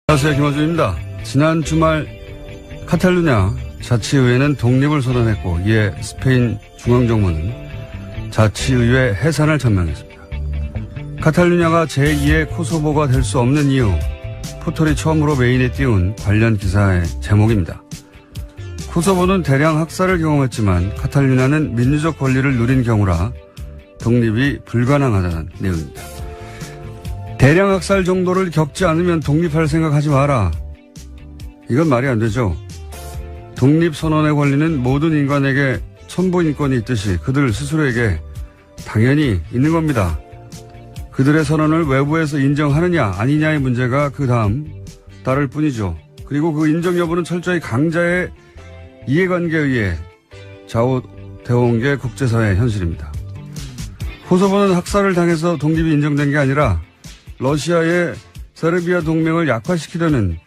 안녕하세요. 김어준입니다. 지난 주말 카탈루냐 자치의회는 독립을 선언했고 이에 스페인 중앙정부는 자치의회 해산을 전명했습니다. 카탈루냐가 제2의 코소보가 될 수 없는 이유, 포털이 처음으로 메인에 띄운 관련 기사의 제목입니다. 코소보는 대량 학살을 경험했지만 카탈루냐는 민주적 권리를 누린 경우라 독립이 불가능하다는 내용입니다. 대량 학살 정도를 겪지 않으면 독립할 생각하지 마라. 이건 말이 안 되죠. 독립선언의 권리는 모든 인간에게 천부인권이 있듯이 그들 스스로에게 당연히 있는 겁니다. 그들의 선언을 외부에서 인정하느냐 아니냐의 문제가 그 다음 따를 뿐이죠. 그리고 그 인정 여부는 철저히 강자의 이해관계에 의해 좌우되어온 게 국제사회의 현실입니다. 코소보는 학살을 당해서 독립이 인정된 게 아니라 러시아의 세르비아 동맹을 약화시키려는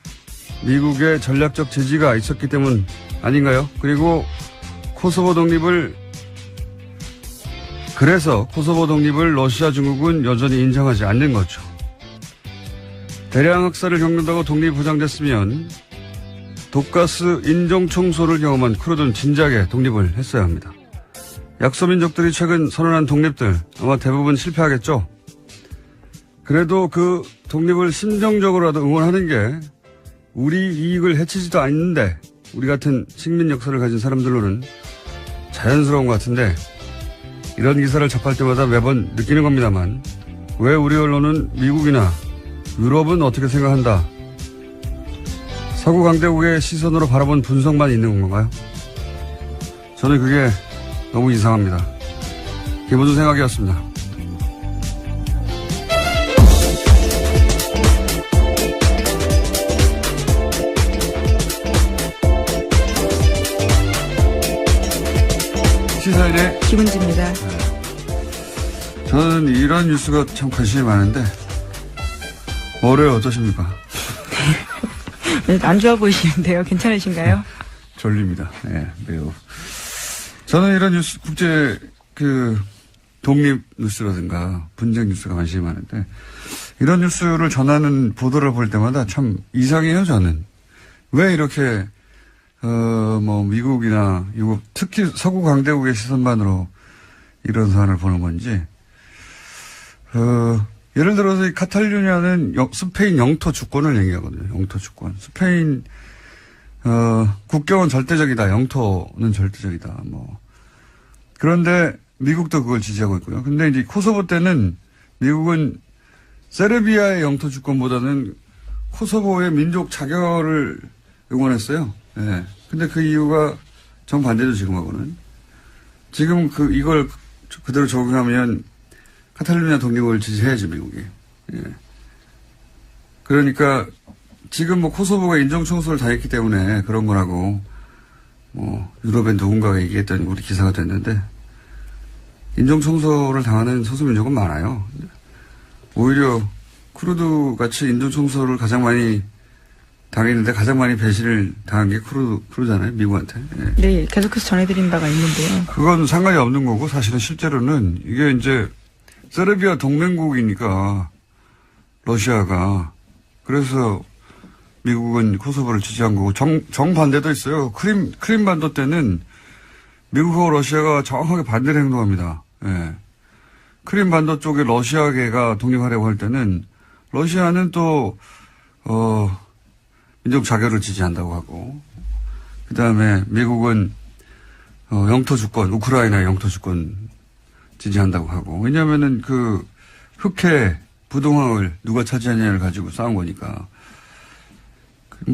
미국의 전략적 지지가 있었기 때문 아닌가요? 그리고 그래서 코소보 독립을 러시아 중국은 여전히 인정하지 않는 거죠. 대량 학살을 겪는다고 독립이 보장됐으면 독가스 인종청소를 경험한 쿠르드는 진작에 독립을 했어야 합니다. 약소민족들이 최근 선언한 독립들 아마 대부분 실패하겠죠. 그래도 그 독립을 심정적으로라도 응원하는 게 우리 이익을 해치지도 않는데 우리 같은 식민 역사를 가진 사람들로는 자연스러운 것 같은데 이런 기사를 접할 때마다 매번 느끼는 겁니다만 왜 우리 언론은 미국이나 유럽은 어떻게 생각한다. 서구 강대국의 시선으로 바라본 분석만 있는 건가요? 저는 그게 너무 이상합니다. 김어준 생각이었습니다. 시사일의 김은지입니다. 네. 저는 이런 뉴스가 참 관심이 많은데 월요일 어떠십니까? 안 좋아 보이시는데요. 괜찮으신가요? 졸립니다. 네, 매우. 저는 이런 뉴스, 국제 독립 뉴스라든가 분쟁 뉴스가 관심이 많은데 이런 뉴스를 전하는 보도를 볼 때마다 참 이상해요. 저는 왜 이렇게 미국이나 유럽, 특히 서구 강대국의 시선만으로 이런 사안을 보는 건지, 예를 들어서 이 카탈루냐는 스페인 영토 주권을 얘기하거든요. 영토 주권. 스페인, 국경은 절대적이다. 영토는 절대적이다. 그런데 미국도 그걸 지지하고 있고요. 근데 이제 코소보 때는 미국은 세르비아의 영토 주권보다는 코소보의 민족 자결을 응원했어요. 예. 근데 그 이유가 정반대죠, 지금하고는. 지금 이걸 그대로 적용하면 카탈루냐 독립을 지지해야지, 미국이. 예. 그러니까 지금 코소보가 인종청소를 당했기 때문에 그런 거라고 유럽엔 누군가가 얘기했더니 우리 기사가 됐는데 인종청소를 당하는 소수민족은 많아요. 오히려 쿠르드 같이 인종청소를 가장 많이 당했는데 가장 많이 배신을 당한 게 쿠르드잖아요, 미국한테. 예. 네, 계속해서 전해드린 바가 있는데요. 그건 상관이 없는 거고 사실은 실제로는 이게 이제 세르비아 동맹국이니까 러시아가 그래서 미국은 코소보를 지지한 거고 정반대도 있어요. 크림 반도 때는 미국하고 러시아가 정확하게 반대로 행동합니다. 예. 크림 반도 쪽에 러시아계가 독립하려고 할 때는 러시아는 또 민족 자결을 지지한다고 하고, 그 다음에 미국은, 영토 주권, 우크라이나 영토 주권 지지한다고 하고, 왜냐면은 흑해, 부동항을 누가 차지하냐를 가지고 싸운 거니까.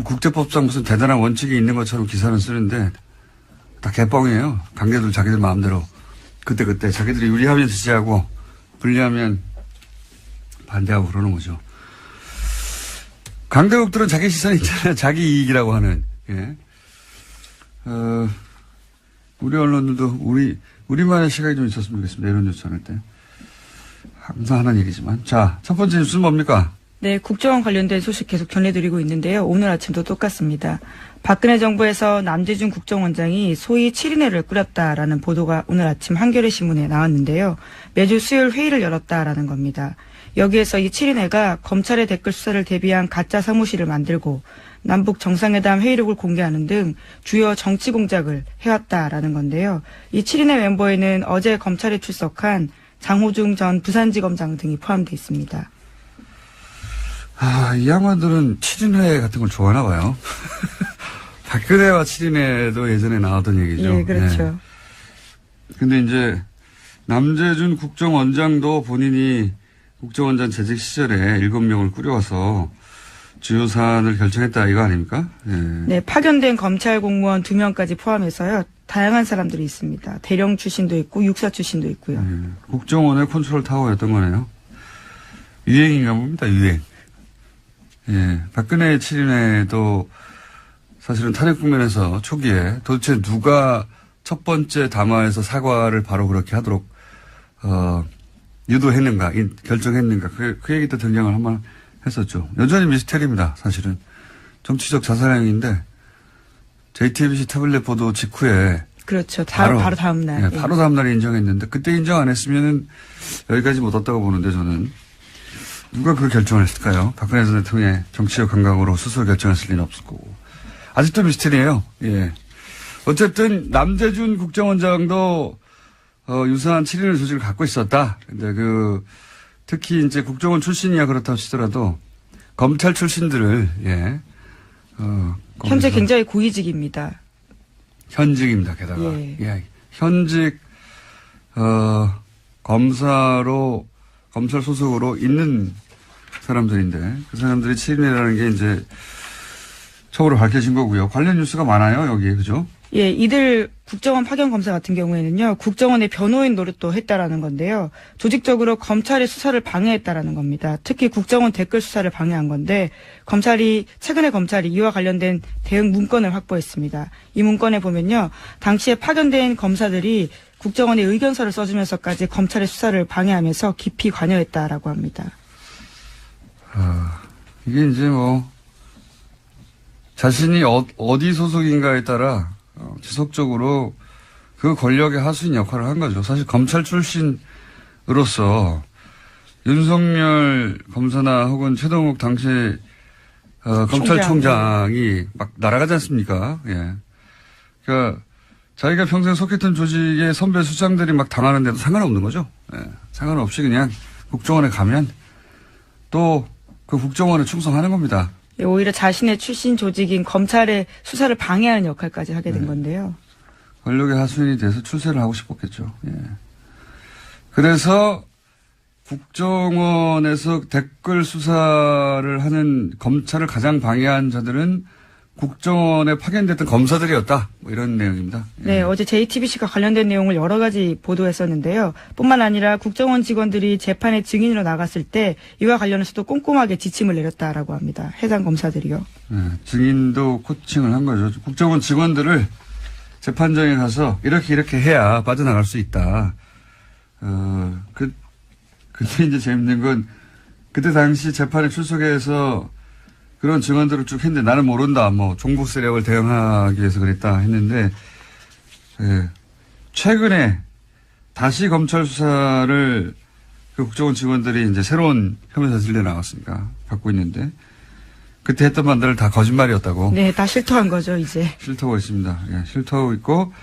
국제법상 무슨 대단한 원칙이 있는 것처럼 기사는 쓰는데, 다 개뻥이에요. 강대들 자기들 마음대로. 그때 자기들이 유리하면 지지하고, 불리하면 반대하고 그러는 거죠. 강대국들은 자기 시선이 있잖아요. 자기 이익이라고 하는. 예. 우리 언론들도 우리만의 시각이 좀 있었으면 좋겠습니다. 이런 뉴스 전할 때. 항상 하는 얘기지만. 자, 첫 번째 뉴스는 뭡니까? 네, 국정원 관련된 소식 계속 전해드리고 있는데요. 오늘 아침도 똑같습니다. 박근혜 정부에서 남재준 국정원장이 소위 7인회를 꾸렸다라는 보도가 오늘 아침 한겨레 신문에 나왔는데요. 매주 수요일 회의를 열었다라는 겁니다. 여기에서 이 7인회가 검찰의 댓글 수사를 대비한 가짜 사무실을 만들고 남북 정상회담 회의록을 공개하는 등 주요 정치 공작을 해왔다라는 건데요. 이 7인회 멤버에는 어제 검찰에 출석한 장호중 전 부산지검장 등이 포함되어 있습니다. 이 양반들은 7인회 같은 걸 좋아하나 봐요. 박근혜와 7인회도 예전에 나왔던 얘기죠. 예, 그렇죠. 네. 근데 이제 남재준 국정원장도 본인이 국정원장 재직 시절에 7명을 꾸려와서 주요 사안을 결정했다 이거 아닙니까? 예. 네, 파견된 검찰 공무원 2명까지 포함해서요. 다양한 사람들이 있습니다. 대령 출신도 있고 육사 출신도 있고요. 예. 국정원의 컨트롤 타워였던 거네요. 유행인가 봅니다. 유행. 예. 박근혜 7인회도 사실은 탄핵 국면에서 초기에 도대체 누가 첫 번째 담화에서 사과를 바로 그렇게 하도록 유도했는가, 결정했는가 그 얘기도 등장을 한번 했었죠. 여전히 미스테리입니다. 사실은 정치적 자살행위인데 JTBC 태블릿 보도 직후에 그렇죠. 바로 다음 날. 네, 바로 다음 날에 인정했는데 그때 인정 안 했으면은 여기까지 못 왔다고 보는데 저는 누가 그 결정을 했을까요? 박근혜 전 대통령의 정치적 감각으로 스스로 결정했을 리는 없을 거고 아직도 미스테리예요. 예. 어쨌든 남재준 국정원장도 유사한 7인회 조직을 갖고 있었다. 근데 특히 이제 국정원 출신이야 그렇다고 치더라도 검찰 출신들을 현재 굉장히 고위직입니다. 현직입니다. 게다가 예. 현직 검찰 소속으로 있는 사람들인데 그 사람들이 7인회라는 게 이제 처음으로 밝혀진 거고요. 관련 뉴스가 많아요 여기에 그죠? 예, 이들 국정원 파견 검사 같은 경우에는요, 국정원의 변호인 노릇도 했다라는 건데요. 조직적으로 검찰의 수사를 방해했다라는 겁니다. 특히 국정원 댓글 수사를 방해한 건데, 최근에 검찰이 이와 관련된 대응 문건을 확보했습니다. 이 문건에 보면요, 당시에 파견된 검사들이 국정원의 의견서를 써주면서까지 검찰의 수사를 방해하면서 깊이 관여했다라고 합니다. 이게 이제 자신이 어디 소속인가에 따라 지속적으로 그 권력의 하수인 역할을 한 거죠. 사실 검찰 출신으로서 윤석열 검사나 혹은 최동욱 당시 검찰총장이 막 날아가지 않습니까? 예. 그러니까 자기가 평생 속했던 조직의 선배 수장들이 막 당하는데도 상관없는 거죠. 예. 상관없이 그냥 국정원에 가면 또 그 국정원에 충성하는 겁니다. 오히려 자신의 출신 조직인 검찰의 수사를 방해하는 역할까지 하게 된 건데요. 권력의 하수인이 돼서 출세를 하고 싶었겠죠. 예. 그래서 국정원에서 댓글 수사를 하는 검찰을 가장 방해한 자들은 국정원에 파견됐던 검사들이었다. 이런 내용입니다. 예. 네, 어제 JTBC가 관련된 내용을 여러 가지 보도했었는데요. 뿐만 아니라 국정원 직원들이 재판에 증인으로 나갔을 때 이와 관련해서도 꼼꼼하게 지침을 내렸다라고 합니다. 해당 검사들이요. 예, 증인도 코칭을 한 거죠. 국정원 직원들을 재판장에 가서 이렇게 해야 빠져나갈 수 있다. 그때 이제 재밌는 건 그때 당시 재판에 출석해서 그런 증언들을 쭉 했는데 나는 모른다. 종북 세력을 대응하기 위해서 그랬다 했는데 최근에 다시 검찰 수사를 그 국정원 직원들이 이제 새로운 혐의 사실에 나왔으니까 받고 있는데 그때 했던 말들을 다 거짓말이었다고. 네, 다 실토한 거죠 이제. 실토하고 있습니다. 예, 실토하고 있고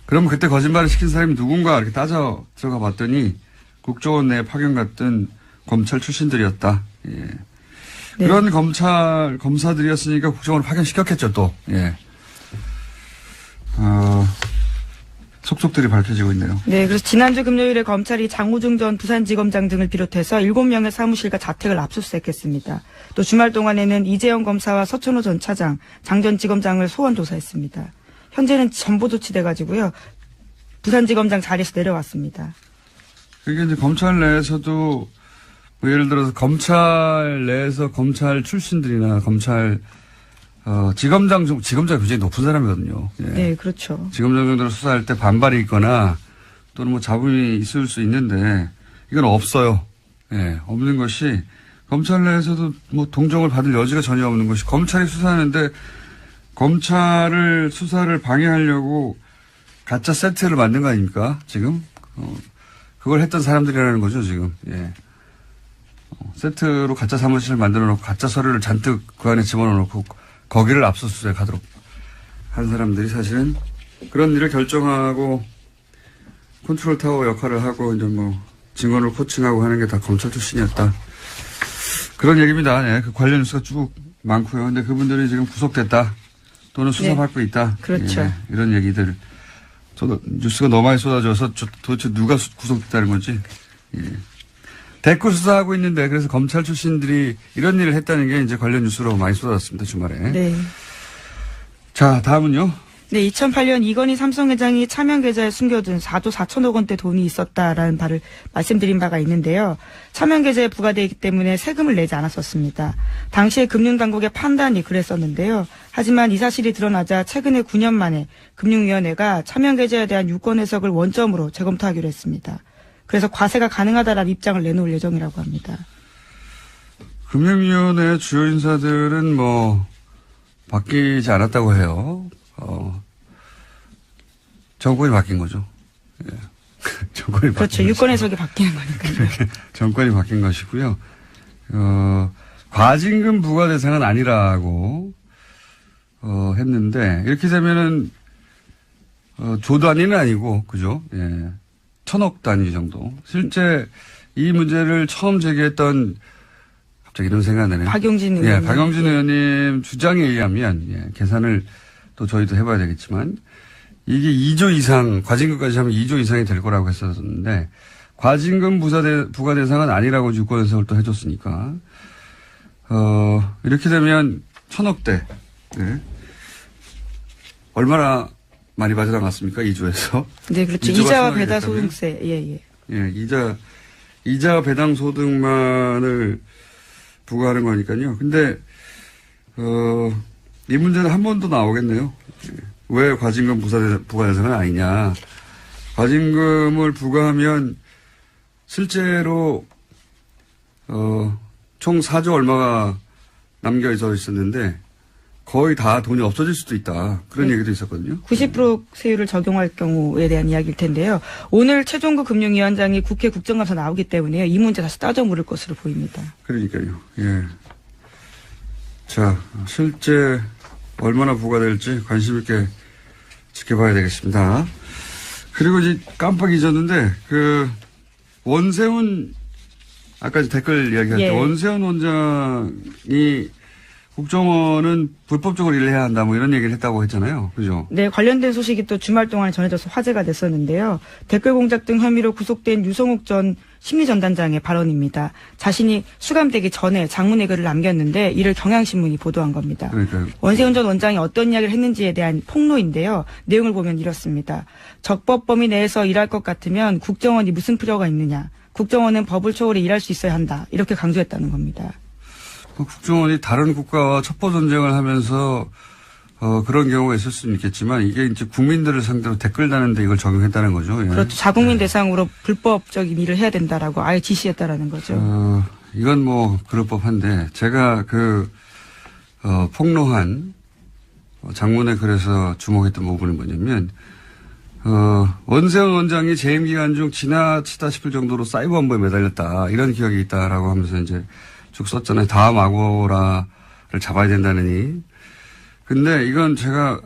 그럼 그때 거짓말을 시킨 사람이 누군가 이렇게 따져 들어가 봤더니 국정원 내에 파견 갔던 검찰 출신들이었다. 예. 네. 그런 검사들이었으니까 국정원을 파견시켰겠죠, 또. 예. 속속들이 밝혀지고 있네요. 네, 그래서 지난주 금요일에 검찰이 장호중 전 부산지검장 등을 비롯해서 7명의 사무실과 자택을 압수수색했습니다. 또 주말 동안에는 이재영 검사와 서천호 전 차장, 장 전 지검장을 소환 조사했습니다. 현재는 전보 조치돼가지고요. 부산지검장 자리에서 내려왔습니다. 그게 이제 검찰 내에서도 예를 들어서 검찰 내에서 검찰 출신들이나 지검장이 굉장히 높은 사람이거든요. 예. 네, 그렇죠. 지검장 정도로 수사할 때 반발이 있거나 또는 잡음이 있을 수 있는데 이건 없어요. 예, 없는 것이 검찰 내에서도 동정을 받을 여지가 전혀 없는 것이 검찰이 수사하는데 검찰을 수사를 방해하려고 가짜 세트를 만든 거 아닙니까? 지금 그걸 했던 사람들이라는 거죠, 지금. 예. 세트로 가짜 사무실을 만들어 놓고 가짜 서류를 잔뜩 그 안에 집어넣어 놓고 거기를 압수수색하도록 한 사람들이 사실은 그런 일을 결정하고 컨트롤 타워 역할을 하고 이제 뭐 증언을 코칭하고 하는 게 다 검찰 출신이었다. 그런 얘기입니다. 네, 그 관련 뉴스가 쭉 많고요. 근데 그분들이 지금 구속됐다. 또는 수사받고 있다. 그렇죠. 예, 이런 얘기들. 저도 뉴스가 너무 많이 쏟아져서 도대체 누가 구속됐다는 건지. 예. 댓글 수사하고 있는데 그래서 검찰 출신들이 이런 일을 했다는 게 이제 관련 뉴스로 많이 쏟아졌습니다. 주말에. 네. 자, 다음은요. 네, 2008년 이건희 삼성회장이 차명 계좌에 숨겨둔 4조 4천억 원대 돈이 있었다라는 바를 말씀드린 바가 있는데요. 차명 계좌에 부과되기 때문에 세금을 내지 않았었습니다. 당시에 금융당국의 판단이 그랬었는데요. 하지만 이 사실이 드러나자 최근에 9년 만에 금융위원회가 차명 계좌에 대한 유권 해석을 원점으로 재검토하기로 했습니다. 그래서 과세가 가능하다라는 입장을 내놓을 예정이라고 합니다. 금융위원회 주요 인사들은 뭐 바뀌지 않았다고 해요. 정권이 바뀐 거죠. 예. 정권이 그렇죠. 바뀐 유권 해석이 바뀌는 거니까요. 정권이 바뀐 것이고요. 과징금 부과 대상은 아니라고 했는데 이렇게 되면은 조 단위는 아니고 그죠? 예. 1,000억 단위 정도. 실제 이 문제를 처음 제기했던 갑자기 이런 생각이 나네요. 박용진 의원님. 예, 박용진 의원님 주장에 의하면 예, 계산을 또 저희도 해봐야 되겠지만 이게 2조 이상 과징금까지 하면 2조 이상이 될 거라고 했었는데 과징금 부과 대상은 아니라고 유권 해석을 또 해줬으니까 이렇게 되면 1,000억대 네. 얼마나 많이 빠져나갔습니까? 2조에서. 네, 그렇죠. 이자와 배당 소득세. 예. 예, 이자 배당 소득만을 부과하는 거니까요. 근데 이 문제는 한 번 더 나오겠네요. 왜 과징금 부과 대상은 아니냐. 과징금을 부과하면 실제로 총 4조 얼마가 남겨져 있었는데 거의 다 돈이 없어질 수도 있다. 그런 네. 얘기도 있었거든요. 90% 세율을 적용할 경우에 대한 이야기일 텐데요. 오늘 최종구 금융위원장이 국회 국정감사 나오기 때문에 이 문제 다시 따져 물을 것으로 보입니다. 그러니까요. 예. 자, 실제 얼마나 부과될지 관심 있게 지켜봐야 되겠습니다. 그리고 이제 깜빡 잊었는데 원세훈 아까 댓글 이야기할 때 원세훈 원장이 국정원은 불법적으로 일을 해야 한다 뭐 이런 얘기를 했다고 했잖아요. 그죠? 네, 관련된 소식이 또 주말 동안에 전해져서 화제가 됐었는데요. 댓글 공작 등 혐의로 구속된 유성욱 전 심리전단장의 발언입니다. 자신이 수감되기 전에 장문의 글을 남겼는데 이를 경향신문이 보도한 겁니다. 그러니까요. 원세훈 전 원장이 어떤 이야기를 했는지에 대한 폭로인데요. 내용을 보면 이렇습니다. 적법 범위 내에서 일할 것 같으면 국정원이 무슨 필요가 있느냐. 국정원은 법을 초월해 일할 수 있어야 한다. 이렇게 강조했다는 겁니다. 국정원이 다른 국가와 첩보 전쟁을 하면서 그런 경우가 있을 수는 있겠지만 이게 이제 국민들을 상대로 댓글 다는데 이걸 적용했다는 거죠. 예. 그렇죠. 자국민 대상으로 불법적인 일을 해야 된다라고 아예 지시했다라는 거죠. 이건 뭐 그럴 법한데 제가 폭로한 장문에 글에서 주목했던 부분은 뭐냐면 원세훈 원장이 재임 기간 중 지나치다 싶을 정도로 사이버 업무에 매달렸다 이런 기억이 있다라고 하면서 이제 쭉 썼잖아요. 다음 아고라를 잡아야 된다느니. 근데 이건 제가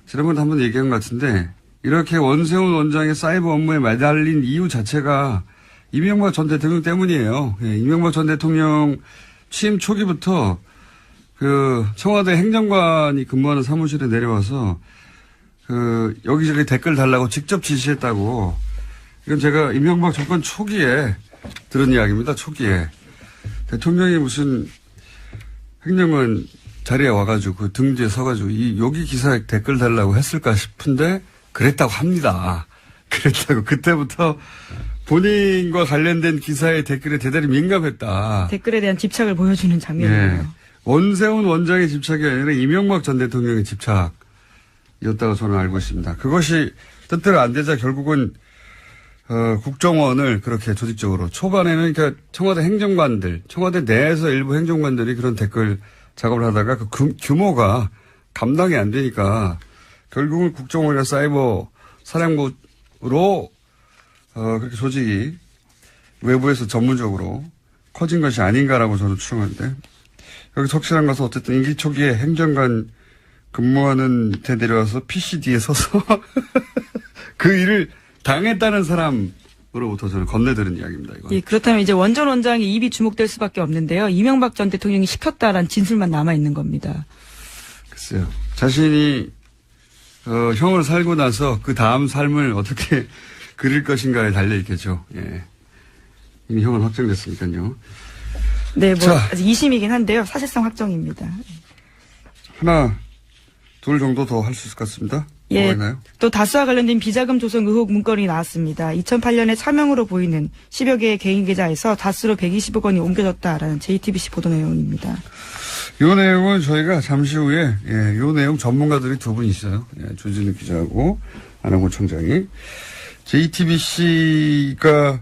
지난번에 한번 얘기한 것 같은데 이렇게 원세훈 원장의 사이버 업무에 매달린 이유 자체가 이명박 전 대통령 때문이에요. 예, 이명박 전 대통령 취임 초기부터 청와대 행정관이 근무하는 사무실에 내려와서 여기저기 댓글 달라고 직접 지시했다고. 이건 제가 이명박 정권 초기에 들은 이야기입니다. 초기에. 대통령이 무슨 행정관 자리에 와가지고 그 등 뒤에 서가지고 여기 기사에 댓글 달라고 했을까 싶은데 그랬다고 합니다. 그랬다고 그때부터 본인과 관련된 기사의 댓글에 대단히 민감했다. 댓글에 대한 집착을 보여주는 장면이에요. 네. 원세훈 원장의 집착이 아니라 이명박 전 대통령의 집착이었다고 저는 알고 있습니다. 그것이 뜻대로 안 되자 결국은 국정원을 그렇게 조직적으로 초반에는 그러니까 청와대 행정관들, 청와대 내에서 일부 행정관들이 그런 댓글 작업을 하다가 그 규모가 감당이 안 되니까 결국은 국정원이나 사이버 사령부로 그렇게 조직이 외부에서 전문적으로 커진 것이 아닌가라고 저는 추정하는데 여기서 확실한 것은 어쨌든 임기 초기에 행정관 근무하는 데 내려와서 PCD에 서서 그 일을 당했다는 사람으로부터 저는 건네들은 이야기입니다. 이건. 예, 그렇다면 이제 원전 원장의 입이 주목될 수밖에 없는데요. 이명박 전 대통령이 시켰다라는 진술만 남아 있는 겁니다. 글쎄요. 자신이 형을 살고 나서 그 다음 삶을 어떻게 그릴 것인가에 달려 있겠죠. 예. 이미 형은 확정됐으니까요. 네, 뭐 자. 아직 2심이긴 한데요. 사실상 확정입니다. 하나, 둘 정도 더 할 수 있을 것 같습니다. 예, 뭐가 있나요? 또 다스와 관련된 비자금 조성 의혹 문건이 나왔습니다. 2008년에 차명으로 보이는 10여 개의 개인 계좌에서 다스로 120억 원이 옮겨졌다라는 JTBC 보도 내용입니다. 이 내용은 저희가 잠시 후에 이 내용 전문가들이 두 분 있어요. 조진우 기자하고 안홍근 총장이 JTBC가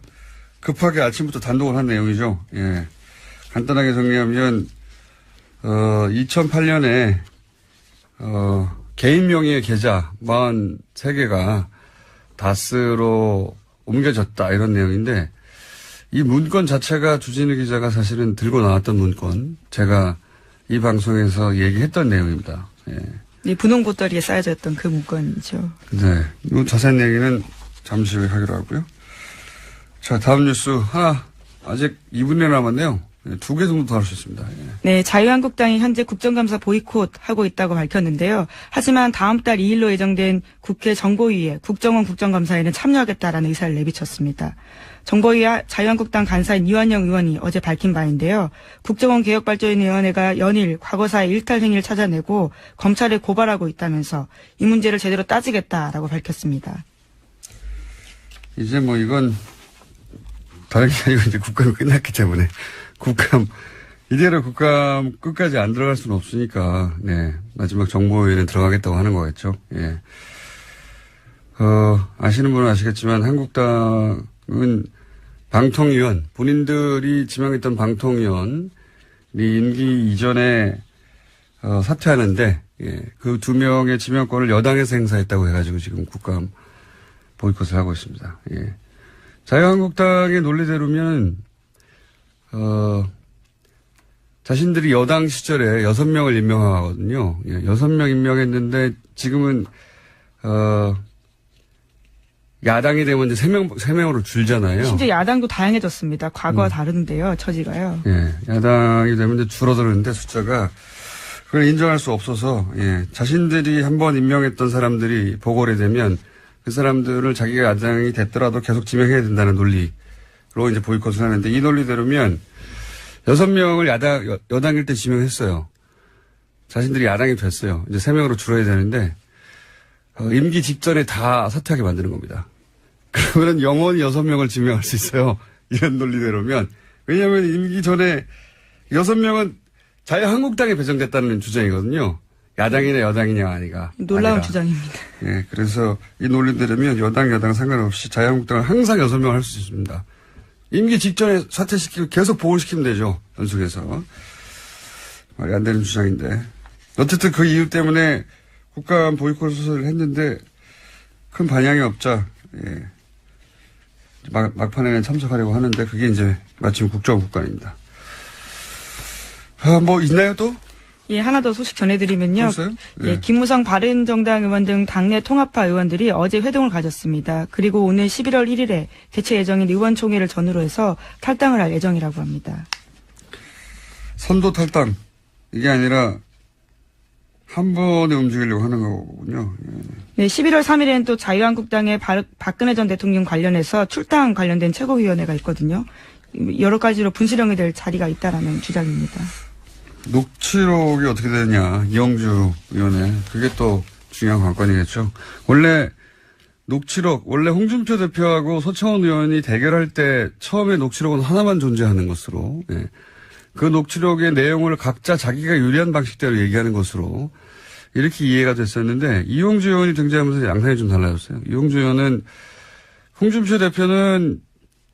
급하게 아침부터 단독을 한 내용이죠. 예. 간단하게 정리하면 2008년에 개인 명의의 계좌 43개가 다스로 옮겨졌다 이런 내용인데 이 문건 자체가 주진우 기자가 사실은 들고 나왔던 문건 제가 이 방송에서 얘기했던 내용입니다. 예. 네, 분홍 보따리에 쌓여져 있던 그 문건이죠. 네. 이 자세한 얘기는 잠시 후에 하기로 하고요. 자, 다음 뉴스 하나 아직 2분이 남았네요. 2개 정도 더 할 수 있습니다. 예. 네, 자유한국당이 현재 국정감사 보이콧하고 있다고 밝혔는데요. 하지만 다음 달 2일로 예정된 국회 정보위에 국정원 국정감사에는 참여하겠다라는 의사를 내비쳤습니다. 정보위 자유한국당 간사인 이완영 의원이 어제 밝힌 바인데요. 국정원 개혁발전위원회가 연일 과거사의 일탈 행위를 찾아내고 검찰에 고발하고 있다면서 이 문제를 제대로 따지겠다라고 밝혔습니다. 이제 뭐 이건 다른 게 아니고 이제 국감이 끝났기 때문에 이대로 국감 끝까지 안 들어갈 수는 없으니까 네 마지막 정보위원회 들어가겠다고 하는 거겠죠. 예. 아시는 분은 아시겠지만 한국당은 방통위원 본인들이 지명했던 방통위원이 임기 이전에 사퇴하는데 예, 그 2명의 지명권을 여당에서 행사했다고 해가지고 지금 국감 보이콧을 하고 있습니다. 예. 자유한국당의 논리대로면 자신들이 여당 시절에 6명을 임명하거든요. 예, 6명 임명했는데 지금은 야당이 되면 이제 3명으로 줄잖아요. 심지어 야당도 다양해졌습니다. 과거와 다른데요, 처지가요. 예, 야당이 되면 이제 줄어드는데 숫자가 그걸 인정할 수 없어서 예, 자신들이 한번 임명했던 사람들이 보궐이 되면 그 사람들을 자기가 야당이 됐더라도 계속 지명해야 된다는 논리로 이제 보이콧을 하는데 이 논리대로면 6명을 여당일 때 지명했어요. 자신들이 야당이 됐어요. 이제 3명으로 줄어야 되는데 임기 직전에 다 사퇴하게 만드는 겁니다. 그러면 영원히 6명을 지명할 수 있어요. 이런 논리대로면. 왜냐하면 임기 전에 6명은 자유한국당에 배정됐다는 주장이거든요. 야당이냐 여당이냐 아니가. 놀라운 아니라. 주장입니다. 예, 그래서 이 논리대로면 여당 상관없이 자유한국당은 항상 6명을 할 수 있습니다. 임기 직전에 사퇴시키고 계속 보궐시키면 되죠. 연속해서. 말이 안 되는 주장인데. 어쨌든 그 이유 때문에 국감 보이콧을 했는데 큰 반향이 없자 예. 막판에는 참석하려고 하는데 그게 이제 마침 국정국감입니다. 뭐 있나요 또? 예, 하나 더 소식 전해드리면요. 네. 예, 김무성 바른정당 의원 등 당내 통합파 의원들이 어제 회동을 가졌습니다. 그리고 오늘 11월 1일에 개최 예정인 의원총회를 전후로 해서 탈당을 할 예정이라고 합니다. 선도 탈당 이게 아니라 한 번에 움직이려고 하는 거군요. 예. 네, 11월 3일에는 또 자유한국당의 박근혜 전 대통령 관련해서 출당 관련된 최고위원회가 있거든요. 여러 가지로 분수령이 될 자리가 있다라는 주장입니다. 녹취록이 어떻게 되느냐, 이영주 의원의. 그게 또 중요한 관건이겠죠. 원래 홍준표 대표하고 서청원 의원이 대결할 때 처음에 녹취록은 하나만 존재하는 것으로, 예. 그 녹취록의 내용을 각자 자기가 유리한 방식대로 얘기하는 것으로 이렇게 이해가 됐었는데, 이용주 의원이 등장하면서 양상이 좀 달라졌어요. 이용주 의원은 홍준표 대표는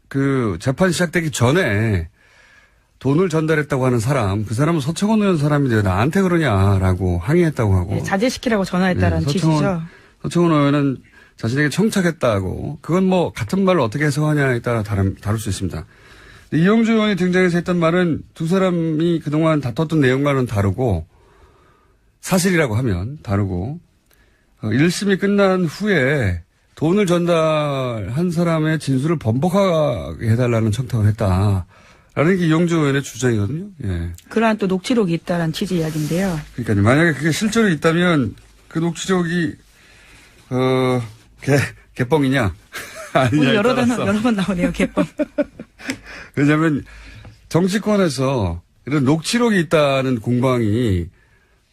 그 재판 시작되기 전에 돈을 전달했다고 하는 사람, 그 사람은 서청원 의원 사람인데 왜 나한테 그러냐라고 항의했다고 하고. 네, 자제시키라고 전화했다라는 취지죠. 서청원 의원은 자신에게 청착했다고. 그건 뭐 같은 말로 어떻게 해석하냐에 따라 다를 수 있습니다. 이용주 의원이 등장해서 했던 말은 두 사람이 그동안 다퉜던 내용과는 다르고 사실이라고 하면 다르고 1심이 끝난 후에 돈을 전달한 사람의 진술을 번복하게 해달라는 청탁을 했다라는 게 이용주 의원의 주장이거든요. 예. 그러한 또 녹취록이 있다는 취지 이야기인데요. 그러니까 만약에 그게 실제로 있다면 그 녹취록이 개뻥이냐 아니냐에 오늘 여러 따라서 번 나오네요. 개뻥. 왜냐하면 정치권에서 이런 녹취록이 있다는 공방이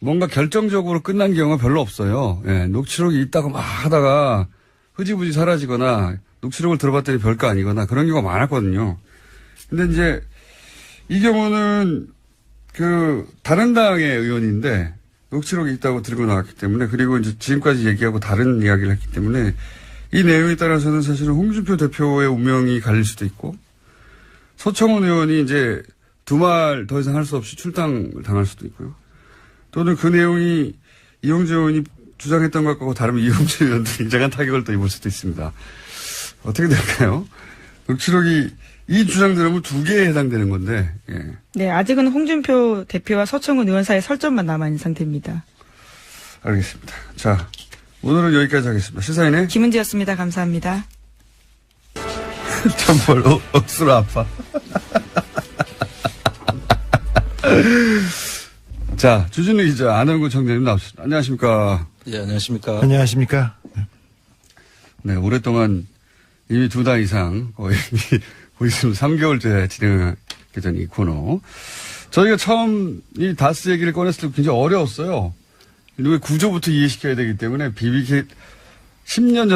뭔가 결정적으로 끝난 경우가 별로 없어요. 예, 녹취록이 있다고 막 하다가 흐지부지 사라지거나 녹취록을 들어봤더니 별거 아니거나 그런 경우가 많았거든요. 근데 이제 이 경우는 다른 당의 의원인데 녹취록이 있다고 들고 나왔기 때문에 그리고 이제 지금까지 얘기하고 다른 이야기를 했기 때문에 이 내용에 따라서는 사실은 홍준표 대표의 운명이 갈릴 수도 있고 서청원 의원이 이제 두 말 더 이상 할 수 없이 출당을 당할 수도 있고요. 또는 그 내용이 이용주 의원이 주장했던 것과 다르면 이용주 의원도 굉장한 타격을 또 입을 수도 있습니다. 어떻게 될까요? 녹취록이 이 주장들은 두 개에 해당되는 건데. 예. 네, 아직은 홍준표 대표와 서청원 의원 사이에 설전만 남아있는 상태입니다. 알겠습니다. 자, 오늘은 여기까지 하겠습니다. 시사인의 김은지였습니다. 감사합니다. 참뭘 억수로 아파. 자, 주진우 기자, 안원구 청장님 나오셨습니다. 안녕하십니까. 예, 안녕하십니까. 안녕하십니까. 네, 오랫동안 이미 2달 이상 거의 보이시면 3개월째 진행하게 된 이 코너. 저희가 처음 이 다스 얘기를 꺼냈을 때 굉장히 어려웠어요. 왜 구조부터 이해시켜야 되기 때문에 BBK 10년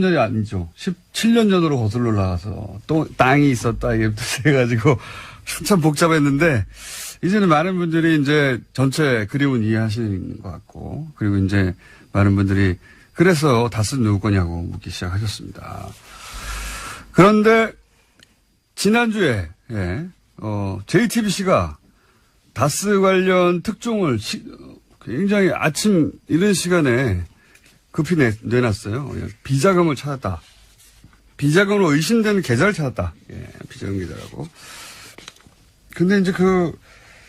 전이 아니죠. 17년 전으로 거슬러 올라가서 또 땅이 있었다 이게부터 해가지고 참 복잡했는데 이제는 많은 분들이 이제 전체 그림은 이해하시는 것 같고 그리고 이제 많은 분들이 그래서 다스는 누구 거냐고 묻기 시작하셨습니다. 그런데 지난주에 JTBC가 다스 관련 특종을 굉장히 아침 이른 시간에 급히 내놨어요. 비자금을 찾았다. 비자금으로 의심되는 계좌를 찾았다. 예, 비자금 계좌라고. 근데 이제 그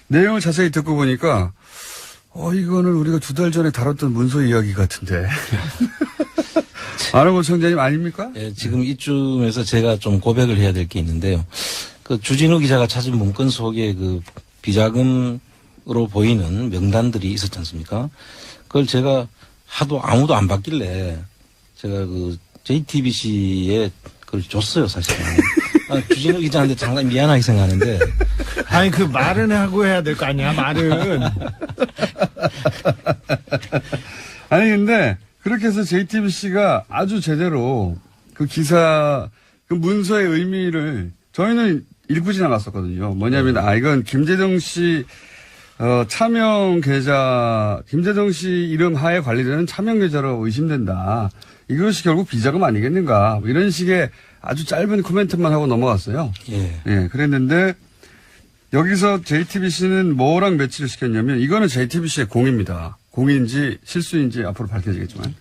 내용을 자세히 듣고 보니까 이거는 우리가 2달 전에 다뤘던 문서 이야기 같은데. 안원구 청장님 아닙니까? 예, 지금 이쯤에서 제가 좀 고백을 해야 될 게 있는데요. 그 주진우 기자가 찾은 문건 속에 그 비자금으로 보이는 명단들이 있었지 않습니까? 그걸 제가 하도 아무도 안 받길래 제가 그 JTBC에 그걸 줬어요, 사실은. 주진우 기자한테 상당히 미안하게 생각하는데. 아니, 그 말은 하고 해야 될 거 아니야, 말은. 아니, 근데 그렇게 해서 JTBC가 아주 제대로 그 기사, 그 문서의 의미를 저희는 읽고 지나갔었거든요. 뭐냐면, 이건 김재정 씨, 차명 계좌, 김재정 씨 이름 하에 관리되는 차명 계좌로 의심된다. 이것이 결국 비자금 아니겠는가. 뭐 이런 식의 아주 짧은 코멘트만 하고 넘어갔어요. 예. 예, 그랬는데, 여기서 JTBC는 뭐랑 매치를 시켰냐면, 이거는 JTBC의 공입니다. 공인지 실수인지 앞으로 밝혀지겠지만.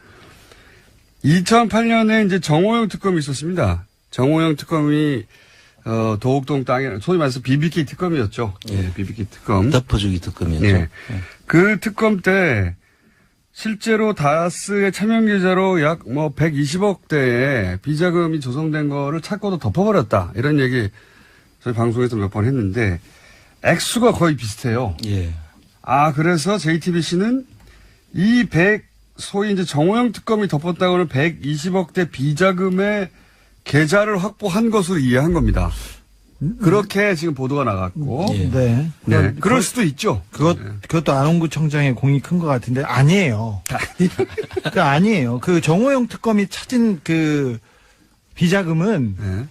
2008년에 이제 정호영 특검이 있었습니다. 정호영 특검이, 도곡동 땅에, 소위 말해서 BBK 특검이었죠. 예, BBK 특검. 덮어주기 특검이었죠. 예. 그 특검 때, 실제로 다스의 차명 계좌로 약 120억 대의 비자금이 조성된 거를 찾고도 덮어버렸다. 이런 얘기 저희 방송에서 몇 번 했는데 액수가 거의 비슷해요. 예. 그래서 JTBC는 소위 이제 정호영 특검이 덮었다고는 120억 대 비자금의 계좌를 확보한 것으로 이해한 겁니다. 그렇게 지금 보도가 나갔고. 예. 네. 네. 그럴 수도 있죠. 그것도 안원구 청장의 공이 큰 것 같은데, 아니에요. 그 아니에요. 그 정호영 특검이 찾은 그 비자금은,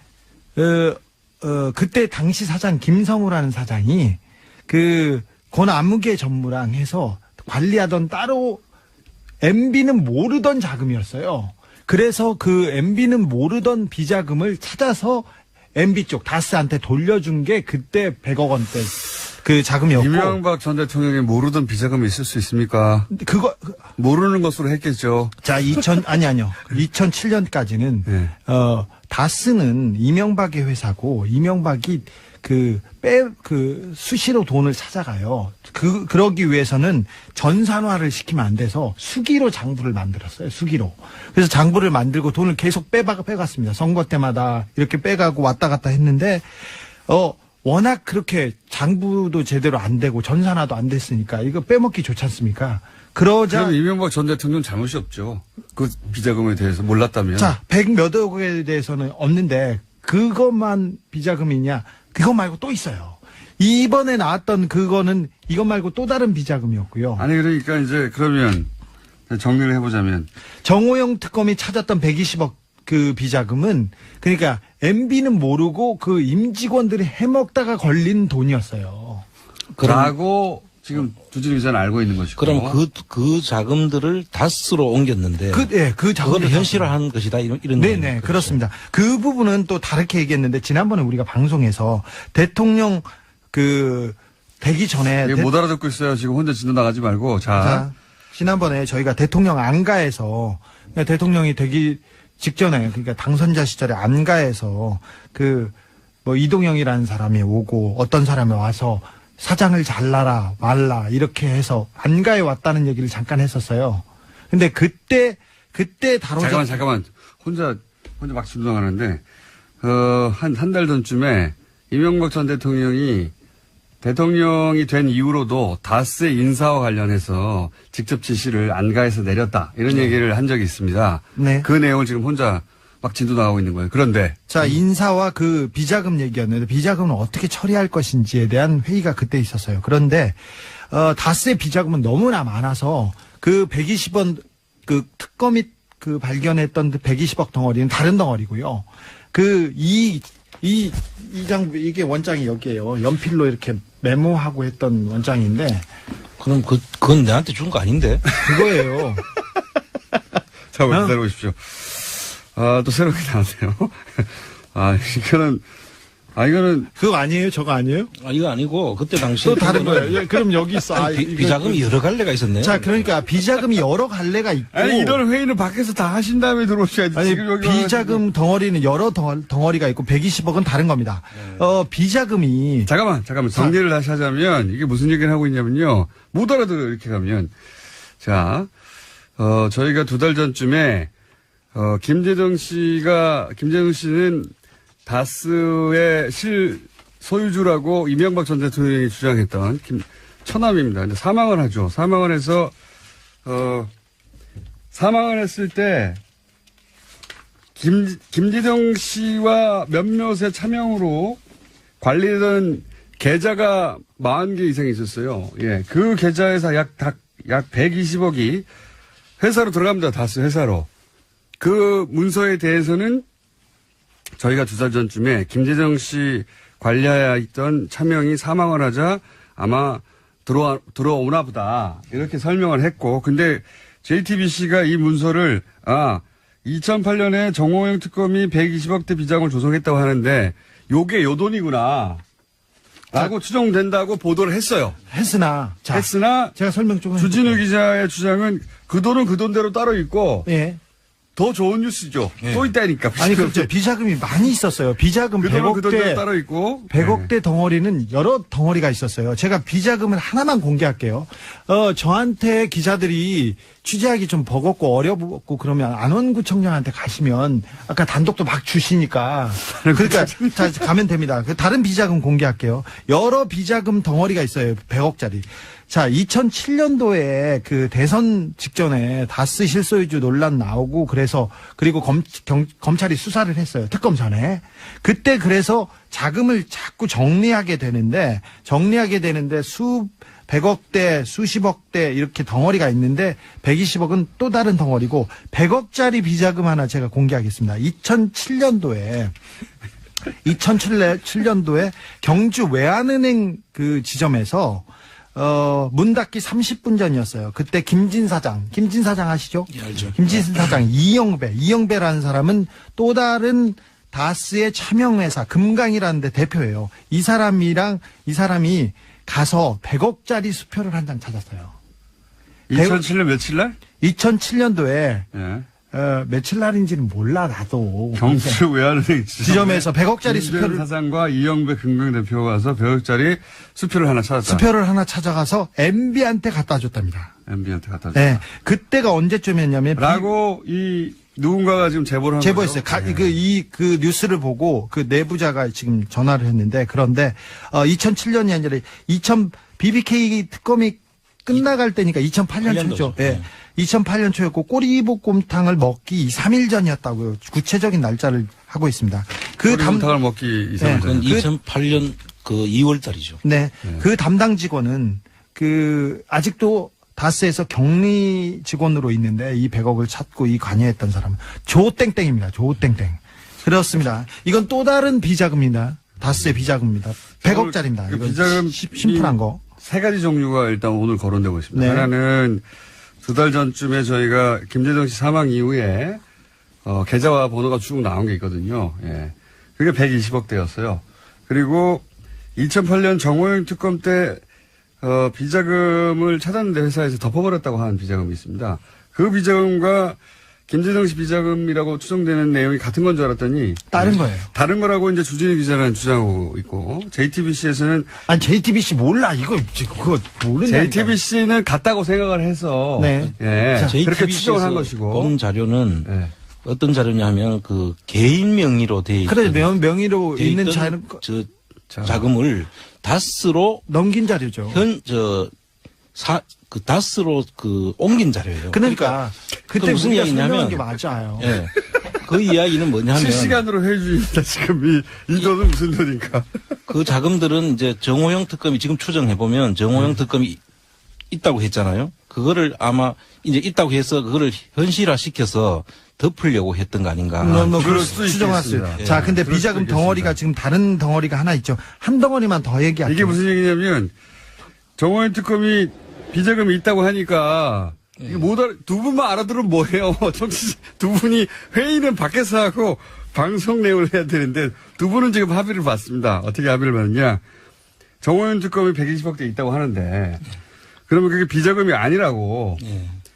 네. 그때 당시 사장 김성우라는 사장이 그 권안무개 전무랑 해서 관리하던 따로 MB는 모르던 자금이었어요. 그래서 그 MB는 모르던 비자금을 찾아서 MB 쪽 다스한테 돌려준 게 그때 100억 원대 그 자금이었고. 이명박 전 대통령이 모르던 비자금이 있을 수 있습니까? 모르는 것으로 했겠죠. 자, 아니요. 2007년까지는, 네. 다스는 이명박의 회사고 이명박이 수시로 돈을 찾아가요. 그러기 위해서는 전산화를 시키면 안 돼서 수기로 장부를 만들었어요. 수기로. 그래서 장부를 만들고 돈을 계속 빼갔습니다. 선거 때마다 이렇게 빼가고 왔다 갔다 했는데, 워낙 그렇게 장부도 제대로 안 되고 전산화도 안 됐으니까 이거 빼먹기 좋지 않습니까? 그러자. 그럼 이명박 전 대통령 잘못이 없죠. 그 비자금에 대해서 몰랐다면. 자, 100몇억에 대해서는 없는데 그것만 비자금이냐? 그것 말고 또 있어요. 이번에 나왔던 그거는 이것 말고 또 다른 비자금이었고요. 아니 그러니까 이제 그러면 정리를 해보자면 정호영 특검이 찾았던 120억 그 비자금은 그러니까 MB는 모르고 그 임직원들이 해먹다가 걸린 돈이었어요. 라고 지금 주진우 기자는 알고 있는 것이고. 그럼 그 자금들을 다스로 옮겼는데. 그 자금을 그걸 현실화한 것이다. 이런. 네네, 그렇습니다. 그 부분은 또 다르게 얘기했는데, 지난번에 우리가 방송에서 대통령 되기 전에. 못 알아듣고 있어요. 지금 혼자 진도 나가지 말고. 자. 지난번에 저희가 대통령 안가에서, 그러니까 대통령이 되기 직전에, 그러니까 당선자 시절에 안가에서 이동영이라는 사람이 오고 어떤 사람이 와서 사장을 잘라라 말라 이렇게 해서 안가에 왔다는 얘기를 잠깐 했었어요. 근데 그때 잠깐만 혼자 막 진동하는데 한 달 전쯤에 이명박 전 대통령이 된 이후로도 다스의 인사와 관련해서 직접 지시를 안가에서 내렸다 이런 얘기를 한 적이 있습니다. 네. 그 내용을 지금 혼자 막 진도 나가고 있는 거예요. 그런데 자, 인사와 그 비자금 얘기였는데 비자금은 어떻게 처리할 것인지에 대한 회의가 그때 있었어요. 그런데 다스의 비자금은 너무나 많아서 그 120원 그 특검이 발견했던 그 120억 덩어리는 다른 덩어리고요. 이게 원장이 여기에요. 연필로 이렇게 메모하고 했던 원장인데. 그럼 그건 내한테 준 거 아닌데? 그거예요. 자, 기다려 보십시오. 또 새롭게 나왔네요. 이거는. 그거 아니에요? 저거 아니에요? 이거 아니고, 그때 당시에. 또 다른 거예요. 그럼 여기 있어. 비자금이 여러 갈래가 있었네요. 자, 그러니까 비자금이 여러 갈래가 있고. 아니, 이런 회의는 밖에서 다 하신 다음에 들어오셔야지. 아니, 지금 여기 비자금 덩어리는 여러 덩어리가 있고 120억은 다른 겁니다. 비자금이. 잠깐만. 정리를 다시 하자면, 이게 무슨 얘기를 하고 있냐면요. 못 알아들어요, 이렇게 가면. 자, 저희가 2달 전쯤에, 김재정 씨는 다스의 소유주라고 이명박 전 대통령이 주장했던 처남입니다. 근데 사망을 하죠. 사망을 해서, 사망을 했을 때, 김재정 씨와 몇몇의 차명으로 관리되던 계좌가 40개 이상 있었어요. 예. 그 계좌에서 약 120억이 회사로 들어갑니다. 다스 회사로. 그 문서에 대해서는 저희가 2달 전쯤에 김재정 씨 관리하에 있던 차명이 사망을 하자 아마 들어오나 보다. 이렇게 설명을 했고, 근데 JTBC가 이 문서를, 2008년에 정호영 특검이 120억대 비자금을 조성했다고 하는데, 요게 요 돈이구나. 라고 추정된다고 보도를 했어요. 했으나 제가 설명 좀 주진우 기자의 주장은 그 돈은 그 돈대로 따로 있고, 예. 더 좋은 뉴스죠. 또 있다니까. 아니, 그렇죠. 비자금이 많이 있었어요. 비자금 그 돈은 그 돈대로 100억대, 따로 있고. 100억대 덩어리는 여러 덩어리가 있었어요. 제가 비자금을 하나만 공개할게요. 저한테 기자들이 취재하기 좀 버겁고 어렵고 그러면 안원구청장한테 가시면 아까 단독도 막 주시니까. 그러니까 자, 가면 됩니다. 다른 비자금 공개할게요. 여러 비자금 덩어리가 있어요. 100억짜리. 자, 2007년도에 그 대선 직전에 다스 실소유주 논란 나오고 그리고 검찰이 수사를 했어요. 특검 전에. 그때 그래서 자금을 자꾸 정리하게 되는데 백억대, 수십억대 이렇게 덩어리가 있는데 120억은 또 다른 덩어리고 100억짜리 비자금 하나 제가 공개하겠습니다. 2007년도에 경주 외환은행 그 지점에서 문 닫기 30분 전이었어요. 그때 김진 사장 아시죠? 예, 알죠. 김진 사장 이영배라는 사람은 또 다른 다스의 차명회사 금강이라는 데 대표예요. 이 사람이 가서 100억짜리 수표를 한 장 찾았어요. 2007년 며칠 날? 2007년도에 예. 며칠 날인지는 몰라 나도. 경주 외환은행 지점에서 100억짜리 수표를 사장과 이영배 금융대표가 와서 100억짜리 수표를 하나 찾았다. 수표를 하나 찾아가서 MB한테 갖다 줬답니다. MB한테 갖다 줬다. 네, 그때가 언제쯤이었냐면 라고 이 누군가가 지금 제보를 한 제보했어요. 거죠? 그 뉴스를 보고 그 내부자가 지금 전화를 했는데 그런데 2007년이 아니라 BBK 특검이 끝나갈 때니까 2008년 초죠. 예. 2008년 초였고 꼬리볶음탕을 먹기 3일 전이었다고요. 구체적인 날짜를 하고 있습니다. 꼬리볶음탕을 먹기 이상한 그건 2008년 그 2월 달이죠. 네. 그 담당 직원은 아직도 다스에서 격리 직원으로 있는데 이 100억을 찾고 이 관여했던 사람은 조땡땡입니다. 조땡땡. 그렇습니다. 이건 또 다른 비자금입니다. 다스의 비자금입니다. 100억짜리입니다. 그 이건 비자금 심플한 거. 세 가지 종류가 일단 오늘 거론되고 있습니다. 네. 하나는 2달 전쯤에 저희가 김재정 씨 사망 이후에 계좌와 번호가 쭉 나온 게 있거든요. 예. 그게 120억대였어요. 그리고 2008년 정호영 특검 때 비자금을 찾았는데 회사에서 덮어버렸다고 하는 비자금이 있습니다. 그 비자금과 김재정 씨 비자금이라고 추정되는 내용이 같은 건 줄 알았더니 다른 거예요. 다른 거라고 이제 주진우 기자는 주장하고 있고 JTBC에서는 아니 JTBC 몰라 이거 그거 모른다. JTBC는 같다고 생각을 해서 네. 예, 그렇게 추정을 한 JTBC에서 것이고 본 자료는 예. 어떤 자료냐면 그 개인 명의로 돼 있는 그래 명의로 있는 자금을 다스로 넘긴 자료죠. 다스로 옮긴 자료예요. 그러니까 그때 무슨 우리가 이야기냐면 설명한 게 맞아요. 예. 그 이야기는 뭐냐면 실시간으로 회의 중입니다. 지금 이 돈은 무슨 돈인가? 그 자금들은 이제 정호영 특검이 지금 추정해 보면 정호영 특검이 있다고 했잖아요. 그거를 아마 이제 있다고 해서 그거를 현실화 시켜서 덮으려고 했던 거 아닌가. 그럴 수도 추정할 수 있겠습니다. 자, 근데 그럴 비자금 수도 덩어리가 지금 다른 덩어리가 하나 있죠. 한 덩어리만 더 얘기할게요. 이게 무슨 얘기냐면 정호영 특검이 비자금이 있다고 하니까 이게 두 분만 알아들으면 뭐해요? 두 분이 회의는 밖에서 하고 방송 내용을 해야 되는데 두 분은 지금 합의를 봤습니다. 어떻게 합의를 봤느냐? 정호영 특검이 120억대 있다고 하는데 그러면 그게 비자금이 아니라고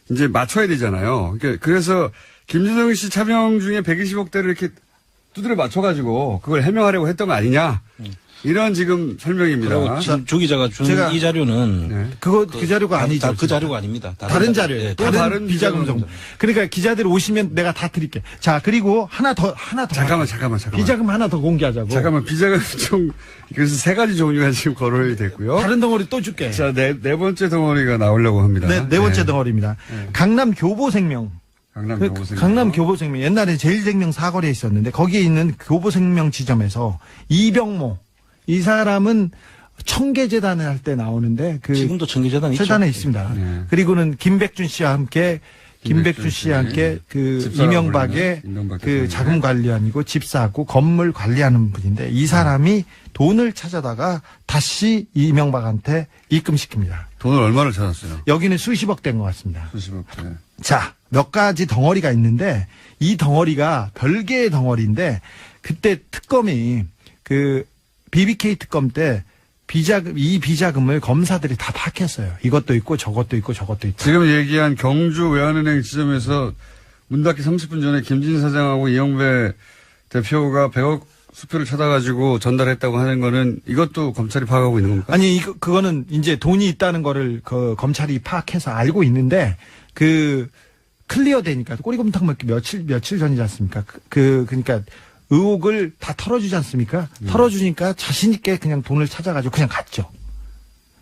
이제 맞춰야 되잖아요. 그래서 김재정 씨 차명 중에 120억대를 이렇게 두드려 맞춰가지고 그걸 해명하려고 했던 거 아니냐? 이런 지금 설명입니다. 그리고 지금 주 기자가 준 이 자료는 그 자료가 아니죠. 그 자료가 아닙니다. 다른 자료예요. 예, 또 다른 비자금 정도. 그러니까 기자들 오시면 내가 다 드릴게. 자, 그리고 하나 더. 잠깐만. 비자금 하나 더 공개하자고. 잠깐만, 비자금 그래서 세 가지 종류가 지금 거론이 됐고요. 다른 덩어리 또 줄게. 자, 네 번째 덩어리가 나오려고 합니다. 네 번째 덩어리입니다. 강남 교보생명. 강남 교보생명. 옛날에 제일생명 사거리에 있었는데 거기에 있는 교보생명 지점에서 이병모. 이 사람은 청계재단을 할 때 나오는데 지금도 청계재단이 있죠. 재단에 있습니다. 네. 그리고는 김백준 씨와 함께 그 이명박의 그 자금 관리원이고 집사하고 건물 관리하는 분인데 이 사람이 돈을 찾아다가 다시 이명박한테 입금시킵니다. 돈을 얼마를 찾았어요? 여기는 수십억 된 것 같습니다. 수십억. 네. 자, 몇 가지 덩어리가 있는데 이 덩어리가 별개의 덩어리인데 그때 특검이 그 BBK 특검 때 이 비자금을 검사들이 다 파악했어요. 이것도 있고 저것도 있고 저것도 있고. 지금 얘기한 경주 외환은행 지점에서 문 닫기 30분 전에 김진 사장하고 이영배 대표가 100억 수표를 찾아가지고 전달했다고 하는 거는 이것도 검찰이 파악하고 있는 겁니까? 아니, 그거는 이제 돈이 있다는 거를 그 검찰이 파악해서 알고 있는데 클리어 되니까 꼬리곰탕 먹기 며칠 전이지 않습니까? 그러니까 의혹을 다 털어주지 않습니까? 털어주니까 자신있게 그냥 돈을 찾아가지고 그냥 갔죠.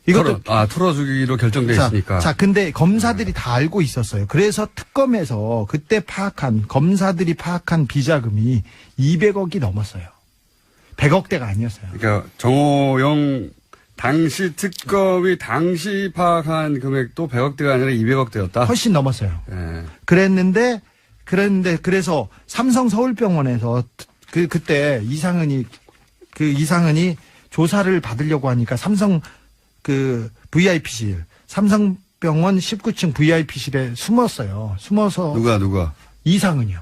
이것도. 털어주기로 결정돼 있으니까. 자, 근데 검사들이 다 알고 있었어요. 그래서 특검에서 그때 검사들이 파악한 비자금이 200억이 넘었어요. 100억대가 아니었어요. 그러니까 정호영 당시 특검이 당시 파악한 금액도 100억대가 아니라 200억대였다. 훨씬 넘었어요. 네. 그랬는데 그래서 삼성 서울병원에서 그때 이상은이 조사를 받으려고 하니까 삼성 VIP실, 삼성병원 19층 VIP실에 숨었어요. 숨어서. 누가? 이상은이요.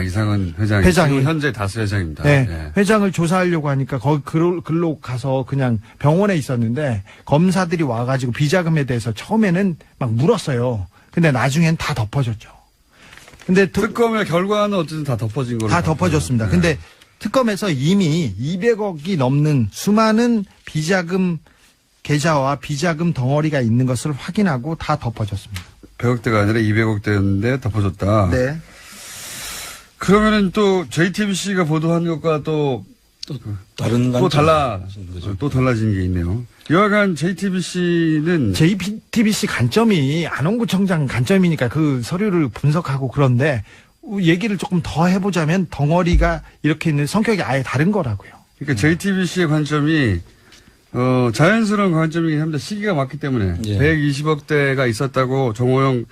이상은 회장이. 지금 현재 다스 회장입니다. 네. 네. 회장을 조사하려고 하니까 거기 글로 가서 그냥 병원에 있었는데 검사들이 와가지고 비자금에 대해서 처음에는 막 물었어요. 근데 나중엔 다 덮어줬죠. 근데 특검의 결과는 어쨌든 다 덮어진 거로. 다 덮어졌습니다. 근데 특검에서 이미 200억이 넘는 수많은 비자금 계좌와 비자금 덩어리가 있는 것을 확인하고 다 덮어졌습니다. 100억대가 아니라 200억대였는데 덮어졌다. 네. 그러면은 또 JTBC가 보도한 것과 또 다른 또 관점이 또 달라진 게 있네요. 여하간 JTBC는 JTBC 관점이 안원구청장 관점이니까 그 서류를 분석하고 그런데 얘기를 조금 더 해보자면 덩어리가 이렇게 있는 성격이 아예 다른 거라고요. 그러니까 JTBC의 관점이 자연스러운 관점이긴 합니다. 시기가 맞기 때문에 예. 120억대가 있었다고 정호영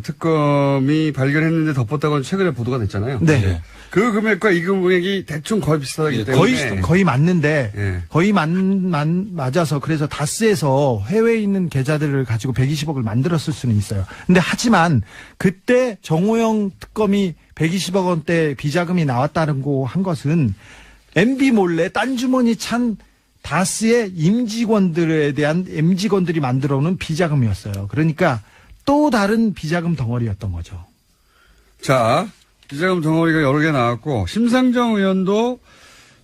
특검이 발견했는데 덮었다고 최근에 보도가 됐잖아요. 네. 예. 그 금액과 이 금액이 대충 거의 비슷하기 예, 때문에 거의 맞는데 예. 거의 맞아서 그래서 다스에서 해외에 있는 계좌들을 가지고 120억을 만들었을 수는 있어요. 근데 하지만 그때 정호영 특검이 120억 원대 비자금이 나왔다는 거 한 것은 MB 몰래 딴 주머니 찬 다스의 임직원들에 대한 임직원들이 만들어 놓은 비자금이었어요. 그러니까 또 다른 비자금 덩어리였던 거죠. 자, 비자금 덩어리가 여러 개 나왔고 심상정 의원도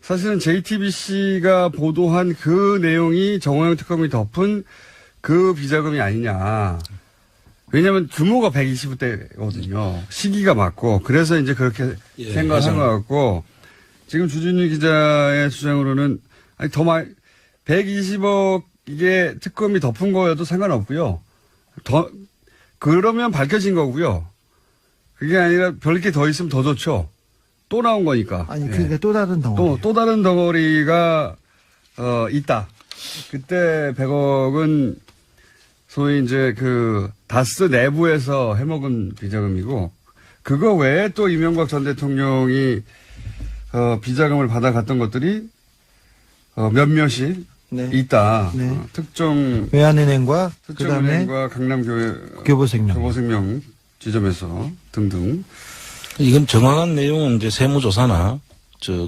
사실은 JTBC가 보도한 그 내용이 정호영 특검이 덮은 그 비자금이 아니냐. 왜냐하면 규모가 120대거든요. 시기가 맞고 그래서 이제 그렇게 예, 생각한 것 같고 지금 주진우 기자의 주장으로는 아니 더 많이 120억 이게 특검이 덮은 거여도 상관없고요. 더 그러면 밝혀진 거고요. 그게 아니라 별게 더 있으면 더 좋죠. 또 나온 거니까. 아니 그러니까 또 다른 덩어리. 또 다른 덩어리가 있다. 그때 100억은 소위 이제 그 다스 내부에서 해먹은 비자금이고 그거 외에 또 이명박 전 대통령이 비자금을 받아갔던 것들이 몇몇이 네. 있다. 네. 특정 외환은행과 그다음에 특정은행과 교보생명 지점에서 등등. 이건 정확한 내용은 이제 세무조사나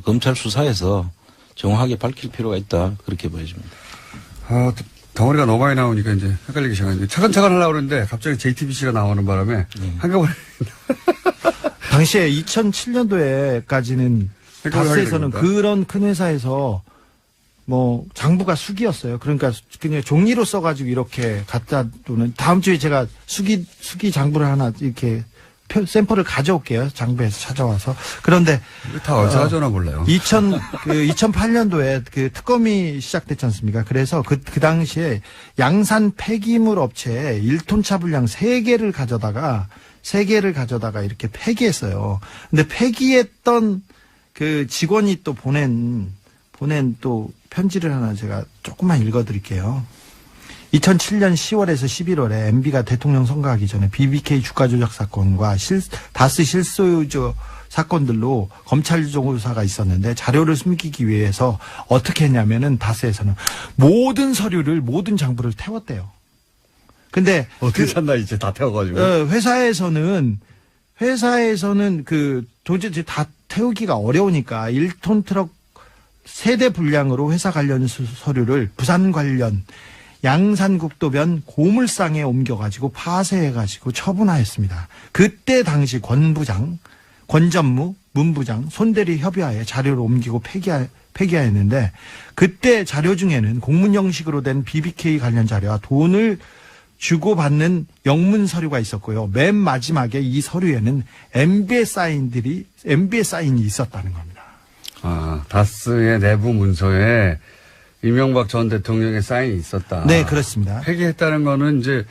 검찰 수사에서 정확하게 밝힐 필요가 있다. 그렇게 보여집니다. 덩어리가 너무 많이 나오니까 이제 헷갈리기 시작하는데 차근차근 하려고 그러는데 갑자기 JTBC가 나오는 바람에 한꺼번에. 당시에 2007년도에까지는 다스에서는 그러니까. 그런 큰 회사에서 뭐 장부가 수기였어요. 그러니까 그냥 종이로 써가지고 이렇게 갖다 두는 다음 주에 제가 수기 장부를 하나 이렇게 샘플을 가져올게요. 장부에서 찾아와서. 그런데 다 어디서 하잖아 몰라요. 2008년도에 그 특검이 시작됐지 않습니까? 그래서 그 당시에 양산 폐기물 업체에 1톤 차분량 3개를 가져다가 이렇게 폐기했어요. 근데 폐기했던 그 직원이 또 보낸 또 편지를 하나 제가 조금만 읽어드릴게요. 2007년 10월에서 11월에 MB가 대통령 선거하기 전에 BBK 주가 조작 사건과 다스 실소유주 사건들로 검찰 조사가 있었는데 자료를 숨기기 위해서 어떻게 했냐면은 다스에서는 모든 서류를 모든 장부를 태웠대요. 근데 어떻게 샀나 이제 다 태워가지고. 회사에서는 그 도저히 다 태우기가 어려우니까 1톤 트럭 세대 분량으로 회사 관련 서류를 부산 관련 양산국도변 고물상에 옮겨가지고 파쇄해가지고 처분하였습니다. 그때 당시 권 전무, 문 부장, 손대리 협의하에 자료를 옮기고 폐기하였는데 그때 자료 중에는 공문 형식으로 된 BBK 관련 자료와 돈을 주고받는 영문 서류가 있었고요. 맨 마지막에 이 서류에는 MB의 사인이 있었다는 겁니다. 다스의 내부 문서에 이명박 전 대통령의 사인이 있었다. 네, 그렇습니다. 폐기했다는 거는 이제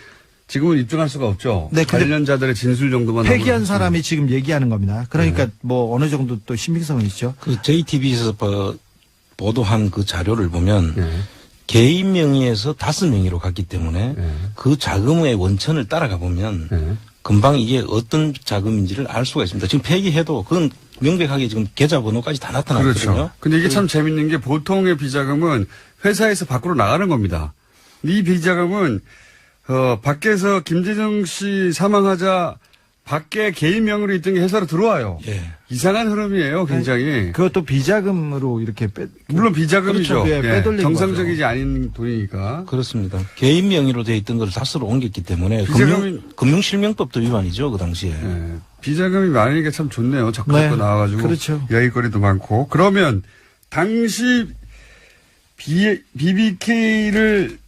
지금은 입증할 수가 없죠. 네, 근데 관련자들의 진술 정도만. 폐기한 사람이 지금 얘기하는 겁니다. 그러니까 뭐 어느 정도 또 신빙성은 있죠. 그 JTBC에서 보도한 그 자료를 보면 네. 개인 명의에서 다스 명의로 갔기 때문에 그 자금의 원천을 따라가 보면 금방 이게 어떤 자금인지를 알 수가 있습니다. 지금 폐기해도 그건 명백하게 지금 계좌번호까지 다 나타났거든요. 그렇죠. 근데 이게 참 재밌는 게 보통의 비자금은 회사에서 밖으로 나가는 겁니다. 이 비자금은 밖에서 김재정 씨 사망하자 밖에 개인 명의로 있던 게 회사로 들어와요. 예. 이상한 흐름이에요, 굉장히. 그것도 비자금으로 이렇게 물론 비자금이죠. 그렇죠. 빼돌린 정상적이지 않은 돈이니까. 그렇습니다. 개인 명의로 돼 있던 걸 다스로 옮겼기 때문에 비자금이- 금융실명법도 위반이죠, 그 당시에. 예. 비자금이 많으니까 참 좋네요. 자꾸 네. 나와가지고. 그렇죠. 이야기거리도 많고. 그러면 당시 BBK를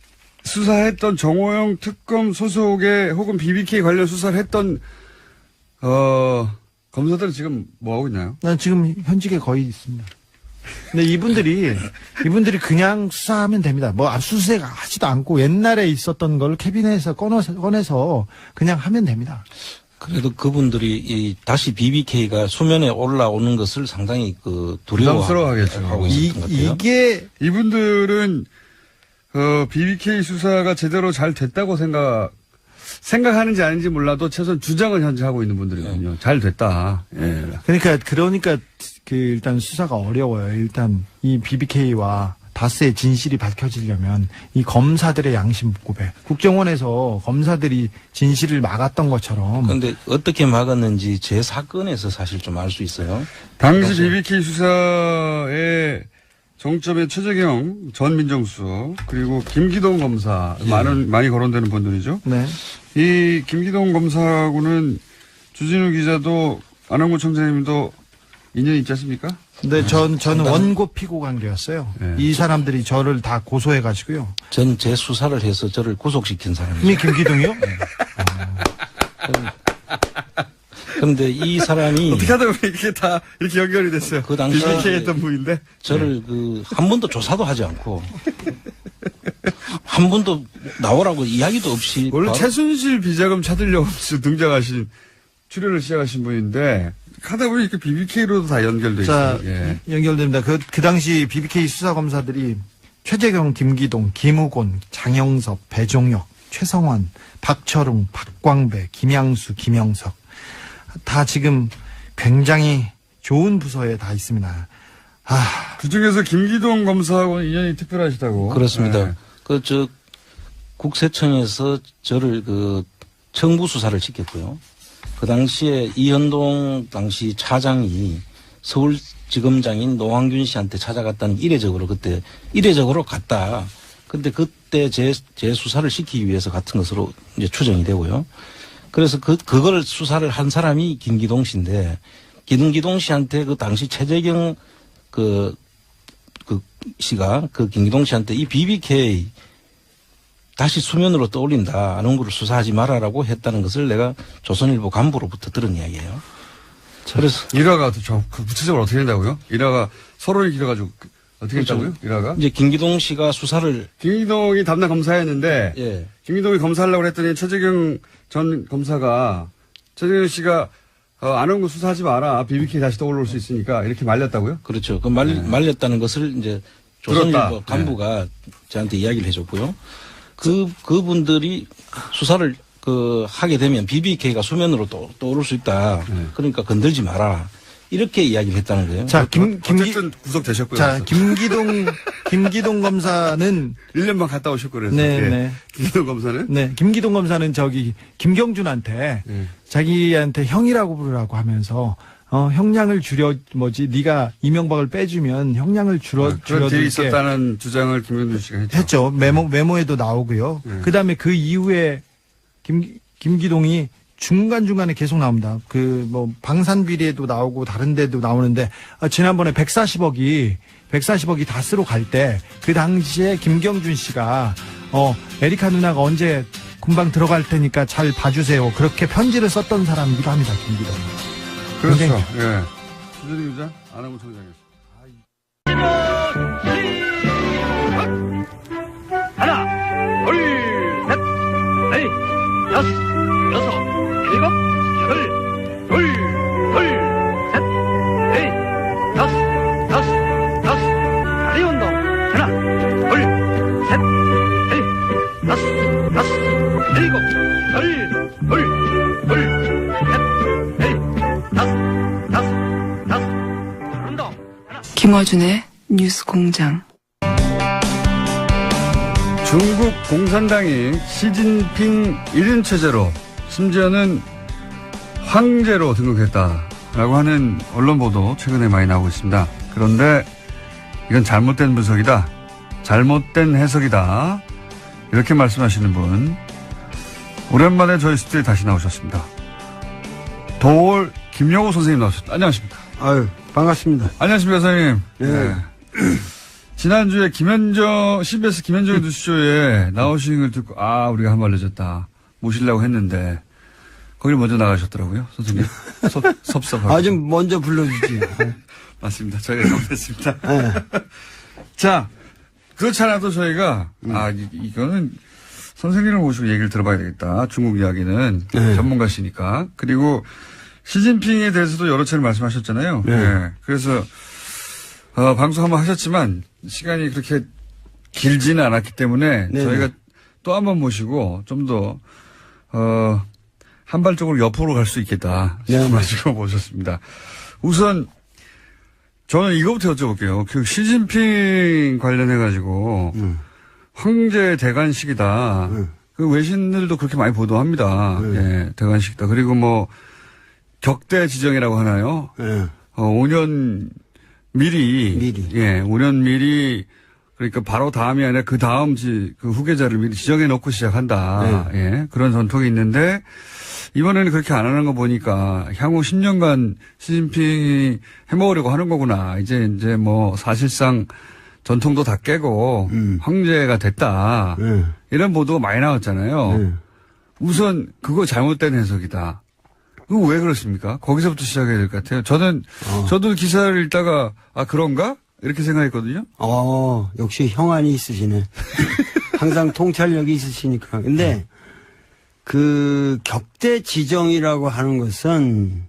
수사했던 정호영 특검 소속의 혹은 BBK 관련 수사를 했던 검사들은 지금 뭐 하고 있나요? 난 지금 현직에 거의 있습니다. 근데 이분들이 그냥 수사하면 됩니다. 뭐 압수수색 하지도 않고 옛날에 있었던 걸 캐비넷에서 꺼내서 그냥 하면 됩니다. 그래도 그분들이 다시 BBK가 수면에 올라오는 것을 상당히 부담스러워하겠죠. 하고 있었던 것 같아요. 이게 이분들은 BBK 수사가 제대로 잘 됐다고 생각하는지 아닌지 몰라도 최소한 주장은 현재 하고 있는 분들이거든요. 잘 됐다. 예. 그러니까 일단 수사가 어려워요. 일단 이 BBK와 다스의 진실이 밝혀지려면 이 검사들의 양심 고백, 국정원에서 검사들이 진실을 막았던 것처럼. 그런데 어떻게 막았는지 제 사건에서 사실 좀 알 수 있어요. 당시 BBK 수사의 정점에 최재경 전 민정수석 그리고 김기동 검사 많이 거론되는 분들이죠. 네. 이 김기동 검사하고는 주진우 기자도 안홍구 청장님도 인연이 있지 않습니까? 근데 저는 원고 피고 관계였어요. 네. 이 사람들이 저를 다 고소해가지고요. 전 제 수사를 해서 저를 구속시킨 사람이죠. 이미 김기동이요? 그런데 이 사람이 어떻게 하다 보니 이게 다 이렇게 연결이 됐어요. 그 당시에 BBK 했던 분인데. 저를 한 번도 조사도 하지 않고 한 번도 나오라고 이야기도 없이 원래 바로 최순실 비자금 찾으려고 출연을 시작하신 분인데 하다 보니 이렇게 BBK로도 다 연결돼 자, 있어요. 예. 연결됩니다. 그 당시 BBK 수사검사들이 최재경, 김기동, 김우곤, 장영섭, 배종혁, 최성환, 박철웅, 박광배, 김양수, 김영석 다 지금 굉장히 좋은 부서에 다 있습니다. 그 중에서 김기동 검사하고는 인연이 특별하시다고. 그렇습니다. 예. 국세청에서 저를 청부 수사를 시켰고요. 그 당시에 이현동 당시 차장이 서울지검장인 노황균 씨한테 찾아갔다는 이례적으로 갔다. 근데 그때 제 수사를 시키기 위해서 같은 것으로 이제 추정이 되고요. 그래서 그걸 수사를 한 사람이 김기동 씨인데, 김기동 씨한테 그 당시 최재경 씨가 김기동 씨한테 이 BBK 다시 수면으로 떠올린다. 안홍구를 수사하지 말아라고 했다는 것을 내가 조선일보 간부로부터 들은 이야기예요. 그래서 일화가 구체적으로 어떻게 된다고요? 일화가 서론이 길어가지고 어떻게 했다고요? 일화가? 이제 김기동 씨가 수사를 김기동이 담당 검사였는데 예. 김기동이 검사하려고 했더니 최재경 전 검사가 최재경 씨가 안홍구 수사하지 마라. BBK 다시 떠올릴 수 있으니까 이렇게 말렸다고요? 그렇죠. 말렸다는 것을 이제 조선일보 들었다. 간부가 저한테 이야기를 해줬고요. 그분들이 수사를 하게 되면 BBK가 수면으로 떠오를 수 있다. 그러니까 건들지 마라. 이렇게 이야기를 했다는 거예요. 자, 어쨌든 구속되셨고요. 자, 김기동 검사는 1년만 갔다 오셨고 그래서. 네, 예. 네. 김기동 검사는? 네, 김기동 검사는 김경준한테 자기한테 형이라고 부르라고 하면서 형량을 네가 이명박을 빼주면 형량을 그런 딜이 줄여줄게 있었다는 주장을 김현준 씨가 했죠. 메모에도 나오고요. 그다음에 그 이후에 김기동이 중간중간에 계속 나옵니다. 방산 비리에도 나오고 다른 데도 나오는데 지난번에 140억이 다스로 갈 때 그 당시에 김경준 씨가 에리카 누나가 언제 금방 들어갈 테니까 잘 봐주세요. 그렇게 편지를 썼던 사람이기도 합니다. 김기동. 그렇죠. 굉장히- 예. 주진우 기자, 안홍구 청장이었습니다. 하나, 둘, 셋, 넷, 다섯, 여섯, 일곱, 여덟, 둘, 셋, 넷, 다섯, 다리 운동. 하나, 둘, 셋, 넷, 다섯, 일곱, 여덟, 둘, 셋, 넷, 다섯, 운동. 하나. 김어준의 뉴스 공장. 중국 공산당이 시진핑 1인 체제로 심지어는 황제로 등극했다라고 하는 언론 보도 최근에 많이 나오고 있습니다. 그런데 이건 잘못된 분석이다. 잘못된 해석이다. 이렇게 말씀하시는 분 오랜만에 저희 스튜디오에 다시 나오셨습니다. 도올 김영호 선생님 나오셨습니다. 안녕하십니까? 아유, 반갑습니다. 안녕하십니까, 선생님. 네. 지난주에 CBS 김현정 뉴스쇼에 나오신 걸 듣고, 우리가 한 말 늦었다. 모시려고 했는데, 거기를 먼저 나가셨더라고요, 선생님. 섭섭하고. 아, 좀 먼저 불러주지. 맞습니다. 저희가 잘못했습니다. 네. 자, 그렇지 않아도 저희가, 이거는 선생님을 모시고 얘기를 들어봐야 되겠다. 중국 이야기는 네. 전문가시니까. 그리고 시진핑에 대해서도 여러 차례 말씀하셨잖아요. 네. 그래서, 방송 한번 하셨지만, 시간이 그렇게 길지는 않았기 때문에, 네네. 저희가 또 한 번 모시고, 좀 더, 한발적으로 옆으로 갈 수 있겠다. 싶어가지고 모셨습니다. 우선, 저는 이거부터 여쭤볼게요. 그 시진핑 관련해가지고, 황제 대관식이다. 그 외신들도 그렇게 많이 보도합니다. 예, 대관식이다. 그리고 뭐, 격대 지정이라고 하나요? 5년 미리. 예, 5년 미리, 그러니까 바로 다음이 아니라 그 다음 그 후계자를 미리 지정해 놓고 시작한다. 예, 그런 전통이 있는데, 이번에는 그렇게 안 하는 거 보니까 향후 10년간 시진핑이 해먹으려고 하는 거구나. 이제 뭐 사실상 전통도 다 깨고 황제가 됐다. 이런 보도가 많이 나왔잖아요. 우선 그거 잘못된 해석이다. 그거 왜 그렇습니까? 거기서부터 시작해야 될 것 같아요. 저도 기사를 읽다가 그런가? 이렇게 생각했거든요. 역시 형안이 있으시네. 항상 통찰력이 있으시니까. 근데 그 격대 지정이라고 하는 것은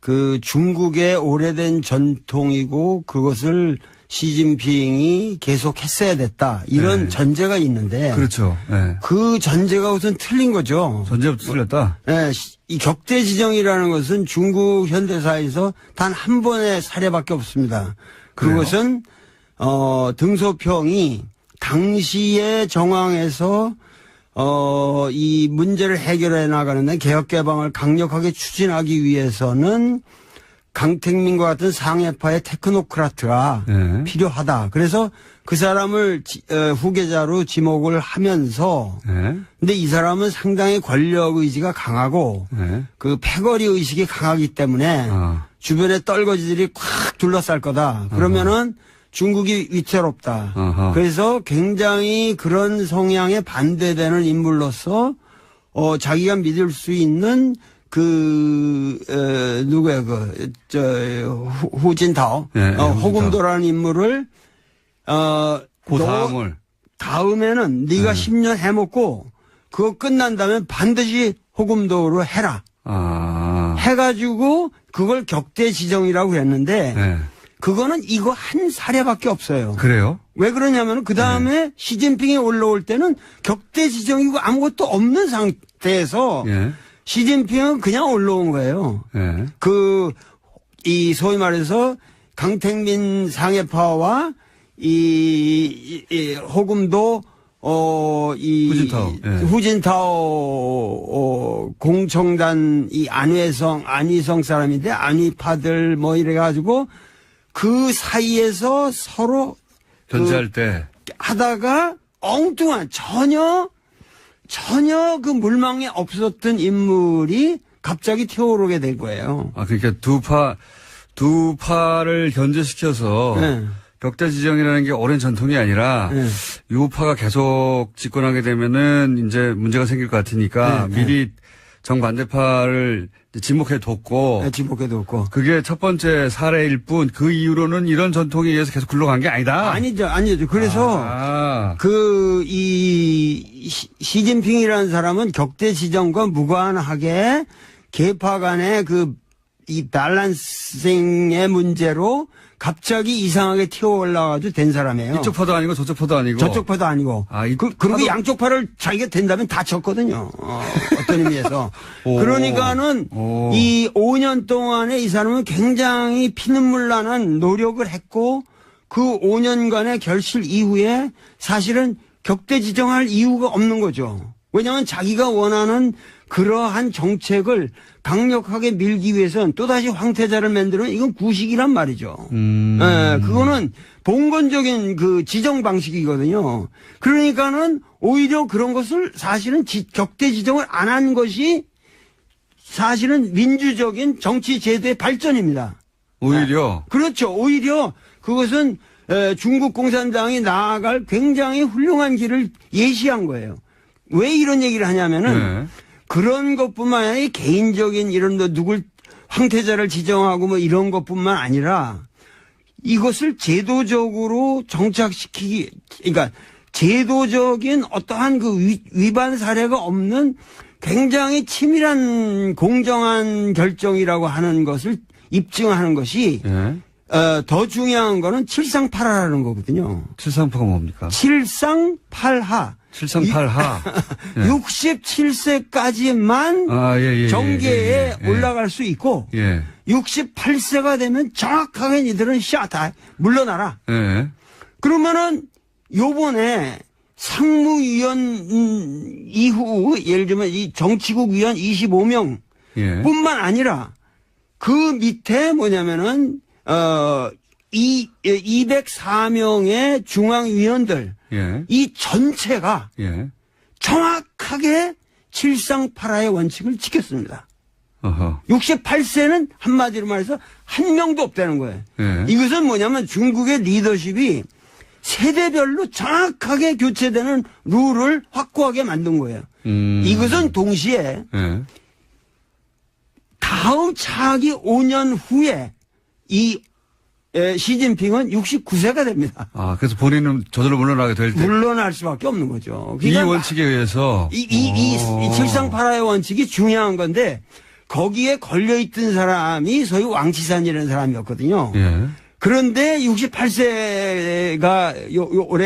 그 중국의 오래된 전통이고 그것을 시진핑이 계속 했어야 됐다. 이런 전제가 있는데. 그렇죠. 네. 그 전제가 우선 틀린 거죠. 전제부터 틀렸다? 네. 이 격대 지정이라는 것은 중국 현대사에서 단 한 번의 사례밖에 없습니다. 그것은, 등소평이 당시의 정황에서 이 문제를 해결해 나가는데 개혁개방을 강력하게 추진하기 위해서는 강택민과 같은 상해파의 테크노크라트가 필요하다. 그래서 그 사람을 후계자로 지목을 하면서 근데 이 사람은 상당히 권력 의지가 강하고 그 패거리 의식이 강하기 때문에 주변에 떨거지들이 콱 둘러쌀 거다. 그러면은 중국이 위태롭다. 그래서 굉장히 그런 성향에 반대되는 인물로서 자기가 믿을 수 있는 누구야 후진타오 호금도라는 인물을 다음에는 네가 10년 해먹고 그거 끝난 다음에 반드시 호금도로 해라. 해가지고 그걸 격대 지정이라고 했는데 그거는 이거 한 사례밖에 없어요. 그래요? 왜 그러냐면 그 다음에 시진핑이 올라올 때는 격대 지정이고 아무것도 없는 상태에서 시진핑은 그냥 올라온 거예요. 이 소위 말해서 강택민 상해파와 이 호금도 후진타오 공청단 안희성 사람인데 안희파들 뭐 이래가지고 그 사이에서 서로 견제할 때 하다가 엉뚱한 전혀 그 물망에 없었던 인물이 갑자기 튀어오르게 된 거예요. 그러니까 두 파를 견제시켜서 격대 지정이라는 게 오랜 전통이 아니라 유파가 계속 집권하게 되면은 이제 문제가 생길 것 같으니까 미리 정반대파를 지목해뒀고. 그게 첫 번째 사례일 뿐 그 이후로는 이런 전통에 의해서 계속 굴러간 게 아니다. 아니죠. 그래서 시진핑이라는 사람은 격대 지정과 무관하게 계파 간의 이 밸런싱의 문제로 갑자기 이상하게 튀어올라가지고 된 사람이에요. 이쪽 파도 아니고 저쪽 파도 아니고. 저쪽 파도 아니고. 그리고 양쪽 파를 자기가 된다면 다 졌거든요. 어떤 의미에서. 그러니까는 이 5년 동안에 이 사람은 굉장히 피눈물 나는 노력을 했고 그 5년간의 결실 이후에 사실은 격대 지정할 이유가 없는 거죠. 왜냐하면 자기가 원하는 그러한 정책을 강력하게 밀기 위해서는 또다시 황태자를 만들면 이건 구식이란 말이죠. 그거는 봉건적인 그 지정 방식이거든요. 그러니까는 오히려 그런 것을 사실은 격대 지정을 안 한 것이 사실은 민주적인 정치 제도의 발전입니다. 오히려. 그렇죠. 오히려 그것은 중국 공산당이 나아갈 굉장히 훌륭한 길을 예시한 거예요. 왜 이런 얘기를 하냐면은 네. 그런 것뿐만 아니라 개인적인 이런 누굴 황태자를 지정하고 뭐 이런 것뿐만 아니라 이것을 제도적으로 정착시키기, 그러니까 제도적인 어떠한 그 위반 사례가 없는 굉장히 치밀한 공정한 결정이라고 하는 것을 입증하는 것이 예. 더 중요한 거는 칠상팔하라는 거거든요. 칠상파가 뭡니까? 칠상팔하. 칠상팔하. 예. 67세까지만 예. 정계에 올라갈 수 있고 예. 68세가 되면 정확하게 니들은 다 물러나라. 예. 그러면은 요번에 상무위원 이후 예를 들면 이 정치국 위원 25명 예. 뿐만 아니라 그 밑에 뭐냐면은 204명의 중앙위원들 예. 이 전체가 예. 정확하게 칠상팔하의 원칙을 지켰습니다. 어허. 68세는 한마디로 말해서 한 명도 없다는 거예요. 예. 이것은 뭐냐면 중국의 리더십이 세대별로 정확하게 교체되는 룰을 확고하게 만든 거예요. 이것은 동시에 예. 다음 차기 5년 후에 이 시진핑은 69세가 됩니다. 아, 그래서 본인은 저절로 물러나게 될 때. 물러날 수밖에 없는 거죠. 이 원칙에 의해서. 이 칠상팔하의 원칙이 중요한 건데 거기에 걸려있던 사람이 소위 왕치산이라는 사람이었거든요. 예. 그런데 68세가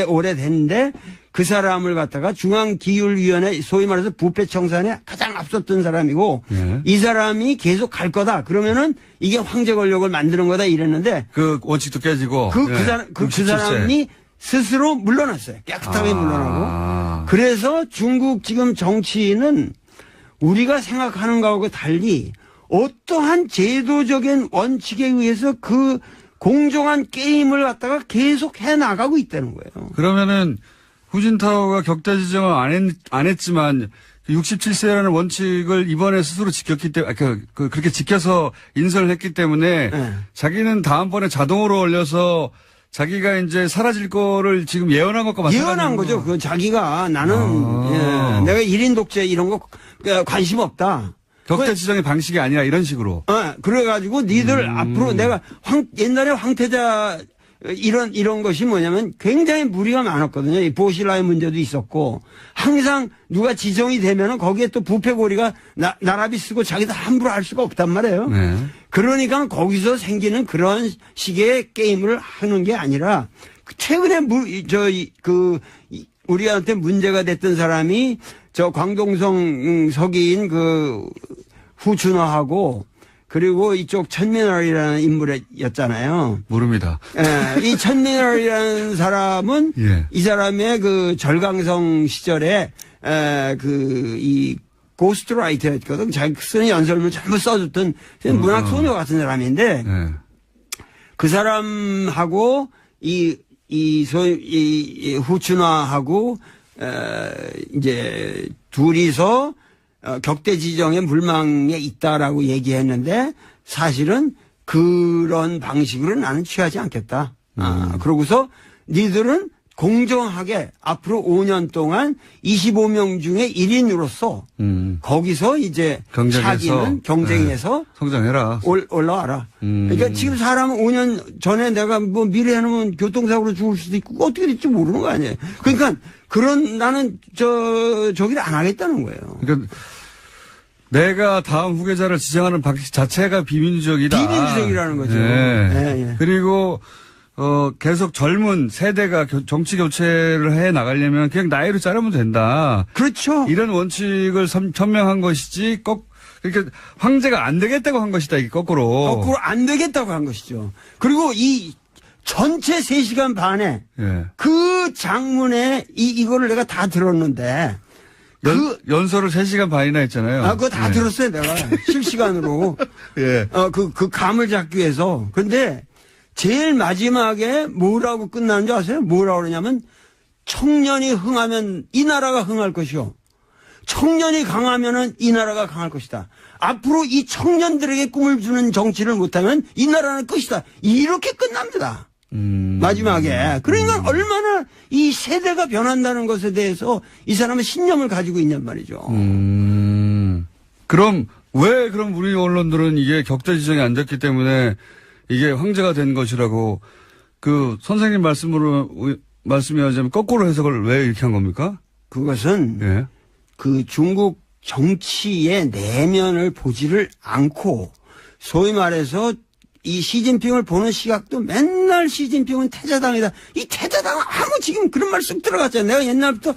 올해 됐는데 그 사람을 갖다가 중앙기율위원회 소위 말해서 부패청산에 가장 앞섰던 사람이고 예. 이 사람이 계속 갈 거다. 그러면은 이게 황제 권력을 만드는 거다 이랬는데 그 원칙도 깨지고. 그 사람이 스스로 물러났어요. 깨끗하게 물러나고. 그래서 중국 지금 정치는 우리가 생각하는 거하고 달리 어떠한 제도적인 원칙에 의해서 그 공정한 게임을 갖다가 계속 해나가고 있다는 거예요. 그러면은 후진타오가 격대 지정을 안 했지만 67세라는 원칙을 이번에 스스로 지켰기 때문에 그렇게 지켜서 인선을 했기 때문에 네. 자기는 다음번에 자동으로 올려서 자기가 이제 사라질 거를 지금 예언한 것과 마찬가지로 예언한 거죠. 그 자기가 나는 내가 1인 독재 이런 거 관심 없다. 격대 지정의 방식이 아니라 이런 식으로. 그래가지고 니들 앞으로 내가 옛날에 황태자 이런 것이 뭐냐면 굉장히 무리가 많았거든요. 이 보실라의 문제도 있었고 항상 누가 지정이 되면은 거기에 또 부패고리가 나라비 쓰고 자기도 함부로 할 수가 없단 말이에요. 네. 그러니까 거기서 생기는 그런 식의 게임을 하는 게 아니라 최근에 우리한테 문제가 됐던 사람이 저 광동성 서기인 그 후춘화하고 그리고 이쪽 천민월이라는 인물이었잖아요. 모릅니다. 이 천민월이라는 사람은 예. 이 사람의 그 절강성 시절에 이 고스트라이터였거든. 자기 쓰는 연설문을 전부 써줬던 문학 소녀 같은 사람인데 예. 그 사람하고 이 후춘화하고 이제 둘이서 격대 지정의 물망에 있다라고 얘기했는데 사실은 그런 방식으로 나는 취하지 않겠다. 그러고서 니들은 공정하게 앞으로 5년 동안 25명 중에 1인으로서 거기서 이제 차기는 경쟁에서 성장해라. 올라와라. 그러니까 지금 사람은 5년 전에 내가 뭐 미래 해놓으면 교통사고로 죽을 수도 있고 어떻게 될지 모르는 거 아니에요. 그러니까 나는 저기를 안 하겠다는 거예요. 그러니까 내가 다음 후계자를 지정하는 방식 자체가 비민주적이다. 비민주적이라는 거죠. 예. 그리고 계속 젊은 세대가 정치 교체를 해 나가려면 그냥 나이로 자르면 된다. 그렇죠. 이런 원칙을 천명한 것이지 그러니까 황제가 안 되겠다고 한 것이다. 이게 거꾸로 안 되겠다고 한 것이죠. 그리고 이 전체 3시간 반에 예. 그 장문에 이거를 내가 다 들었는데 연설을 3시간 반이나 했잖아요. 그거 다 예. 들었어요, 내가. 실시간으로. 예. 그 감을 잡기 위해서. 근데 제일 마지막에 뭐라고 끝나는 줄 아세요? 뭐라고 그러냐면 청년이 흥하면 이 나라가 흥할 것이요. 청년이 강하면은 이 나라가 강할 것이다. 앞으로 이 청년들에게 꿈을 주는 정치를 못하면 이 나라는 끝이다. 이렇게 끝납니다. 마지막에. 그러니까 얼마나 이 세대가 변한다는 것에 대해서 이 사람은 신념을 가지고 있냔 말이죠. 그럼 우리 언론들은 이게 격자 지정이 안 됐기 때문에 이게 황제가 된 것이라고 그 선생님 말씀이 하자면 거꾸로 해석을 왜 이렇게 한 겁니까? 그것은 예. 그 중국 정치의 내면을 보지를 않고 소위 말해서 이 시진핑을 보는 시각도 맨날 시진핑은 태자당이다. 이 태자당은 아무 지금 그런 말 쑥 들어갔잖아요. 내가 옛날부터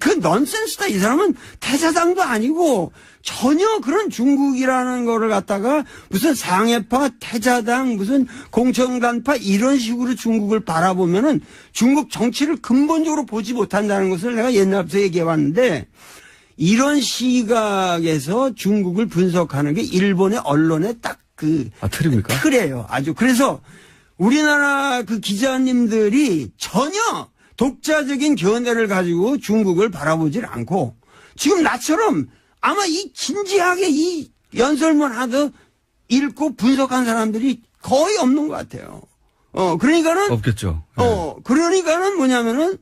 그 넌센스다. 이 사람은 태자당도 아니고 전혀 그런 중국이라는 거를 갖다가 무슨 상해파, 태자당, 무슨 공천관파 이런 식으로 중국을 바라보면은 중국 정치를 근본적으로 보지 못한다는 것을 내가 옛날부터 얘기해 왔는데 이런 시각에서 중국을 분석하는 게 일본의 언론에 딱 틀입니까? 틀이에요. 아주. 그래서 우리나라 그 기자님들이 전혀 독자적인 견해를 가지고 중국을 바라보질 않고 지금 나처럼 아마 이 진지하게 이 연설문 하듯 읽고 분석한 사람들이 거의 없는 것 같아요. 그러니까는. 없겠죠. 그러니까는 뭐냐면은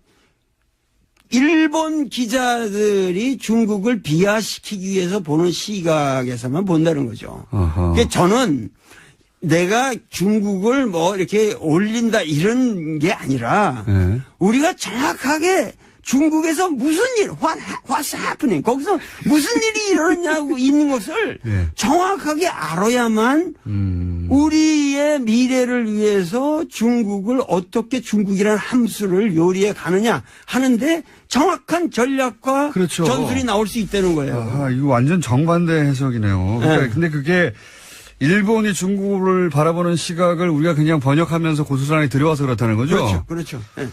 일본 기자들이 중국을 비하시키기 위해서 보는 시각에서만 본다는 거죠. 그러니까 저는 내가 중국을 뭐 이렇게 올린다 이런 게 아니라 네. 우리가 정확하게 중국에서 무슨 일, what's happening, 거기서 무슨 일이 일어났냐고 있는 것을 네. 정확하게 알아야만 우리의 미래를 위해서 중국을 어떻게 중국이라는 함수를 요리해 가느냐 하는데 정확한 전략과 그렇죠. 전술이 나올 수 있다는 거예요. 이거 완전 정반대 해석이네요. 그러니까 네. 근데 그게 일본이 중국을 바라보는 시각을 우리가 그냥 번역하면서 고스란히 들여와서 그렇다는 거죠? 그렇죠. 그렇죠. 네.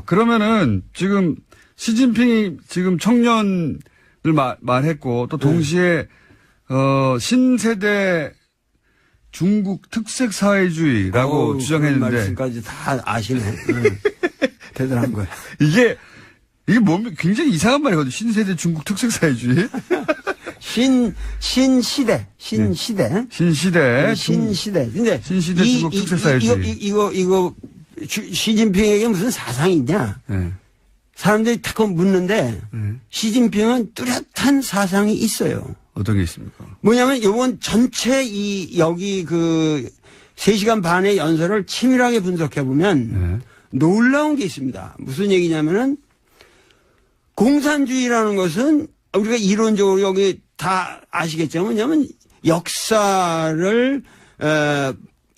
그러면은 지금 시진핑이 지금 청년을 말했고 또 동시에 신세대 중국 특색 사회주의라고 주장했는데 그런 말씀까지 다 아시네. 대단한 거예요. 이게 굉장히 이상한 말이거든요. 신세대 중국 특색 사회주의. 신시대. 신시대. 근데 신시대 중국 특색 사회주의. 이거 시진핑에게 무슨 사상이 있냐? 네. 사람들이 탁 묻는데 시진핑은 뚜렷한 사상이 있어요. 어떤 게 있습니까? 뭐냐면 요번 전체 여기 3시간 반의 연설을 치밀하게 분석해 보면 놀라운 게 있습니다. 무슨 얘기냐면은 공산주의라는 것은 우리가 이론적으로 여기 다 아시겠지만 뭐냐면 역사를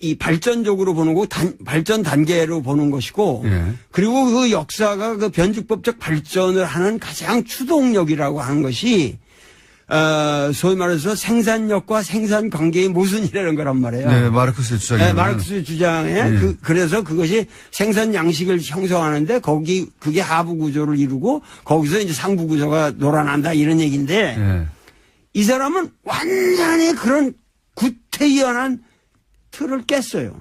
이 발전적으로 보는 거고 발전 단계로 보는 것이고 그리고 그 역사가 그 변죽법적 발전을 하는 가장 추동력이라고 하는 것이 소위 말해서 생산력과 생산 관계의 모순이라는 거란 말이에요. 네, 마르크스의 주장이에요. 네, 마르크스 주장에 그래서 그것이 생산 양식을 형성하는데 그게 하부 구조를 이루고 거기서 이제 상부 구조가 놀아난다 이런 얘기인데 이 사람은 완전히 그런 구태의연한 틀을 깼어요.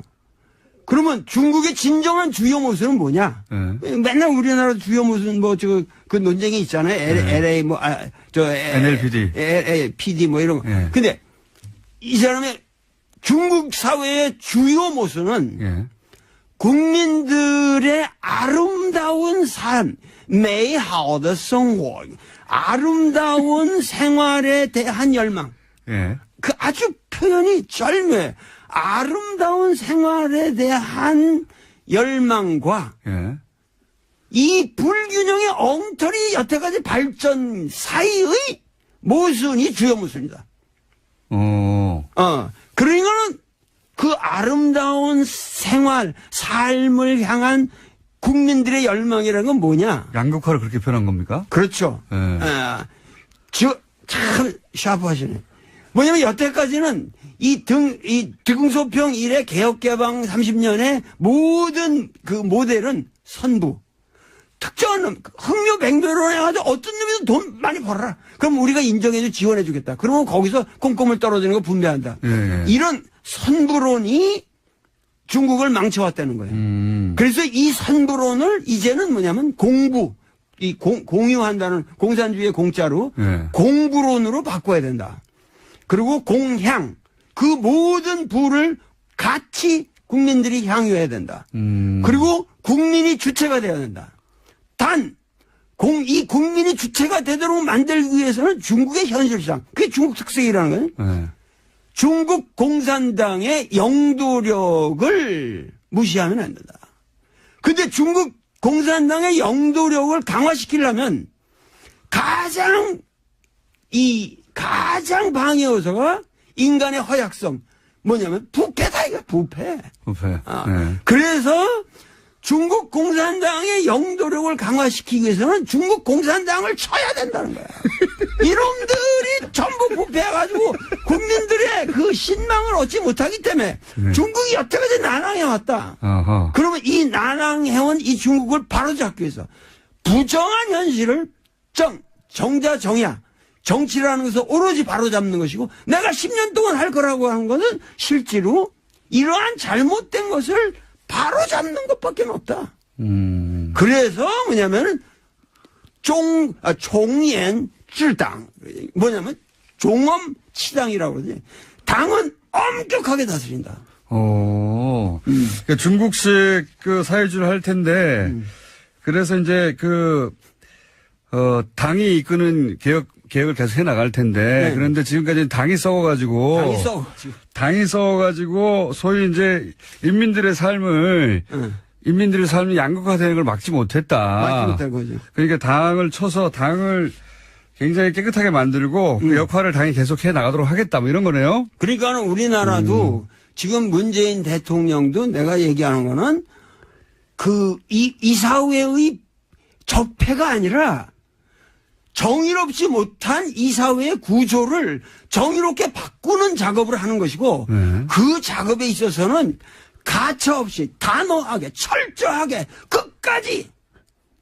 그러면 중국의 진정한 주요 모순은 뭐냐? 맨날 우리나라 주요 모순 그 논쟁이 있잖아요. LA NLPD. PD 뭐 이런 거. 근데 이 사람의 중국 사회의 주요 모순은 국민들의 아름다운 삶, 美好的生活, 아름다운 생활에 대한 열망. 그 아주 표현이 절묘해. 아름다운 생활에 대한 열망과 이 불균형의 엉터리 여태까지 발전 사이의 모순이 주요 모순이다. 그러니까는 그 아름다운 생활, 삶을 향한 국민들의 열망이라는 건 뭐냐? 양극화를 그렇게 표현한 겁니까? 그렇죠. 참 샤프하시네. 뭐냐면 여태까지는 이 등소평 이래 개혁개방 30년의 모든 그 모델은 선부, 특정한 놈, 흥묘백묘로 해가지고 어떤 놈이든 돈 많이 벌어라. 그럼 우리가 인정해줘 지원해주겠다. 그러면 거기서 꼼꼼을 떨어지는 거 분배한다. 예. 이런 선부론이 중국을 망쳐왔다는 거예요. 그래서 이 선부론을 이제는 뭐냐면 공부, 공유한다는 공산주의의 공짜로 예. 공부론으로 바꿔야 된다. 그리고 공향, 그 모든 부를 같이 국민들이 향유해야 된다. 그리고 국민이 주체가 되어야 된다. 단, 이 국민이 주체가 되도록 만들기 위해서는 중국의 현실상, 그게 중국 특색이라는 거예요. 예. 중국 공산당의 영도력을 무시하면 안 된다. 근데 중국 공산당의 영도력을 강화시키려면 가장 방해 요소가 인간의 허약성. 뭐냐면 부패다, 이거 부패. 부패. 예. 그래서 중국 공산당의 영도력을 강화시키기 위해서는 중국 공산당을 쳐야 된다는 거야. 이놈들이 전부 부패해가지고 국민들의 그 신망을 얻지 못하기 때문에 중국이 여태까지 난항해왔다. 아하. 그러면 이 난항해온 이 중국을 바로잡기 위해서 부정한 현실을 정자정야, 정치라는 것은 오로지 바로잡는 것이고 내가 10년 동안 할 거라고 하는 것은 실제로 이러한 잘못된 것을 바로잡는 것밖에 없다. 그래서 뭐냐면 총연 찔당 뭐냐면 종엄 치당이라고 그러지. 당은 엄격하게 다스린다. 그러니까 중국식 그 사회주의를 할 텐데 그래서 이제 당이 이끄는 개혁을 계속 해 나갈 텐데 네. 그런데 지금까지는 당이 썩어가지고 소위 이제 인민들의 삶이 양극화되는 걸 막지 못했다. 막지 못할 거죠. 그러니까 당을 쳐서 당을 굉장히 깨끗하게 만들고 그 역할을 당이 계속 해 나가도록 하겠다 뭐 이런 거네요. 그러니까 우리나라도 지금 문재인 대통령도 내가 얘기하는 거는 이사회의 적폐가 아니라 정의롭지 못한 이사회의 구조를 정의롭게 바꾸는 작업을 하는 것이고 그 작업에 있어서는 가차없이 단호하게 철저하게 끝까지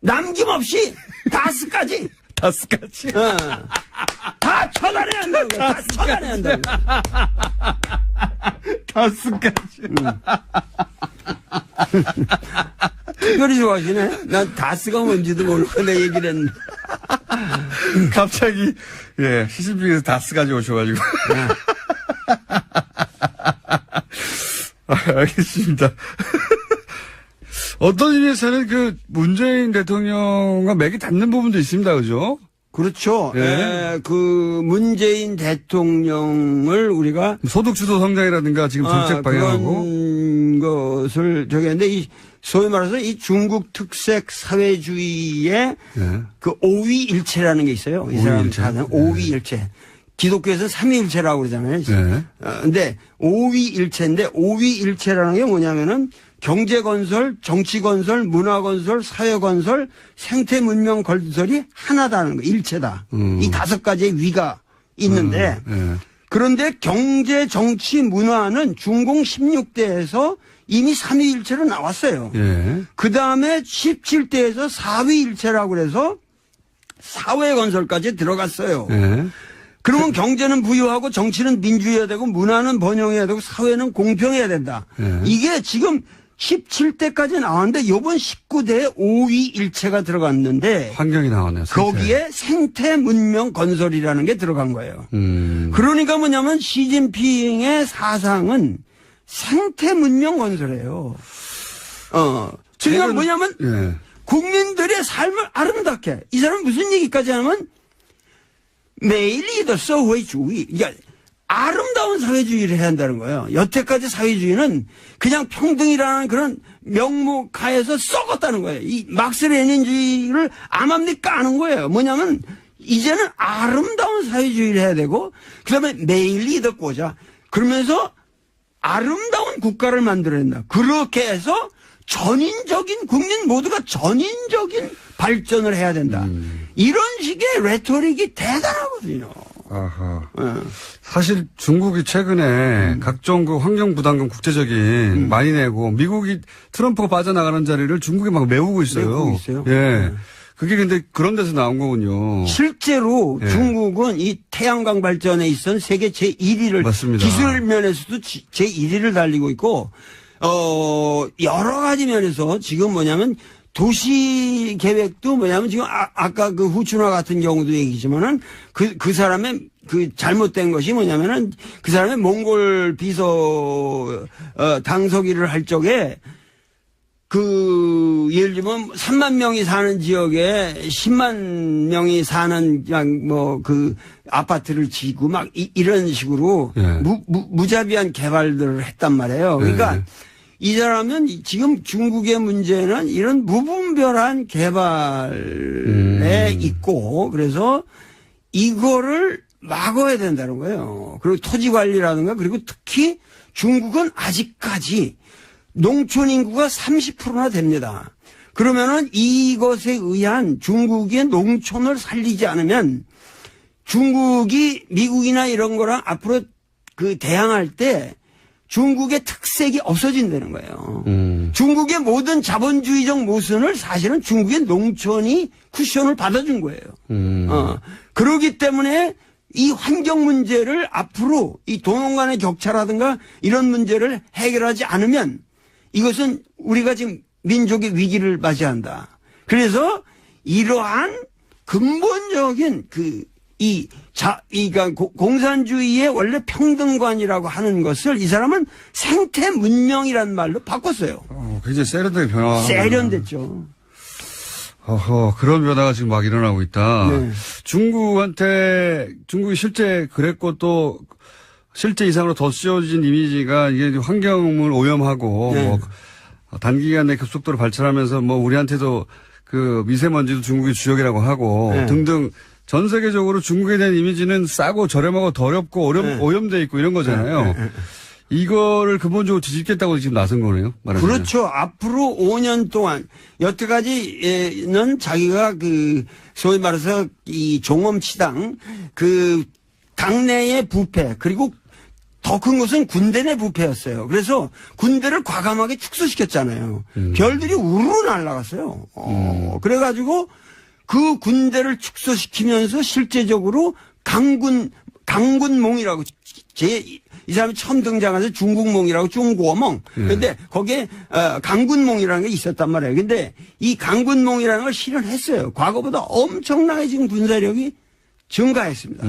남김없이 다스까지 다 처단해야 한다고. 다 처단해야 한다고. 다스까지. 특별히 좋아하시네. 난 다스가 뭔지도 모르고 내 얘기를 했는데. 갑자기, 예, 시신빙에서 다스까지 오셔가지고. 알겠습니다. 어떤 의미에서는 문재인 대통령과 맥이 닿는 부분도 있습니다. 그죠? 그렇죠. 예. 문재인 대통령을 우리가 소득주도 성장이라든가 지금 정책 방향하고. 그런 것을 했는데 소위 말해서 이 중국 특색 사회주의의 그 오위일체라는 게 있어요. 이 사람 하는 오위일체. 기독교에서 삼위일체라고 그러잖아요. 근데 오위일체인데 오위일체라는 게 뭐냐면은 경제건설, 정치건설, 문화건설, 사회건설, 생태문명 건설이 하나다는 거, 일체다. 이 5가지의 위가 있는데 그런데 경제, 정치, 문화는 중공 16대에서 이미 3위일체로 나왔어요. 그 다음에 17대에서 4위일체라고 그래서 사회건설까지 들어갔어요. 그러면 경제는 부유하고 정치는 민주해야 되고 문화는 번영해야 되고 사회는 공평해야 된다. 이게 지금 17대까지 나왔는데 이번 19대에 5위일체가 들어갔는데 환경이 나왔네요. 거기에 생태 문명 건설이라는 게 들어간 거예요. 그러니까 뭐냐면 시진핑의 사상은 생태 문명 건설이에요. 지금 뭐냐면 국민들의 삶을 아름답게 이 사람은 무슨 얘기까지 하면 매일이 사회주의, 그러니까 아름다운 사회주의를 해야 한다는 거예요. 여태까지 사회주의는 그냥 평등이라는 그런 명목하에서 썩었다는 거예요. 이 막스 레닌주의를 암암리 까는 거예요. 뭐냐면 이제는 아름다운 사회주의를 해야 되고 그다음에 매일이 덮고자 그러면서 아름다운 국가를 만들어야 된다. 그렇게 해서 전인적인 국민 모두가 전인적인 발전을 해야 된다. 이런 식의 레토릭이 대단하거든요. 아하. 예. 사실 중국이 최근에 각종 그 환경 부담금 국제적인 많이 내고 미국이 트럼프가 빠져나가는 자리를 중국이 막 메우고 있어요. 메우고 있어요. 예. 그게 근데 그런 데서 나온 거군요. 실제로 예. 중국은 이 태양광 발전에 있어서 세계 제1위를 맞습니다. 기술 면에서도 제1위를 달리고 있고 여러 가지 면에서 지금 뭐냐면 도시 계획도 뭐냐면 지금 아까 그 후춘화 같은 경우도 얘기지만은 그 사람의 그 잘못된 것이 뭐냐면은 그 사람의 몽골 비서 당서기를 할 적에 그 예를 들면 3만 명이 사는 지역에 10만 명이 사는 그냥 뭐 그 아파트를 지고 막 이런 식으로 예. 무자비한 개발들을 했단 말이에요. 그러니까 예. 이 사람은 지금 중국의 문제는 이런 무분별한 개발에 있고 그래서 이거를 막아야 된다는 거예요. 그리고 토지 관리라든가 그리고 특히 중국은 아직까지 농촌 인구가 30%나 됩니다. 그러면은 이것에 의한 중국의 농촌을 살리지 않으면 중국이 미국이나 이런 거랑 앞으로 그 대항할 때 중국의 특색이 없어진다는 거예요. 중국의 모든 자본주의적 모순을 사실은 중국의 농촌이 쿠션을 받아준 거예요. 그러기 때문에 이 환경 문제를 앞으로 이 도농 간의 격차라든가 이런 문제를 해결하지 않으면 이것은 우리가 지금 민족의 위기를 맞이한다. 그래서 이러한 근본적인 그러니까 공산주의의 원래 평등관이라고 하는 것을 이 사람은 생태 문명이라는 말로 바꿨어요. 굉장히 세련되게 변화. 세련됐죠. 어허, 그런 변화가 지금 막 일어나고 있다. 네. 중국이 실제 그랬고 또 실제 이상으로 더 씌워진 이미지가 이게 환경을 오염하고 네. 뭐 단기간에 급속도로 발전하면서 뭐 우리한테도 그 미세먼지도 중국이 주역이라고 하고 네. 등등 전 세계적으로 중국에 대한 이미지는 싸고 저렴하고 더럽고 네. 오염돼 있고 이런 거잖아요. 이거를 근본적으로 뒤집겠다고 지금 나선 거네요. 말하자면. 그렇죠. 앞으로 5년 동안 여태까지는 자기가 그 소위 말해서 이 종엄치당 그 당내의 부패 그리고 더 큰 것은 군대 내 부패였어요. 그래서 군대를 과감하게 축소시켰잖아요. 별들이 우르르 날아갔어요. 그래가지고 그 군대를 축소시키면서 실제적으로 강군몽이라고 이 사람이 처음 등장해서 중국몽이라고 중국어몽. 근데 거기에 강군몽이라는 게 있었단 말이에요. 근데 이 강군몽이라는 걸 실현했어요. 과거보다 엄청나게 지금 군사력이 증가했습니다.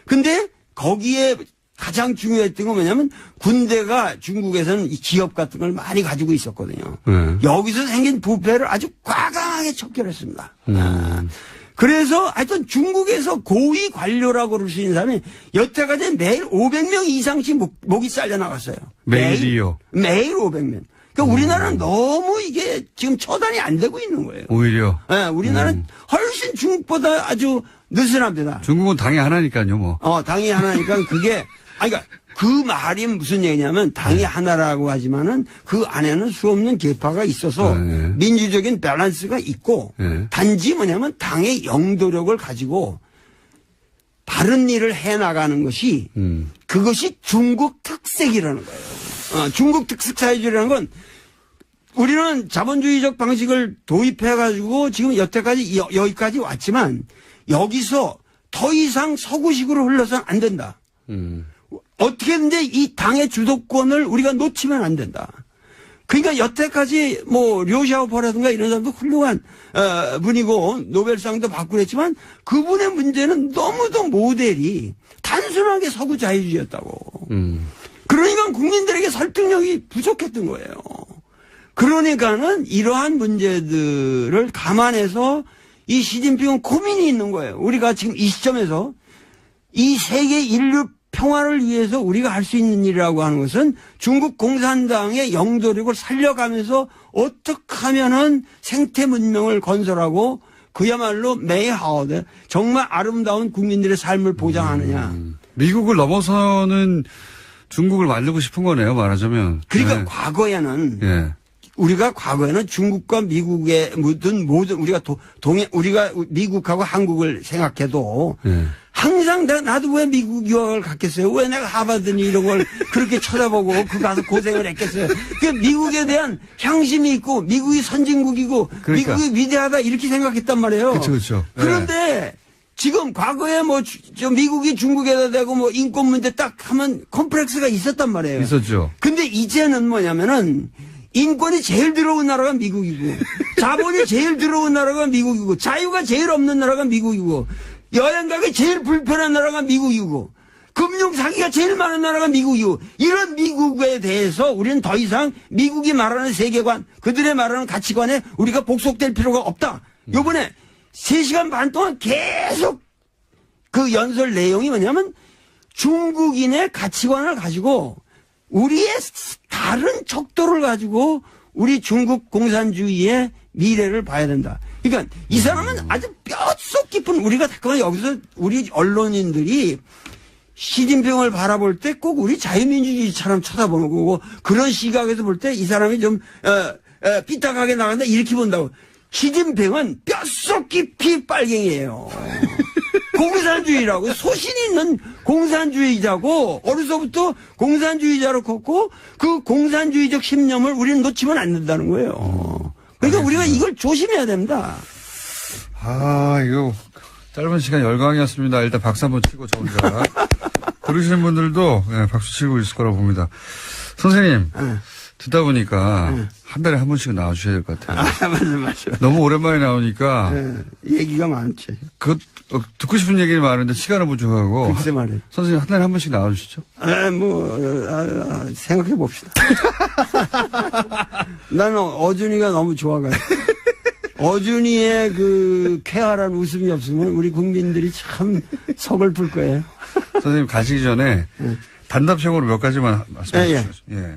근데 거기에 가장 중요했던 건 뭐냐면 군대가 중국에서는 이 기업 같은 걸 많이 가지고 있었거든요. 여기서 생긴 부패를 아주 과감하게 척결했습니다. 그래서 하여튼 중국에서 고위 관료라고 그럴 수 있는 사람이 여태까지 매일 500명 이상씩 목이 잘려 나갔어요. 매일이요? 매일 500명. 그러니까 우리나라는 너무 이게 지금 처단이 안 되고 있는 거예요. 오히려. 네, 우리나라는 훨씬 중국보다 아주 느슨합니다. 중국은 당이 하나니까요, 뭐. 당이 하나니까 그게, 그러니까 그 말이 무슨 얘기냐면 당이 하나라고 하지만은 그 안에는 수없는 계파가 있어서 네. 민주적인 밸런스가 있고 네. 단지 뭐냐면 당의 영도력을 가지고 바른 일을 해 나가는 것이 그것이 중국 특색이라는 거예요. 중국 특색 사회주의라는 건 우리는 자본주의적 방식을 도입해가지고 지금 여태까지 여기까지 왔지만 여기서 더 이상 서구식으로 흘러서는 안 된다. 어떻게든지 이 당의 주도권을 우리가 놓치면 안 된다. 그러니까 여태까지 뭐 료샤오퍼라든가 이런 사람도 훌륭한 분이고 노벨상도 받고 그랬지만 그분의 문제는 너무도 모델이 단순하게 서구 자유주의였다고. 그러니까 국민들에게 설득력이 부족했던 거예요. 그러니까는 이러한 문제들을 감안해서 이 시진핑은 고민이 있는 거예요. 우리가 지금 이 시점에서 이 세계 인류 평화를 위해서 우리가 할 수 있는 일이라고 하는 것은 중국 공산당의 영도력을 살려가면서 어떻게 하면은 생태 문명을 건설하고 그야말로 메이하우드 정말 아름다운 국민들의 삶을 보장하느냐. 미국을 넘어서는 중국을 만들고 싶은 거네요, 말하자면. 그러니까 네. 과거에는 예. 우리가 과거에는 중국과 미국의 모든 우리가 우리가 미국하고 한국을 생각해도 예. 항상 나도 왜 미국 유학을 갔겠어요? 왜 내가 하버드니 이런 걸 그렇게 쳐다보고 그 가서 고생을 했겠어요? 그 미국에 대한 향심이 있고 미국이 선진국이고 그러니까. 미국이 위대하다 이렇게 생각했단 말이에요. 그렇죠. 그런데 지금 과거에 뭐 저 미국이 중국에다 대고 뭐 인권 문제 딱 하면 컴플렉스가 있었단 말이에요. 있었죠. 근데 이제는 뭐냐면은 인권이 제일 들어온 나라가 미국이고 자본이 제일 들어온 나라가 미국이고 자유가 제일 없는 나라가 미국이고 여행 가기 제일 불편한 나라가 미국이고 금융 사기가 제일 많은 나라가 미국이고 이런 미국에 대해서 우리는 더 이상 미국이 말하는 세계관 그들의 말하는 가치관에 우리가 복속될 필요가 없다. 요번에 3시간 반 동안 계속 그 연설 내용이 뭐냐면 중국인의 가치관을 가지고 우리의 다른 척도를 가지고 우리 중국 공산주의의 미래를 봐야 된다. 그러니까 이 사람은 아주 뼛속 깊은 우리가 잠깐 여기서 우리 언론인들이 시진핑을 바라볼 때 꼭 우리 자유민주주의처럼 쳐다보는 거고 그런 시각에서 볼 때 이 사람이 좀 삐딱하게 나간다 이렇게 본다고. 시진핑은 뼛속 깊이 빨갱이에요. 공산주의라고 소신 있는 공산주의자고 어려서부터 공산주의자로 컸고 그 공산주의적 신념을 우리는 놓치면 안 된다는 거예요. 그러니까 우리가 이걸 조심해야 됩니다. 아, 이거 짧은 시간 열강이었습니다. 일단 박수 한번 치고 저 혼자. 들으시는 분들도 박수 치고 있을 거라고 봅니다. 선생님, 듣다 보니까 한 달에 한 번씩 나와주셔야 될 것 같아요. 맞아. 너무 오랜만에 나오니까 얘기가 많지. 듣고 싶은 얘기는 많은데 시간은 부족하고. 글쎄 말이에요. 선생님 한 달에 한 번씩 나와주시죠. 생각해 봅시다. 나는 어준이가 너무 좋아가지고. 어준이의 그 쾌활한 웃음이 없으면 우리 국민들이 참 서글플 거예요. 선생님 가시기 전에 단답형으로 몇 가지만 말씀해 주시죠. 예.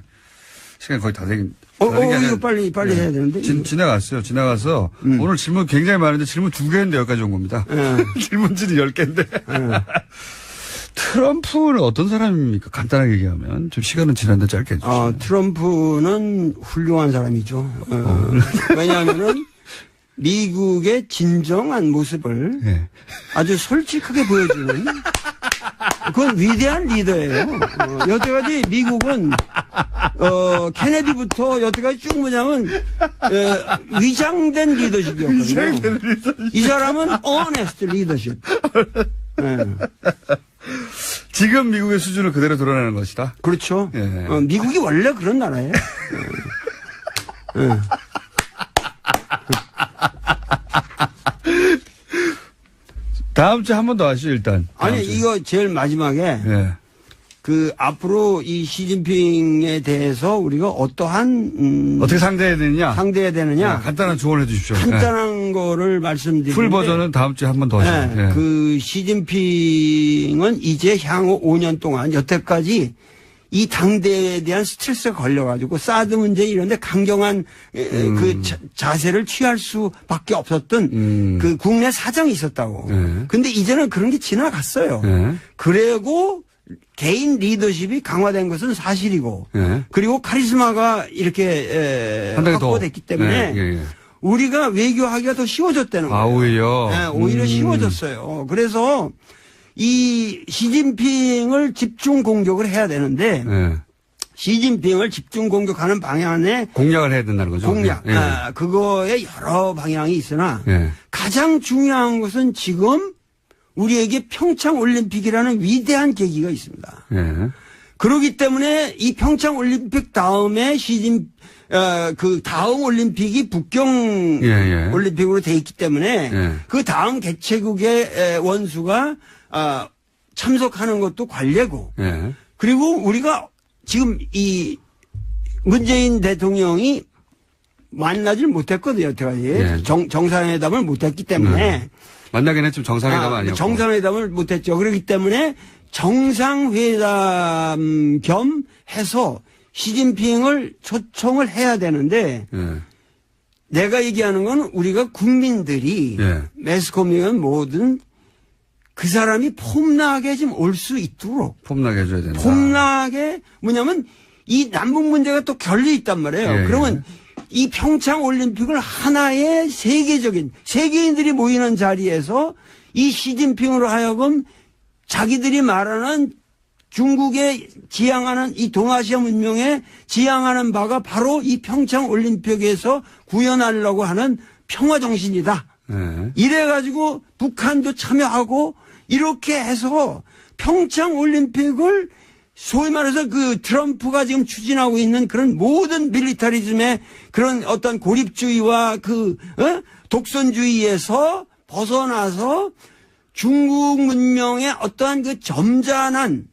시간이 거의 다 되긴. 이거 빨리 해야 되는데. 지나갔어요. 지나가서 오늘 질문 굉장히 많은데 질문 2개인데 여기까지 온 겁니다. 질문지는 10개인데. 트럼프는 어떤 사람입니까? 간단하게 얘기하면. 좀 시간은 지났는데 짧게 해주시죠. 트럼프는 훌륭한 사람이죠. 왜냐하면은 미국의 진정한 모습을 아주 솔직하게 보여주는 그건 위대한 리더예요. 여태까지 미국은 케네디부터 여태까지 쭉 뭐냐면 위장된 리더십이었거든요. 이 사람은 honest 리더십. 지금 미국의 수준을 그대로 드러내는 것이다. 그렇죠. 미국이 원래 그런 나라예요. 다음 주에 한 번 더 하시죠, 일단. 아니, 이거 제일 마지막에, 그, 앞으로 이 시진핑에 대해서 우리가 어떠한, 어떻게 상대해야 되느냐? 간단한 조언을 해 주십시오. 간단한 거를 말씀드리는데. 풀 버전은 다음 주에 한 번 더 하시죠. 그 시진핑은 이제 향후 5년 동안 여태까지 이 당대에 대한 스트레스가 걸려가지고 사드 문제 이런데 강경한 그 자세를 취할 수밖에 없었던 그 국내 사정이 있었다고. 근데 이제는 그런 게 지나갔어요. 그리고 개인 리더십이 강화된 것은 사실이고 그리고 카리스마가 이렇게 확보됐기 때문에 우리가 외교하기가 더 쉬워졌다는 거예요. 오히려? 오히려 쉬워졌어요. 그래서 이 시진핑을 집중 공격을 해야 되는데 시진핑을 집중 공격하는 방향에 공략을 해야 된다는 거죠. 공략. 그거에 여러 방향이 있으나 가장 중요한 것은 지금 우리에게 평창 올림픽이라는 위대한 계기가 있습니다. 그렇기 때문에 이 평창 올림픽 다음에 그 다음 올림픽이 북경 올림픽으로 돼 있기 때문에 그 다음 개최국의 원수가 참석하는 것도 관례고 그리고 우리가 지금 이 문재인 대통령이 만나질 못했거든요. 여태까지 정상회담을 못했기 때문에 만나긴 했지만 정상회담은 아니었고 정상회담을 못했죠. 그렇기 때문에 정상회담 겸 해서 시진핑을 초청을 해야 되는데 내가 얘기하는 건 우리가 국민들이 매스컴이건 뭐든 그 사람이 폼나게 좀 올 수 있도록 폼나게 해줘야 된다. 폼나게 뭐냐면 이 남북 문제가 또 결려 있단 말이에요. 그러면 이 평창 올림픽을 하나의 세계적인 세계인들이 모이는 자리에서 이 시진핑으로 하여금 자기들이 말하는 중국에 지향하는 이 동아시아 문명에 지향하는 바가 바로 이 평창 올림픽에서 구현하려고 하는 평화 정신이다. 네. 이래가지고 북한도 참여하고 이렇게 해서 평창 올림픽을 소위 말해서 그 트럼프가 지금 추진하고 있는 그런 모든 밀리터리즘의 그런 어떤 고립주의와 독선주의에서 벗어나서 중국 문명의 어떠한 그 점잖은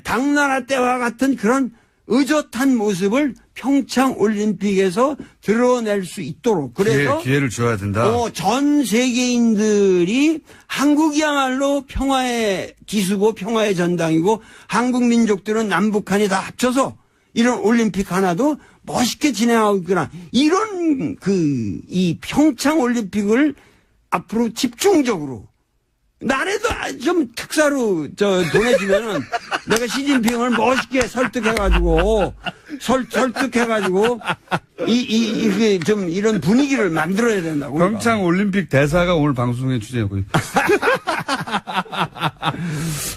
당나라 때와 같은 그런 의젓한 모습을 평창 올림픽에서 드러낼 수 있도록 그래서 기회를 줘야 된다. 전 세계인들이 한국이야말로 평화의 기수고 평화의 전당이고 한국 민족들은 남북한이 다 합쳐서 이런 올림픽 하나도 멋있게 진행하고 있구나. 이런 이 평창 올림픽을 앞으로 집중적으로 나라도 좀 특사로 보내주면은 내가 시진핑을 멋있게 설득해가지고 이게 좀 이런 분위기를 만들어야 된다고. 평창 올림픽 대사가 오늘 방송에 출연했고요.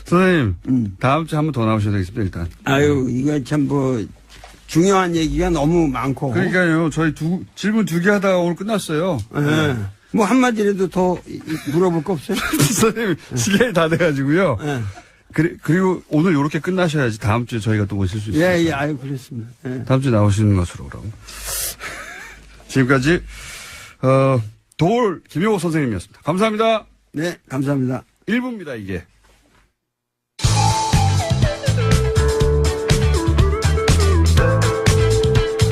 선생님, 다음 주에 한 번 더 나오셔야 되겠습니다, 일단. 아유, 이거 참 중요한 얘기가 너무 많고. 그러니까요, 저희 질문 2개 하다가 오늘 끝났어요. 네. 뭐 한마디라도 더 물어볼 거 없어요? 선생님, 시간이 다 돼가지고요. 네. 그리고 오늘 이렇게 끝나셔야지 다음 주에 저희가 또 모실 수 있어요. 예, 아유, 그렇습니다. 예. 다음 주에 나오시는 것으로 그럼. 지금까지, 도올 김용호 선생님이었습니다. 감사합니다. 네, 감사합니다. 1부입니다, 이게.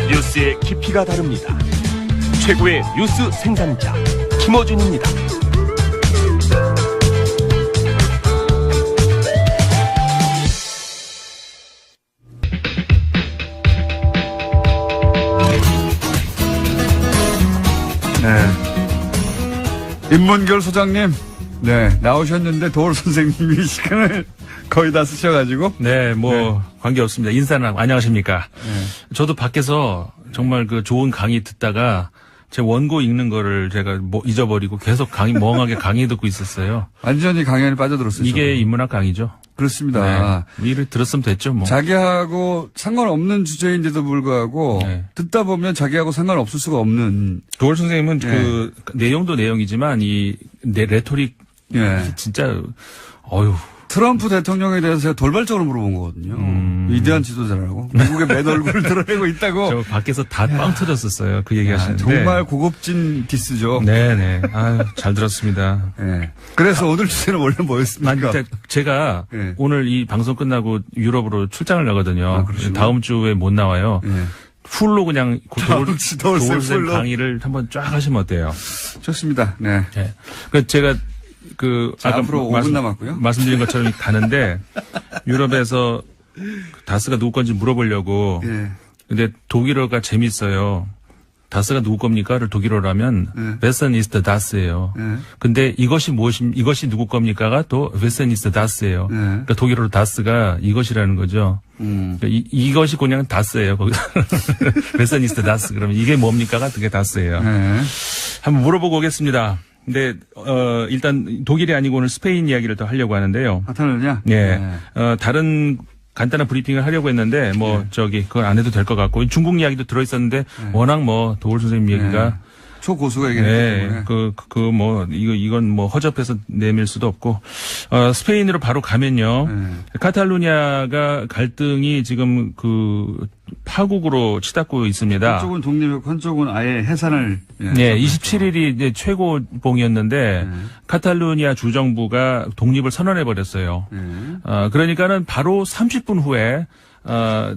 뉴스의 깊이가 다릅니다. 최고의 뉴스 생산자 김어준입니다. 네. 인문결 소장님, 네, 나오셨는데 도올 선생님이 시간을 거의 다 쓰셔가지고. 네, 관계없습니다. 인사는 안녕하십니까. 저도 밖에서 정말 좋은 강의 듣다가 제 원고 읽는 거를 제가 잊어버리고 계속 멍하게 강의 듣고 있었어요. 완전히 강연에 빠져들었어요. 이게 인문학 강의죠. 그렇습니다. 네. 이를 들었으면 됐죠, 뭐. 자기하고 상관없는 주제인데도 불구하고 듣다 보면 자기하고 상관없을 수가 없는. 도올 선생님은 내용도 내용이지만 레토릭 진짜 트럼프 대통령에 대해서 제가 돌발적으로 물어본 거거든요. 위대한 지도자라고. 미국의 맨 얼굴을 드러내고 있다고. 저 밖에서 다 빵 터졌었어요. 그 얘기 하시는데. 정말 고급진 디스죠. 네네. 아유, 잘 들었습니다. 네. 그래서 오늘 주제는 원래 뭐였습니까? 제가 오늘 이 방송 끝나고 유럽으로 출장을 나거든요. 다음 주에 못 나와요. 풀로 그냥 도올 선생님 강의를 한번 쫙 하시면 어때요? 좋습니다. 네. 제가 아까 앞으로 5분 남았고요. 말씀드린 것처럼 가는데 유럽에서 다스가 누구 건지 물어보려고. 근데 독일어가 재밌어요. 다스가 누구 겁니까를 독일어라면 Wessen ist Das예요. 근데 이것이 누구 겁니까가 또 Wessen ist Das예요. 그러니까 독일어로 다스가 이것이라는 거죠. 그러니까 이것이 그냥 다스예요. 거기서 Wessen ist Das 그러면 이게 뭡니까가 그게 다스예요. 한번 물어보고 오겠습니다. 근데 일단 독일이 아니고 오늘 스페인 이야기를 더 하려고 하는데요. 카탈루냐? 다른 간단한 브리핑을 하려고 했는데 그건 안 해도 될 것 같고 중국 이야기도 들어 있었는데 워낙 도올 선생님 얘기가 초고수가 얘기했기 때문에 이건 허접해서 내밀 수도 없고 스페인으로 바로 가면요. 카탈루냐가 갈등이 지금 파국으로 치닫고 있습니다. 한쪽은 독립했고 한쪽은 아예 해산을. 27일이 이제 최고봉이었는데 카탈루냐 주정부가 독립을 선언해 버렸어요. 그러니까는 바로 30분 후에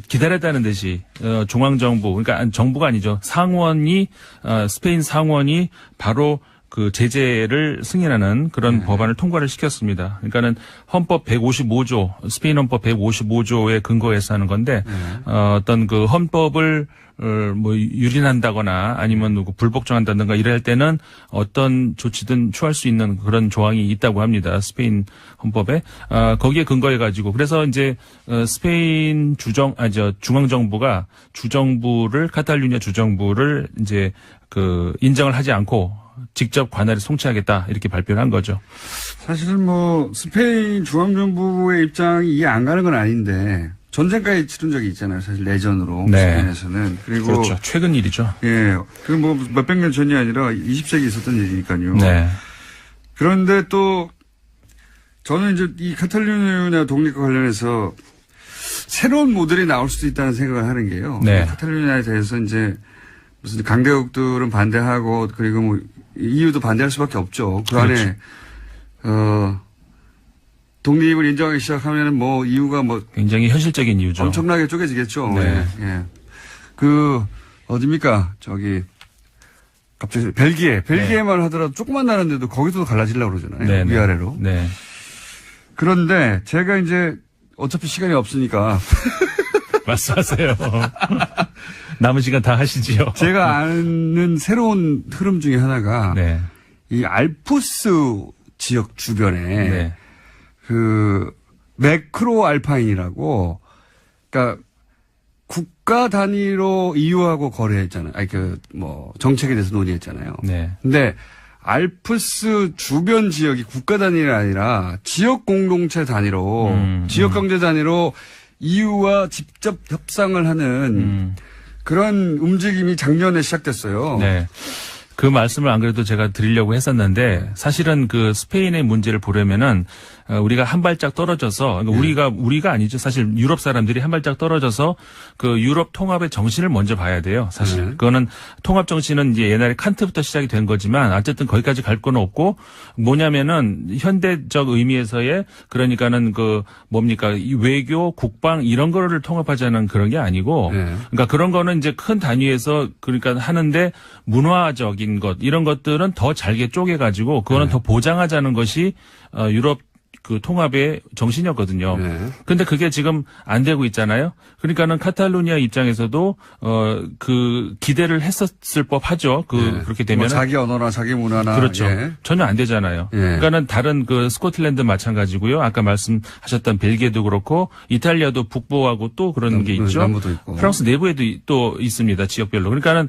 기다렸다는 듯이 중앙정부 그러니까 정부가 아니죠. 상원이 스페인 상원이 바로 제재를 승인하는 그런 법안을 통과를 시켰습니다. 그러니까는 헌법 155조 스페인 헌법 155조에 근거해서 하는 건데 어떤 헌법을 유린한다거나 아니면 불복종한다든가 이럴 때는 어떤 조치든 취할 수 있는 그런 조항이 있다고 합니다. 스페인 헌법에. 거기에 근거해 가지고 그래서 이제 스페인 중앙정부가 카탈루냐 주정부를 이제 인정을 하지 않고 직접 관할에 송치하겠다 이렇게 발표를 한 거죠. 사실은 뭐 스페인 중앙정부의 입장이 이해 안 가는 건 아닌데 전쟁까지 치른 적이 있잖아요. 사실 내전으로 네. 스페인에서는. 그리고 그렇죠. 최근 일이죠. 예, 그 뭐 몇백 년 전이 아니라 20세기 있었던 일이니까요. 네. 그런데 또 저는 이제 이 카탈루냐 독립과 관련해서 새로운 모델이 나올 수도 있다는 생각을 하는 게요. 네. 카탈루냐에 대해서 이제 무슨 강대국들은 반대하고 그리고 뭐 EU도 반대할 수밖에 없죠. 그 그렇죠. 안에 독립을 인정하기 시작하면은 뭐 EU가 뭐 굉장히 현실적인 이유죠. 엄청나게 쪼개지겠죠. 네. 예. 예. 그 어디입니까? 저기 갑자기 벨기에만 하더라도 조그만 나라인데도 거기서도 갈라지려고 그러잖아요. 네, 네. 위아래로. 네. 그런데 제가 이제 어차피 시간이 없으니까 말씀하세요. 남은 시간 다 하시지요. 제가 아는 새로운 흐름 중에 하나가 네. 이 알프스 지역 주변에 네. 그 매크로 알파인이라고 그러니까 국가 단위로 EU하고 거래했잖아요. 아니 그 뭐 정책에 대해서 논의했잖아요. 네. 근데 알프스 주변 지역이 국가 단위가 아니라 지역 공동체 단위로 지역 경제 단위로 EU와 직접 협상을 하는 그런 움직임이 작년에 시작됐어요. 네. 그 말씀을 안 그래도 제가 드리려고 했었는데 사실은 그 스페인의 문제를 보려면은 우리가 한 발짝 떨어져서 그러니까 우리가 아니죠. 사실 유럽 사람들이 한 발짝 떨어져서 그 유럽 통합의 정신을 먼저 봐야 돼요. 사실 그거는 통합 정신은 이제 옛날에 칸트부터 시작이 된 거지만 어쨌든 거기까지 갈 건 없고 뭐냐면은 현대적 의미에서의 그러니까는 그 뭡니까 이 외교, 국방 이런 거를 통합하자는 그런 게 아니고 그러니까 그런 거는 이제 큰 단위에서 그러니까 하는데 문화적인 것 이런 것들은 더 잘게 쪼개 가지고 그거는 더 보장하자는 것이 유럽 그 통합의 정신이었거든요. 근데 그게 지금 안 되고 있잖아요. 그러니까는 카탈루니아 입장에서도 그 기대를 했었을 법하죠. 그렇게 되면 뭐 자기 언어나 자기 문화나 그렇죠. 예. 전혀 안 되잖아요. 그러니까는 다른 그 스코틀랜드 마찬가지고요. 아까 말씀하셨던 벨기에도 그렇고 이탈리아도 북부하고 또 그런 게 있죠. 남부도 있고. 프랑스 내부에도 또 있습니다. 지역별로. 그러니까는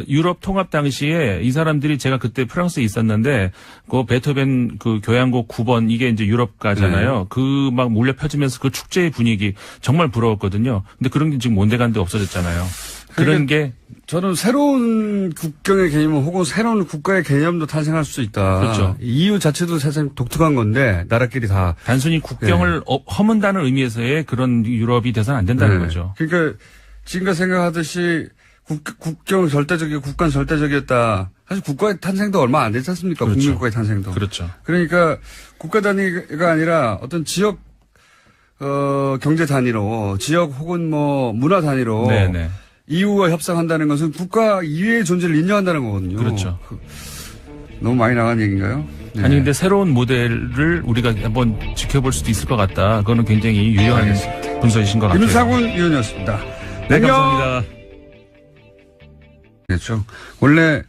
유럽 통합 당시에 이 사람들이 제가 그때 프랑스에 있었는데 그 베토벤 그 교향곡 9번 이게 이제 유럽가잖아요. 그 막 몰려 펴지면서 그 축제의 분위기 정말 부러웠거든요. 근데 그런 게 지금 온데간데 없어졌잖아요. 그런 게 저는 새로운 국경의 개념 혹은 새로운 국가의 개념도 탄생할 수 있다. 그렇죠. EU 자체도 사실 독특한 건데 나라끼리 다 단순히 국경을 허문다는 의미에서의 그런 유럽이 돼서는 안 된다는 거죠. 그러니까 지금까지 생각하듯이 국경 절대적이고 국가는 절대적이었다. 사실 국가의 탄생도 얼마 안 됐지 않습니까? 그렇죠. 국민국가의 탄생도. 그렇죠. 그러니까 국가 단위가 아니라 어떤 지역 경제 단위로 지역 혹은 뭐 문화 단위로 네네. EU와 협상한다는 것은 국가 이외의 존재를 인정한다는 거거든요. 그렇죠. 너무 많이 나간 얘기인가요? 네. 아니 근데 새로운 모델을 우리가 한번 지켜볼 수도 있을 것 같다. 그거는 굉장히 유효한 분석이신 것 같아요. 김상훈 의원이었습니다. 네, 감사합니다. 그렇죠. 원래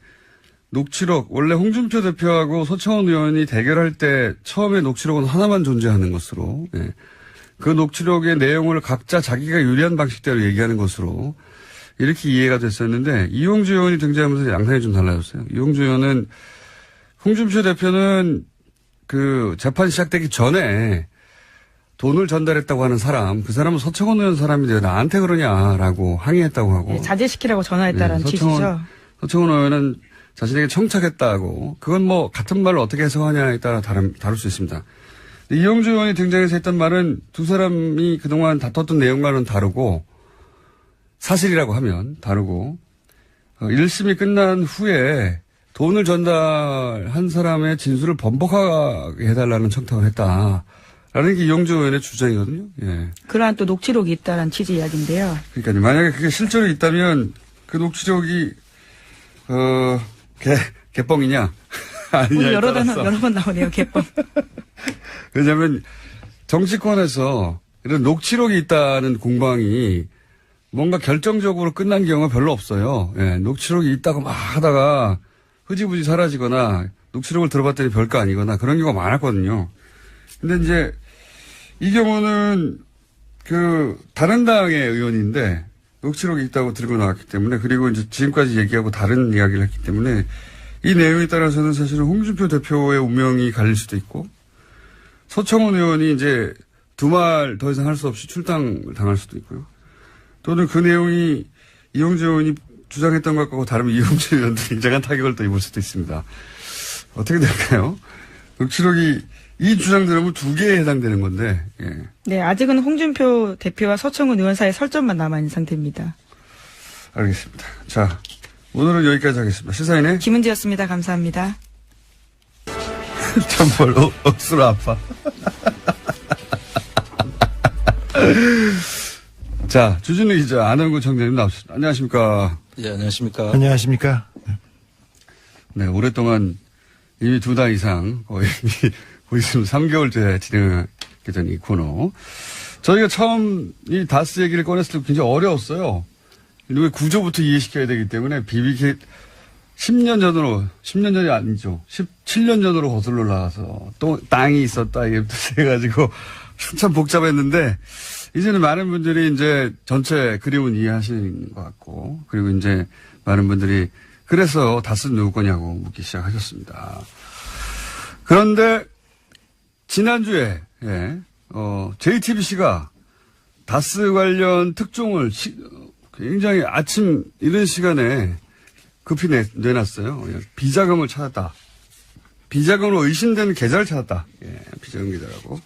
홍준표 대표하고 서청원 의원이 대결할 때 처음에 녹취록은 하나만 존재하는 것으로 그 녹취록의 내용을 각자 자기가 유리한 방식대로 얘기하는 것으로 이렇게 이해가 됐었는데 이용주 의원이 등장하면서 양상이 좀 달라졌어요. 이용주 의원은 홍준표 대표는 그 재판 시작되기 전에 돈을 전달했다고 하는 사람, 그 사람은 서청원 의원 사람인데 나한테 그러냐라고 항의했다고 하고. 자제시키라고 전화했다라는 취지죠. 서청원 의원은 자신에게 청탁했다고. 그건 뭐 같은 말을 어떻게 해석하냐에 따라 다를 수 있습니다. 이용주 의원이 등장해서 했던 말은 두 사람이 그동안 다퉜던 내용과는 다르고 사실이라고 하면 다르고 1심이 끝난 후에 돈을 전달한 사람의 진술을 번복하게 해달라는 청탁을 했다라는 게 이용주 의원의 주장이거든요. 예. 그러한 또 녹취록이 있다는 취지 이야기인데요. 그러니까 만약에 그게 실제로 있다면 그 녹취록이 개뻥이냐 아니냐에 여러 따라서 번 나오네요. 개뻥. 왜냐하면 정치권에서 이런 녹취록이 있다는 공방이 뭔가 결정적으로 끝난 경우가 별로 없어요. 예, 녹취록이 있다고 막 하다가 흐지부지 사라지거나 녹취록을 들어봤더니 별거 아니거나 그런 경우가 많았거든요. 근데 이제 이 경우는 그 다른 당의 의원인데 녹취록이 있다고 들고 나왔기 때문에 그리고 이제 지금까지 얘기하고 다른 이야기를 했기 때문에 이 내용에 따라서는 사실은 홍준표 대표의 운명이 갈릴 수도 있고 서청원 의원이 이제 두 말 더 이상 할 수 없이 출당을 당할 수도 있고요. 또는 그 내용이 이용재 의원이 주장했던 것과 다르면 이용재 의원도 굉장한 타격을 또 입을 수도 있습니다. 어떻게 될까요? 녹취록이 이 주장 들으면 두 개에 해당되는 건데. 예. 네, 아직은 홍준표 대표와 서청원 의원 사이의 설전만 남아있는 상태입니다. 알겠습니다. 자, 오늘은 여기까지 하겠습니다. 시사인의 김은지였습니다. 감사합니다. 정말 억수로 아파. 자, 주진우 기자, 안원구 청장님 나오셨습니다. 안녕하십니까. 예, 안녕하십니까. 안녕하십니까. 네, 오랫동안 이미 2달 이상 거의 있으면 3개월째 진행하게 된 이 코너. 저희가 처음 이 다스 얘기를 꺼냈을 때 굉장히 어려웠어요. 왜 구조부터 이해시켜야 되기 때문에 BBK 10년 전이 아니죠. 17년 전으로 거슬러 올라가서 또 땅이 있었다 이게부터 해가지고 참 복잡했는데 이제는 많은 분들이 이제 전체 그림은 이해하시는 것 같고 그리고 이제 많은 분들이 그래서 다스는 누구 거냐고 묻기 시작하셨습니다. 그런데 지난주에 JTBC가 다스 관련 특종을 굉장히 아침 이른 시간에 급히 내놨어요. 비자금을 찾았다. 비자금으로 의심되는 계좌를 찾았다. 예, 비자금 계좌라고.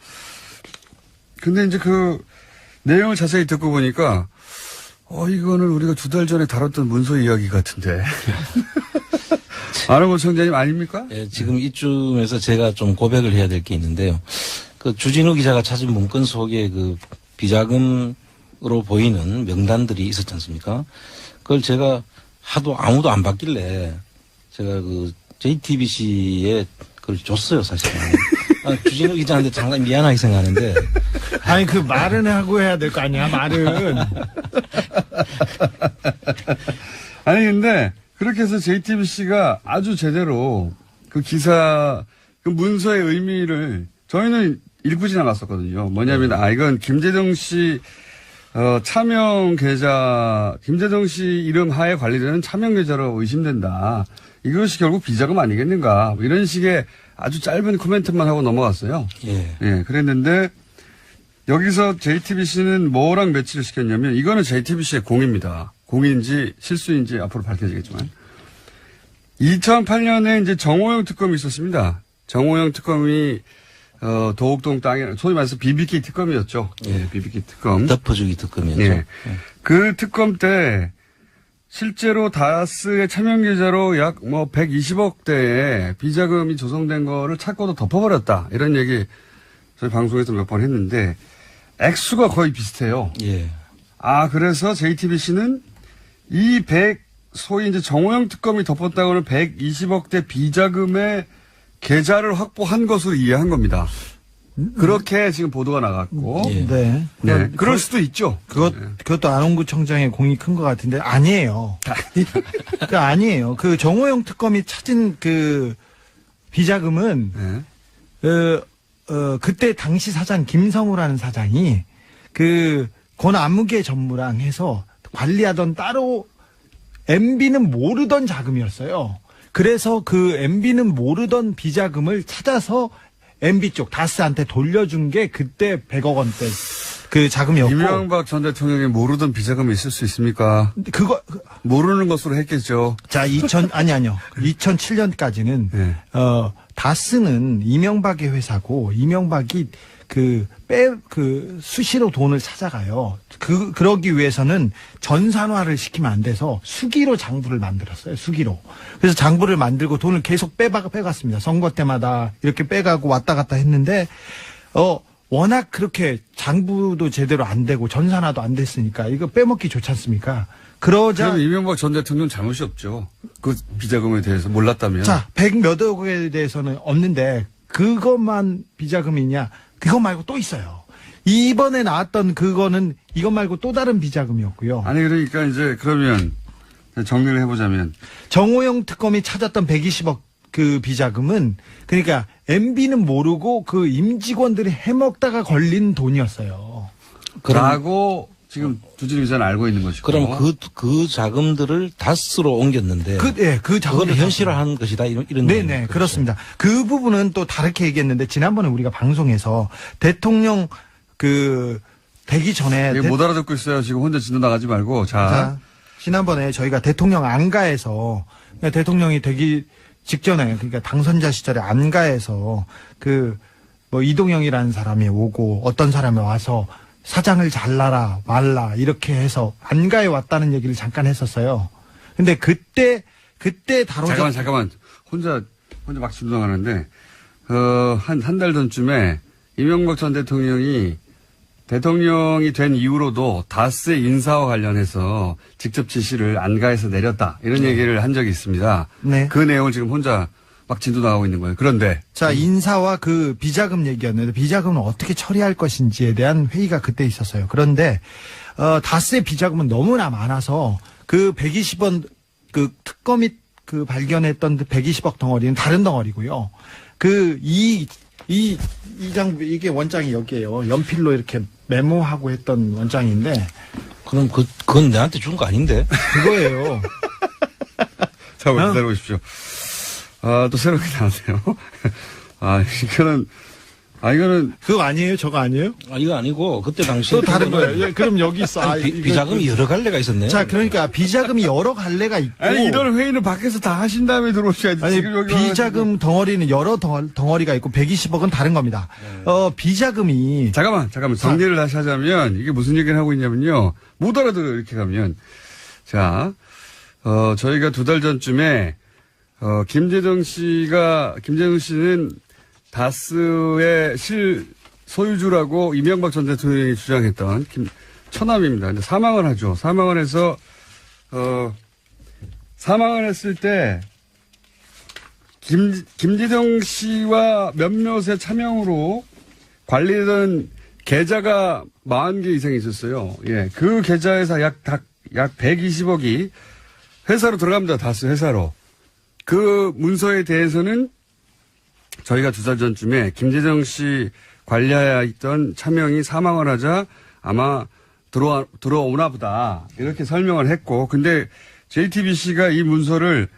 근데 이제 그 내용을 자세히 듣고 보니까 이거는 우리가 2달 전에 다뤘던 문서 이야기 같은데. 안원구 청장님 아닙니까? 예, 지금 이쯤에서 제가 좀 고백을 해야 될 게 있는데요. 그 주진우 기자가 찾은 문건 속에 그 비자금으로 보이는 명단들이 있었지 않습니까? 그걸 제가 하도 아무도 안 받길래 제가 그 JTBC에 그걸 줬어요, 사실은. 주진우 기자한테 상당히 미안하게 생각하는데. 아니, 그 말은 하고 해야 될 거 아니야, 말은. 아니, 근데 그렇게 해서 JTBC가 아주 제대로 그 기사, 그 문서의 의미를 저희는 읽고 지나갔었거든요. 뭐냐면, 이건 김재정 씨, 차명 계좌, 김재정 씨 이름 하에 관리되는 차명 계좌로 의심된다. 이것이 결국 비자금 아니겠는가. 뭐 이런 식의 아주 짧은 코멘트만 하고 넘어갔어요. 예, 그랬는데, 여기서 JTBC는 뭐랑 매치를 시켰냐면, 이거는 JTBC의 공입니다. 공인지 실수인지 앞으로 밝혀지겠지만. 2008년에 이제 정호영 특검이 있었습니다. 정호영 특검이, 도곡동 땅에, 소위 말해서 BBK 특검이었죠. 예, BBK 특검. 덮어주기 특검이었죠. 예. 그 특검 때, 실제로 다스의 차명 계좌로 약 120억 대의 비자금이 조성된 거를 찾고도 덮어버렸다. 이런 얘기 저희 방송에서 몇 번 했는데, 액수가 거의 비슷해요. 예. 그래서 JTBC는 소위 이제 정호영 특검이 덮었다고는 120억 대 비자금의 계좌를 확보한 것으로 이해한 겁니다. 그렇게 지금 보도가 나갔고. 예. 네. 그럴 수도 있죠. 그것도 안원구 청장의 공이 큰 것 같은데, 아니에요. 아니에요. 그 정호영 특검이 찾은 그 비자금은, 그때 당시 사장 김성우라는 사장이 그 권안무개 전무랑 해서 관리하던 따로 MB는 모르던 자금이었어요. 그래서 그 MB는 모르던 비자금을 찾아서 MB 쪽 다스한테 돌려준 게 그때 100억 원대 그 자금이었고. 이명박 전 대통령이 모르던 비자금이 있을 수 있습니까? 그거 모르는 것으로 했겠죠. 자, 2007년까지는 네. 다스는 이명박의 회사고 이명박이 수시로 돈을 찾아가요. 그러기 위해서는 전산화를 시키면 안 돼서 수기로 장부를 만들었어요. 수기로. 그래서 장부를 만들고 돈을 계속 빼갔습니다. 선거 때마다 이렇게 빼가고 왔다 갔다 했는데, 워낙 그렇게 장부도 제대로 안 되고 전산화도 안 됐으니까 이거 빼먹기 좋지 않습니까? 그럼 이명박 전 대통령 잘못이 없죠. 그 비자금에 대해서 몰랐다면. 자, 100몇억에 대해서는 없는데 그것만 비자금이냐? 그거 말고 또 있어요. 이번에 나왔던 그거는 이것 말고 또 다른 비자금이었고요. 아니 그러니까 이제 그러면 정리를 해보자면 정호영 특검이 찾았던 120억 그 비자금은 그러니까 MB는 모르고 그 임직원들이 해먹다가 걸린 돈이었어요. 라고 지금 주진우 기자는 알고 있는 것이고. 그럼 그 자금들을 다스로 옮겼는데. 그 자금을 그걸 현실화한 것이다. 이런. 네네, 그렇습니다. 그 부분은 또 다르게 얘기했는데, 지난번에 우리가 방송에서 대통령 되기 전에. 못 알아듣고 있어요. 지금 혼자 진도 나가지 말고. 자. 지난번에 저희가 대통령 안가에서, 대통령이 되기 직전에, 그러니까 당선자 시절에 안가에서 이동영이라는 사람이 오고 어떤 사람이 와서 사장을 잘라라 말라 이렇게 해서 안가에 왔다는 얘기를 잠깐 했었어요. 근데 그때 잠깐만. 혼자 막 진동하는데, 한 달 전쯤에 이명박 전 대통령이 된 이후로도 다스의 인사와 관련해서 직접 지시를 안가에서 내렸다. 이런 얘기를 한 적이 있습니다. 네. 그 내용을 지금 혼자 막 진도 나가고 있는 거예요. 그런데. 자, 인사와 비자금 얘기였는데, 비자금은 어떻게 처리할 것인지에 대한 회의가 그때 있었어요. 그런데, 다스의 비자금은 너무나 많아서, 120원, 특검 및 발견했던 120억 덩어리는 다른 덩어리고요. 이게 원장이 여기에요. 연필로 이렇게 메모하고 했던 원장인데. 그럼 그건 내한테 준 거 아닌데? 그거예요. 자, 기다려보십시오. 또 새롭게 나왔네요. 이거는. 그거 아니에요? 저거 아니에요? 이거 아니고, 그때 당시. 또 다른 거예요. 그럼 여기 있어. 비자금이 여러 갈래가 있었네요. 자, 그러니까 비자금이 여러 갈래가 있고. 이런 회의는 밖에서 다 하신 다음에 들어오셔야지. 지금 여기 비자금 덩어리는 여러 덩어리가 있고 120억은 다른 겁니다. 비자금이. 잠깐만. 정리를 다시 하자면, 이게 무슨 얘기를 하고 있냐면요. 못 알아들어요, 이렇게 가면. 자, 저희가 2달 전쯤에, 김재정 씨는 다스의 소유주라고 이명박 전 대통령이 주장했던 처남입니다. 근데 사망을 하죠. 사망을 해서, 사망을 했을 때, 김재정 씨와 몇몇의 차명으로 관리되던 계좌가 40개 이상 있었어요. 예. 그 계좌에서 약 120억이 회사로 들어갑니다. 다스 회사로. 그 문서에 대해서는 저희가 2달 전쯤에 김재정 씨 관리하에 있던 차명이 사망을 하자 아마 들어오나 보다. 이렇게 설명을 했고. 근데 JTBC가 이 문서를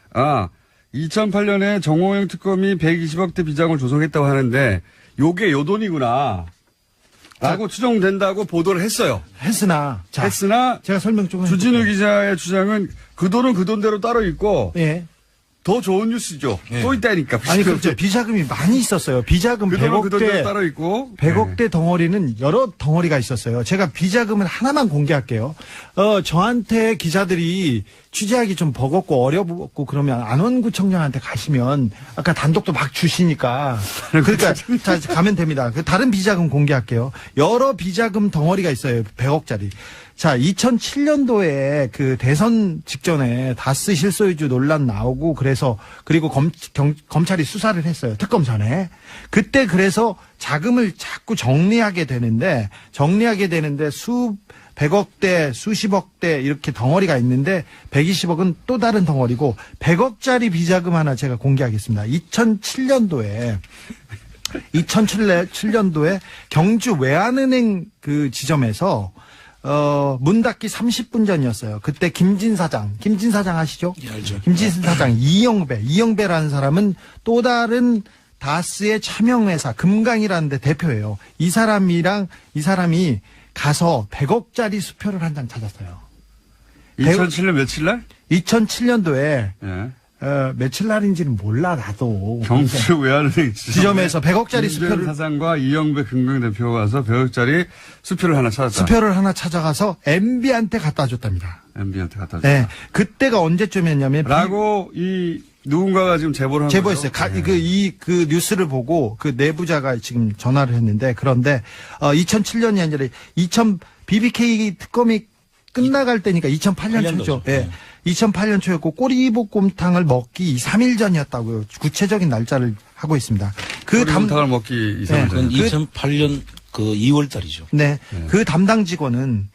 2008년에 정호영 특검이 120억대 비자금을 조성했다고 하는데 요게 요 돈이구나. 라고 추정된다고 보도를 했어요. 했으나 제가 설명 좀 주진우 기자의 주장은 그 돈은 그 돈대로 따로 있고 예. 더 좋은 뉴스죠. 예. 또 있다니까. 아니 그렇죠. 비자금이 많이 있었어요. 비자금 그 돈은 100억대 그 돈대로 따로 있고 100억대 덩어리는 여러 덩어리가 있었어요. 제가 비자금을 하나만 공개할게요. 저한테 기자들이 취재하기 좀 버겁고 어렵고 그러면 안원구청장한테 가시면 아까 단독도 막 주시니까 그러니까 자, 가면 됩니다. 다른 비자금 공개할게요. 여러 비자금 덩어리가 있어요. 100억짜리. 자, 2007년도에 그 대선 직전에 다스 실소유주 논란 나오고 그리고 검찰이 수사를 했어요. 특검 전에. 그때 그래서 자금을 자꾸 정리하게 되는데 백억대, 수십억대 이렇게 덩어리가 있는데 120억은 또 다른 덩어리고 100억짜리 비자금 하나 제가 공개하겠습니다. 2007년도에 경주 외환은행 그 지점에서 문 닫기 30분 전이었어요. 그때 김진 사장 아시죠? 예, 알죠. 김진 사장 이영배라는 사람은 또 다른 다스의 차명회사 금강이라는 데 대표예요. 이 사람이 가서 100억짜리 수표를 한 장 찾았어요. 2007년 며칠 날? 2007년도에 예. 며칠 날인지는 몰라 나도. 경주 외환은행 지점에서 100억짜리 수표를 사장과 이영배 금강 대표가 와서 100억짜리 수표를 하나 찾았다. 수표를 하나 찾아가서 MB한테 갖다 줬답니다. MB한테 갖다 줬다. 네, 그때가 언제쯤이었냐면 라고 누군가가 지금 제보를 한 제보했어요. 거죠? 그 뉴스를 보고 그 내부자가 지금 전화를 했는데 그런데 2007년이 아니라 BBK 특검이 끝나갈 때니까 2008년 초죠. 예. 2008년 초였고 꼬리볶음탕을 먹기 3일 전이었다고요. 구체적인 날짜를 하고 있습니다. 꼬리볶음탕을 먹기 2, 3일 전. 2008년 2월 달이죠. 네. 그 담당 직원은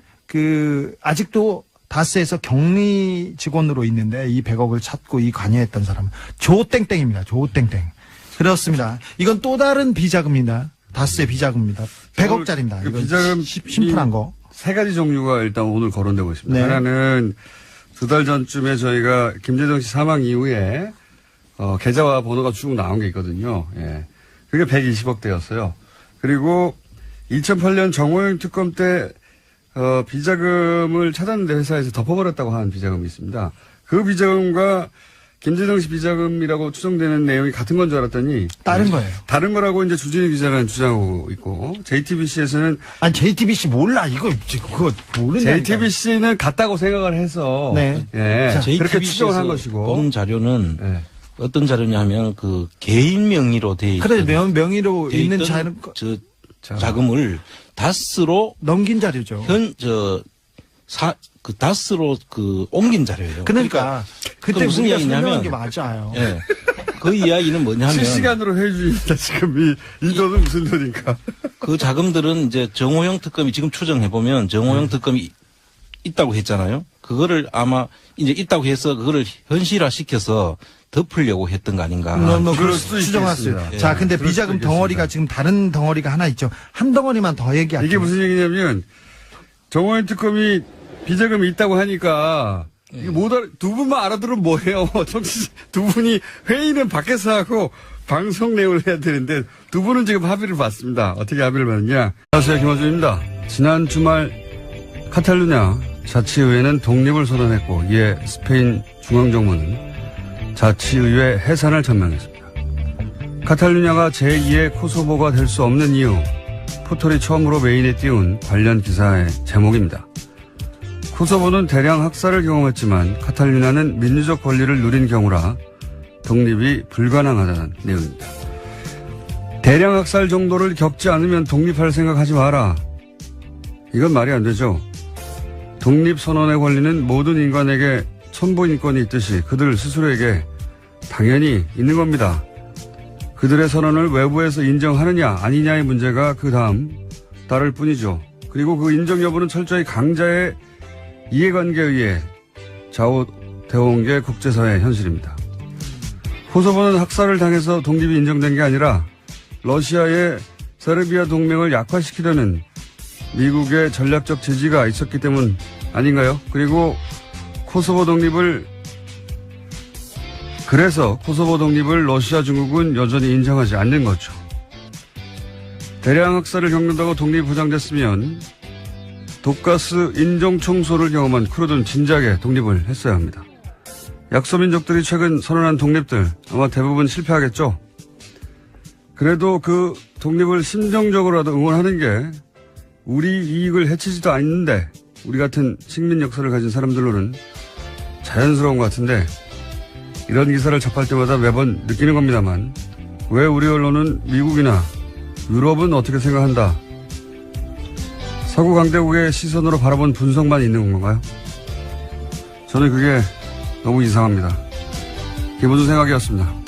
아직도 다스에서 격리 직원으로 있는데 이 100억을 찾고 관여했던 사람은 조땡땡입니다. 조땡땡. 그렇습니다. 이건 또 다른 비자금입니다. 다스의 비자금입니다. 100억짜리입니다. 그 이건 비자금 심플한 거. 세 가지 종류가 일단 오늘 거론되고 있습니다. 네. 하나는 2달 전쯤에 저희가 김재정 씨 사망 이후에 계좌와 번호가 쭉 나온 게 있거든요. 예. 그게 120억대였어요. 그리고 2008년 정호영 특검 때 비자금을 찾았는데 회사에서 덮어버렸다고 하는 비자금이 있습니다. 그 비자금과 김재정 씨 비자금이라고 추정되는 내용이 같은 건 줄 알았더니 다른 거예요. 다른 거라고 이제 주진우 기자는 주장하고 있고 JTBC에서는 아니 JTBC 몰라 이거 그거 모르는. JTBC는 같다고 생각을 해서 네. 예, 그렇게 추정을 한 JTBC에서 것이고 본 자료는 예. 어떤 자료냐면 그 개인 명의로 돼 있던 그래 명의로 돼 있는 있던 자 자금을 다스로 넘긴 자료죠. 그 다스로 옮긴 자료예요. 그러니까 그때 무슨 우리가 이야기냐면 설명한 게 맞아요. 예. 그 이야기는 뭐냐면 실시간으로 회의 중입니다. 지금 이 돈은 무슨 돈인가? 그 자금들은 이제 정호영 특검이 지금 추정해 보면 정호영 특검이 있다고 했잖아요. 그거를 아마 이제 있다고 해서 그거를 현실화 시켜서 덮으려고 했던 거 아닌가. 그럴 수도 추정했어요. 있겠습니다. 자, 근데 그럴 비자금 수도 덩어리가 있겠습니다. 지금 다른 덩어리가 하나 있죠. 한 덩어리만 더 얘기할게요. 이게 무슨 얘기냐면 정호영 특검이 비자금이 있다고 하니까 이게 두 분만 알아들으면 뭐해요. 정치 두 분이 회의는 밖에서 하고 방송 내용을 해야 되는데 두 분은 지금 합의를 봤습니다. 어떻게 합의를 봤느냐. 안녕하세요. 김원준입니다. 지난 주말 카탈루냐 자치의회는 독립을 선언했고 이에 스페인 중앙정부는 자치의회 해산을 전명했습니다. 카탈루냐가 제2의 코소보가 될 수 없는 이유, 포털이 처음으로 메인에 띄운 관련 기사의 제목입니다. 코소보는 대량 학살을 경험했지만 카탈루냐는 민주적 권리를 누린 경우라 독립이 불가능하다는 내용입니다. 대량 학살 정도를 겪지 않으면 독립할 생각하지 마라. 이건 말이 안 되죠. 독립선언의 권리는 모든 인간에게 천부인권이 있듯이 그들 스스로에게 당연히 있는 겁니다. 그들의 선언을 외부에서 인정하느냐 아니냐의 문제가 그 다음 따를 뿐이죠. 그리고 그 인정 여부는 철저히 강자의 이해관계에 의해 좌우되어 온 게 국제사회의 현실입니다. 코소보는 학살을 당해서 독립이 인정된 게 아니라 러시아의 세르비아 동맹을 약화시키려는 미국의 전략적 지지가 있었기 때문 아닌가요? 그리고 그래서 코소보 독립을 러시아 중국은 여전히 인정하지 않는 거죠. 대량 학살을 겪는다고 독립이 보장됐으면 독가스 인종청소를 경험한 쿠르드는 진작에 독립을 했어야 합니다. 약소민족들이 최근 선언한 독립들 아마 대부분 실패하겠죠. 그래도 그 독립을 심정적으로라도 응원하는 게 우리 이익을 해치지도 않는데 우리 같은 식민 역사를 가진 사람들로는 자연스러운 것 같은데 이런 기사를 접할 때마다 매번 느끼는 겁니다만 왜 우리 언론은 미국이나 유럽은 어떻게 생각한다. 서구 강대국의 시선으로 바라본 분석만 있는 건가요? 저는 그게 너무 이상합니다. 김원준 생각이었습니다.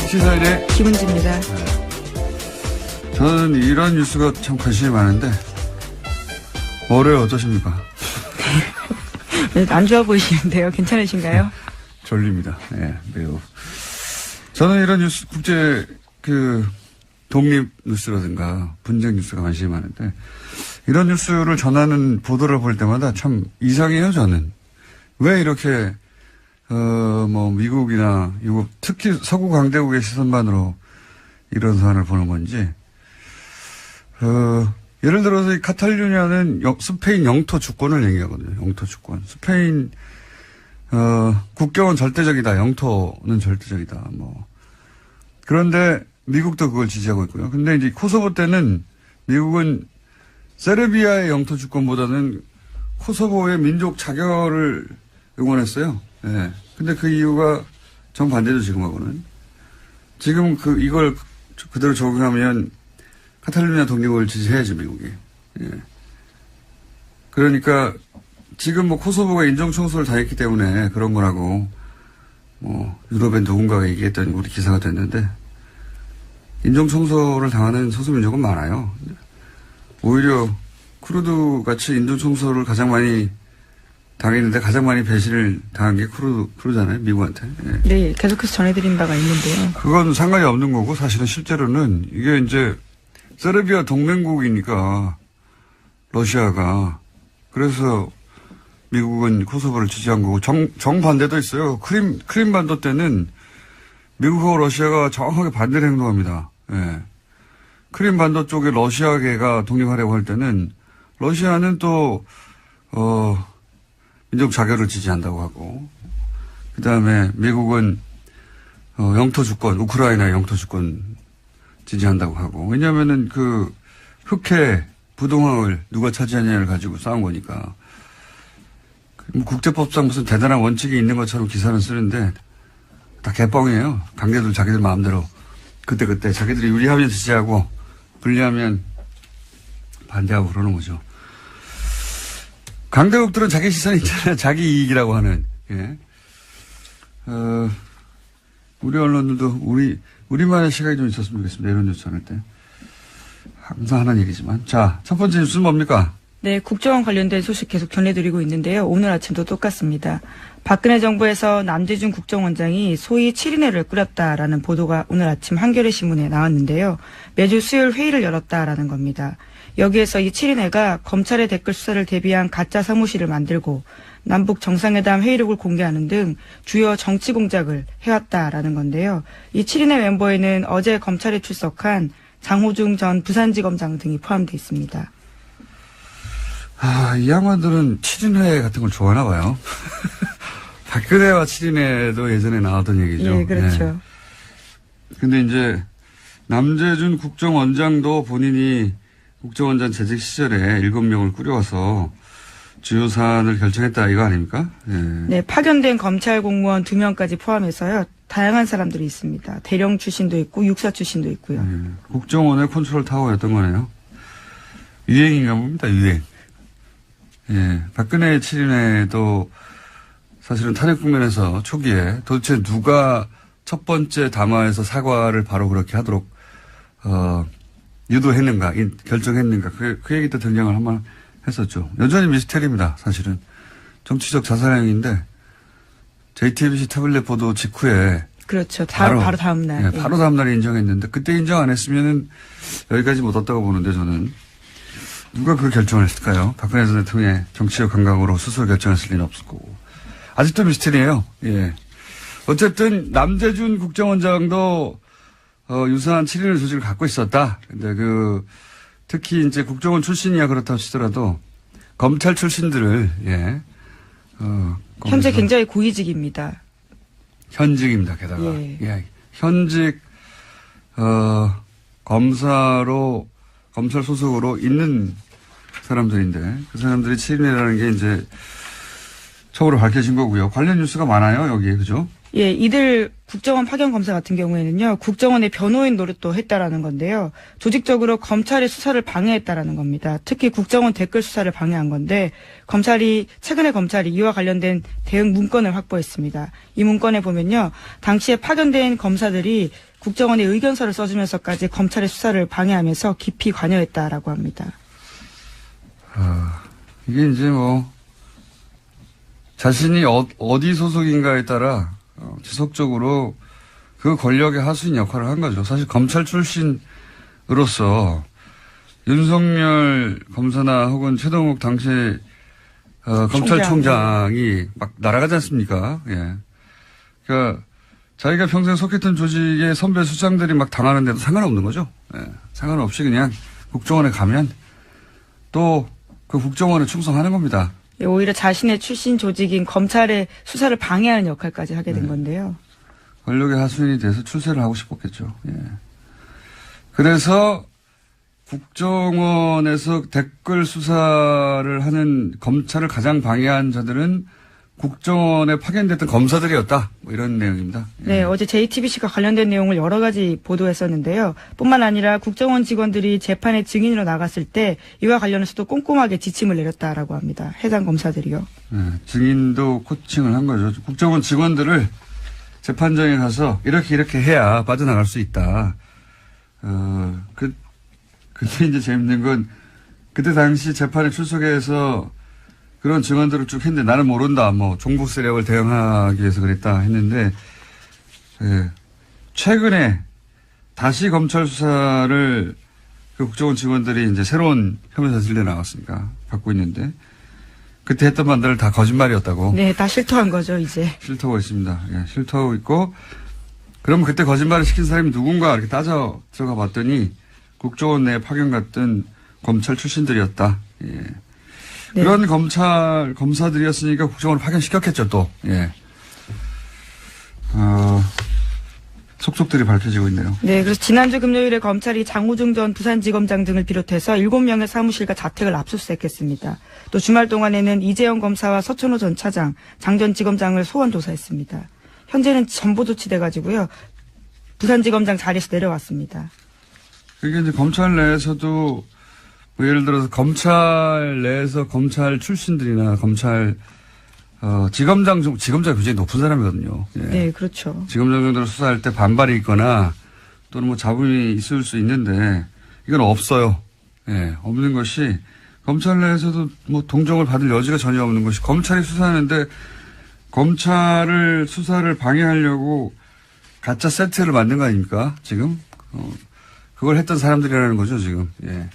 시사일의 김은지입니다. 저는 이런 뉴스가 참 관심이 많은데 올해 어떠십니까? 네, 안 좋아 보이시는데요. 괜찮으신가요? 졸립니다. 예, 매우. 저는 이런 뉴스, 국제, 독립 뉴스라든가 분쟁 뉴스가 관심이 많은데, 이런 뉴스를 전하는 보도를 볼 때마다 참 이상해요, 저는. 왜 이렇게, 미국이나 유럽, 특히 서구 강대국의 시선만으로 이런 사안을 보는 건지, 예를 들어서 이 카탈루냐는 스페인 영토 주권을 얘기하거든요. 영토 주권. 스페인, 국경은 절대적이다. 영토는 절대적이다. 그런데 미국도 그걸 지지하고 있고요. 근데 이제 코소보 때는 미국은 세르비아의 영토 주권보다는 코소보의 민족 자결을 응원했어요. 예. 근데 그 이유가 정반대죠, 지금하고는. 지금 이걸 그대로 적용하면 카탈루냐 독립을 지지해야지, 미국이. 예. 그러니까, 지금 코소보가 인종청소를 당했기 때문에 그런 거라고, 유럽의 누군가가 얘기했던 우리 기사가 됐는데, 인종청소를 당하는 소수민족은 많아요. 오히려, 쿠르드 같이 인종청소를 가장 많이 당했는데 가장 많이 배신을 당한 게 크루잖아요. 미국한테. 예. 네, 계속해서 전해드린 바가 있는데요. 그건 상관이 없는 거고 사실은 실제로는 이게 이제 세르비아 동맹국이니까 러시아가 그래서 미국은 코소보를 지지한 거고 정반대도 있어요. 크림반도 때는 미국하고 러시아가 정확하게 반대로 행동합니다. 예. 크림반도 쪽에 러시아계가 독립하려고 할 때는 러시아는 또 민족 자결을 지지한다고 하고 그다음에 미국은 영토 주권, 우크라이나의 영토 주권 지지한다고 하고 왜냐하면은 그 흑해 부동항을 누가 차지하냐를 가지고 싸운 거니까 뭐 국제법상 무슨 대단한 원칙이 있는 것처럼 기사는 쓰는데 다 개뻥이에요. 강대들 자기들 마음대로 그때 자기들이 유리하면 지지하고 불리하면 반대하고 그러는 거죠. 강대국들은 자기 시선이 있잖아요. 자기 이익이라고 하는. 예. 우리 언론들도 우리만의 시각이 좀 있었으면 좋겠습니다. 이런 뉴스 하는 때. 항상 하는 얘기지만. 자, 첫 번째 뉴스는 뭡니까? 네, 국정원 관련된 소식 계속 전해드리고 있는데요. 오늘 아침도 똑같습니다. 박근혜 정부에서 남재준 국정원장이 소위 7인회를 꾸렸다라는 보도가 오늘 아침 한겨레 신문에 나왔는데요. 매주 수요일 회의를 열었다라는 겁니다. 여기에서 이 7인회가 검찰의 댓글 수사를 대비한 가짜 사무실을 만들고 남북 정상회담 회의록을 공개하는 등 주요 정치 공작을 해왔다라는 건데요. 이 7인회 멤버에는 어제 검찰에 출석한 장호중 전 부산지검장 등이 포함되어 있습니다. 이 양반들은 7인회 같은 걸 좋아하나 봐요. 박근혜와 7인회도 예전에 나왔던 얘기죠. 예, 그렇죠. 네. 근데 이제 남재준 국정원장도 본인이 국정원장 재직 시절에 7명을 꾸려와서 주요 사안을 결정했다 이거 아닙니까? 예. 네, 파견된 검찰 공무원 2명까지 포함해서요. 다양한 사람들이 있습니다. 대령 출신도 있고 육사 출신도 있고요. 예. 국정원의 컨트롤 타워였던 거네요. 유행인가 봅니다. 유행. 예. 박근혜 7인회도 사실은 탄핵 국면에서 초기에 도대체 누가 첫 번째 담화에서 사과를 바로 그렇게 하도록 유도했는가, 결정했는가, 그 얘기 때 등장을 한번 했었죠. 여전히 미스테리입니다, 사실은. 정치적 자살행위인데, JTBC 태블릿 보도 직후에. 그렇죠. 바로 다음날. 예, 바로 다음날에 인정했는데, 그때 인정 안 했으면은 여기까지 못 왔다고 보는데, 저는. 누가 그 결정을 했을까요? 박근혜 전 대통령의 정치적 감각으로 스스로 결정했을 리는 없을 거고. 아직도 미스테리예요. 예. 어쨌든, 남재준 국정원장도 유사한 7인회 조직을 갖고 있었다. 근데 특히 이제 국정원 출신이야 그렇다고 치더라도 검찰 출신들을, 예. 현재 굉장히 고위직입니다. 현직입니다, 게다가. 예. 예. 현직, 검찰 소속으로 있는 사람들인데 그 사람들이 7인회라는 게 이제 처음으로 밝혀진 거고요. 관련 뉴스가 많아요, 여기에. 그죠? 예, 이들 국정원 파견 검사 같은 경우에는요, 국정원의 변호인 노릇도 했다라는 건데요. 조직적으로 검찰의 수사를 방해했다라는 겁니다. 특히 국정원 댓글 수사를 방해한 건데, 최근에 검찰이 이와 관련된 대응 문건을 확보했습니다. 이 문건에 보면요, 당시에 파견된 검사들이 국정원의 의견서를 써주면서까지 검찰의 수사를 방해하면서 깊이 관여했다라고 합니다. 이게 이제 자신이 어디 소속인가에 따라 지속적으로 그 권력의 하수인 역할을 한 거죠. 사실 검찰 출신으로서 윤석열 검사나 혹은 최동욱 당시 검찰총장이 막 날아가지 않습니까? 예. 그러니까 자기가 평생 속했던 조직의 선배 수장들이 막 당하는데도 상관없는 거죠. 예. 상관없이 그냥 국정원에 가면 또 그 국정원에 충성하는 겁니다. 오히려 자신의 출신 조직인 검찰의 수사를 방해하는 역할까지 하게 된 건데요. 권력의 하수인이 돼서 출세를 하고 싶었겠죠. 예. 그래서 국정원에서 댓글 수사를 하는 검찰을 가장 방해한 자들은 국정원에 파견됐던 검사들이었다. 이런 내용입니다. 예. 네, 어제 JTBC가 관련된 내용을 여러 가지 보도했었는데요. 뿐만 아니라 국정원 직원들이 재판에 증인으로 나갔을 때 이와 관련해서도 꼼꼼하게 지침을 내렸다라고 합니다. 해당 검사들이요. 예, 증인도 코칭을 한 거죠. 국정원 직원들을 재판장에 가서 이렇게 해야 빠져나갈 수 있다. 그때 이제 재밌는 건 그때 당시 재판에 출석해서 그런 증언들을 쭉 했는데 나는 모른다. 뭐 종북 세력을 대응하기 위해서 그랬다 했는데 최근에 다시 검찰 수사를 그 국정원 직원들이 이제 새로운 혐의 사실에 나왔으니까 받고 있는데 그때 했던 말들을 다 거짓말이었다고. 네, 다 실토한 거죠, 이제. 실토하고 있습니다. 예, 실토하고 있고 그럼 그때 거짓말을 시킨 사람이 누군가 이렇게 따져 들어가 봤더니 국정원 내에 파견 갔던 검찰 출신들이었다. 예. 네. 그런 검사들이었으니까 국정원을 파견시켰겠죠, 또. 예. 속속들이 밝혀지고 있네요. 네, 그래서 지난주 금요일에 검찰이 장우중 전 부산지검장 등을 비롯해서 7명의 사무실과 자택을 압수수색했습니다. 또 주말 동안에는 이재영 검사와 서천호 전 차장, 장 전 지검장을 소환 조사했습니다. 현재는 전부 조치돼가지고요. 부산지검장 자리에서 내려왔습니다. 그게 이제 검찰 내에서도 뭐 예를 들어서 검찰 내에서 검찰 출신들이나 검찰 지검장이 굉장히 높은 사람이거든요. 예. 네, 그렇죠. 지검장 정도로 수사할 때 반발이 있거나 또는 뭐 잡음이 있을 수 있는데 이건 없어요. 예, 없는 것이 검찰 내에서도 뭐 동정을 받을 여지가 전혀 없는 것이 검찰이 수사하는데 검찰을 수사를 방해하려고 가짜 세트를 만든 거 아닙니까? 지금 그걸 했던 사람들이라는 거죠, 지금. 예.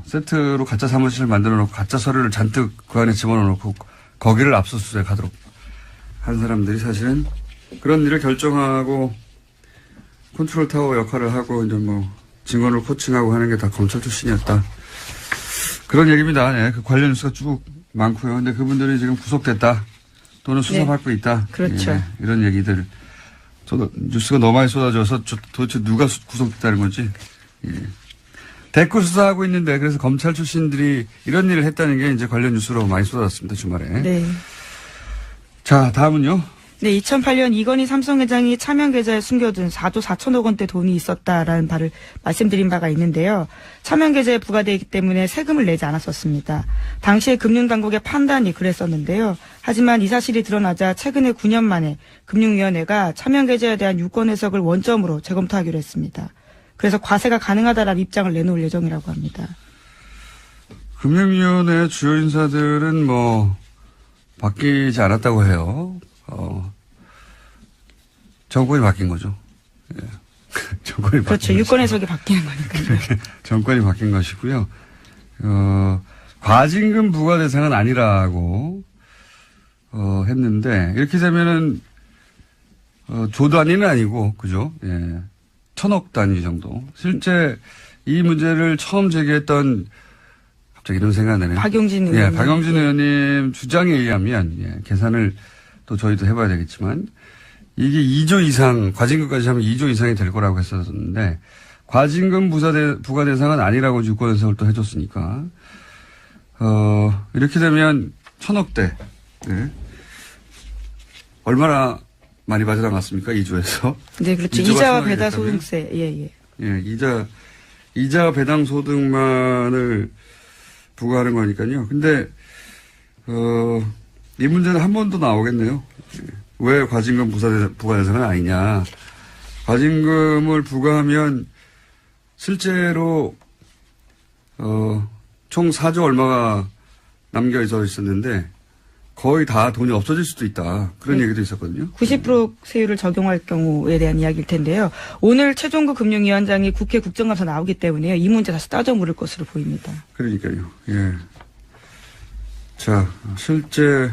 세트로 가짜 사무실을 만들어 놓고 가짜 서류를 잔뜩 그 안에 집어넣어 놓고 거기를 압수수색하도록 한 사람들이 사실은 그런 일을 결정하고 컨트롤 타워 역할을 하고 이제 뭐 증언을 코칭하고 하는 게 다 검찰 출신이었다. 그런 얘기입니다. 네, 그 관련 뉴스가 쭉 많고요. 근데 그분들이 지금 구속됐다. 또는 수사받고 있다. 그렇죠. 예, 이런 얘기들. 뉴스가 너무 많이 쏟아져서 도대체 누가 구속됐다는 거지. 예. 대꾸 수사하고 있는데 그래서 검찰 출신들이 이런 일을 했다는 게 이제 관련 뉴스로 많이 쏟아졌습니다. 주말에. 네. 자, 다음은요. 네, 2008년 이건희 삼성회장이 차명 계좌에 숨겨둔 4조 4천억 원대 돈이 있었다라는 바를 말씀드린 바가 있는데요. 차명 계좌에 부과되기 때문에 세금을 내지 않았었습니다. 당시에 금융당국의 판단이 그랬었는데요. 하지만 이 사실이 드러나자 최근에 9년 만에 금융위원회가 차명 계좌에 대한 유권 해석을 원점으로 재검토하기로 했습니다. 그래서 과세가 가능하다라는 입장을 내놓을 예정이라고 합니다. 금융위원회 주요 인사들은 뭐 바뀌지 않았다고 해요. 정권이 바뀐 거죠. 예. 정권이 그렇죠. 바뀐 유권 해석이 바뀌는 거니까요. 정권이 바뀐 것이고요. 과징금 부과 대상은 아니라고 했는데 이렇게 되면은 조 단위는 아니고 그죠? 예. 1,000억 단위 정도. 실제 이 문제를 처음 제기했던 갑자기 이런 생각이 나네요. 박용진 예, 의원님. 박용진 의원님 주장에 의하면 예, 계산을 또 저희도 해봐야 되겠지만 이게 2조 이상 과징금까지 하면 2조 이상이 될 거라고 했었는데 과징금 부과 대상은 아니라고 유권 해석을 또 해줬으니까 이렇게 되면 1,000억대 예. 얼마나 많이 빠져나갔습니까? 2조에서. 네, 그렇죠. 이자와 배당 소득세. 예. 예, 이자 배당 소득만을 부과하는 거니까요. 근데, 이 문제는 한 번 더 나오겠네요. 왜 과징금 부과 대상은 아니냐. 과징금을 부과하면 실제로, 총 4조 얼마가 남겨져 있었는데 거의 다 돈이 없어질 수도 있다. 그런 얘기도 있었거든요. 90% 세율을 적용할 경우에 대한 이야기일 텐데요. 오늘 최종구 금융위원장이 국회 국정감사 나오기 때문에 이 문제 다시 따져 물을 것으로 보입니다. 그러니까요. 예. 자, 실제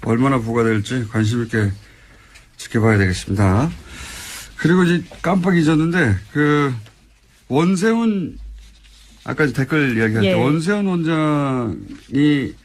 얼마나 부과될지 관심 있게 지켜봐야 되겠습니다. 그리고 이제 깜빡 잊었는데 원세훈 아까 댓글 이야기할 때 원세훈 원장이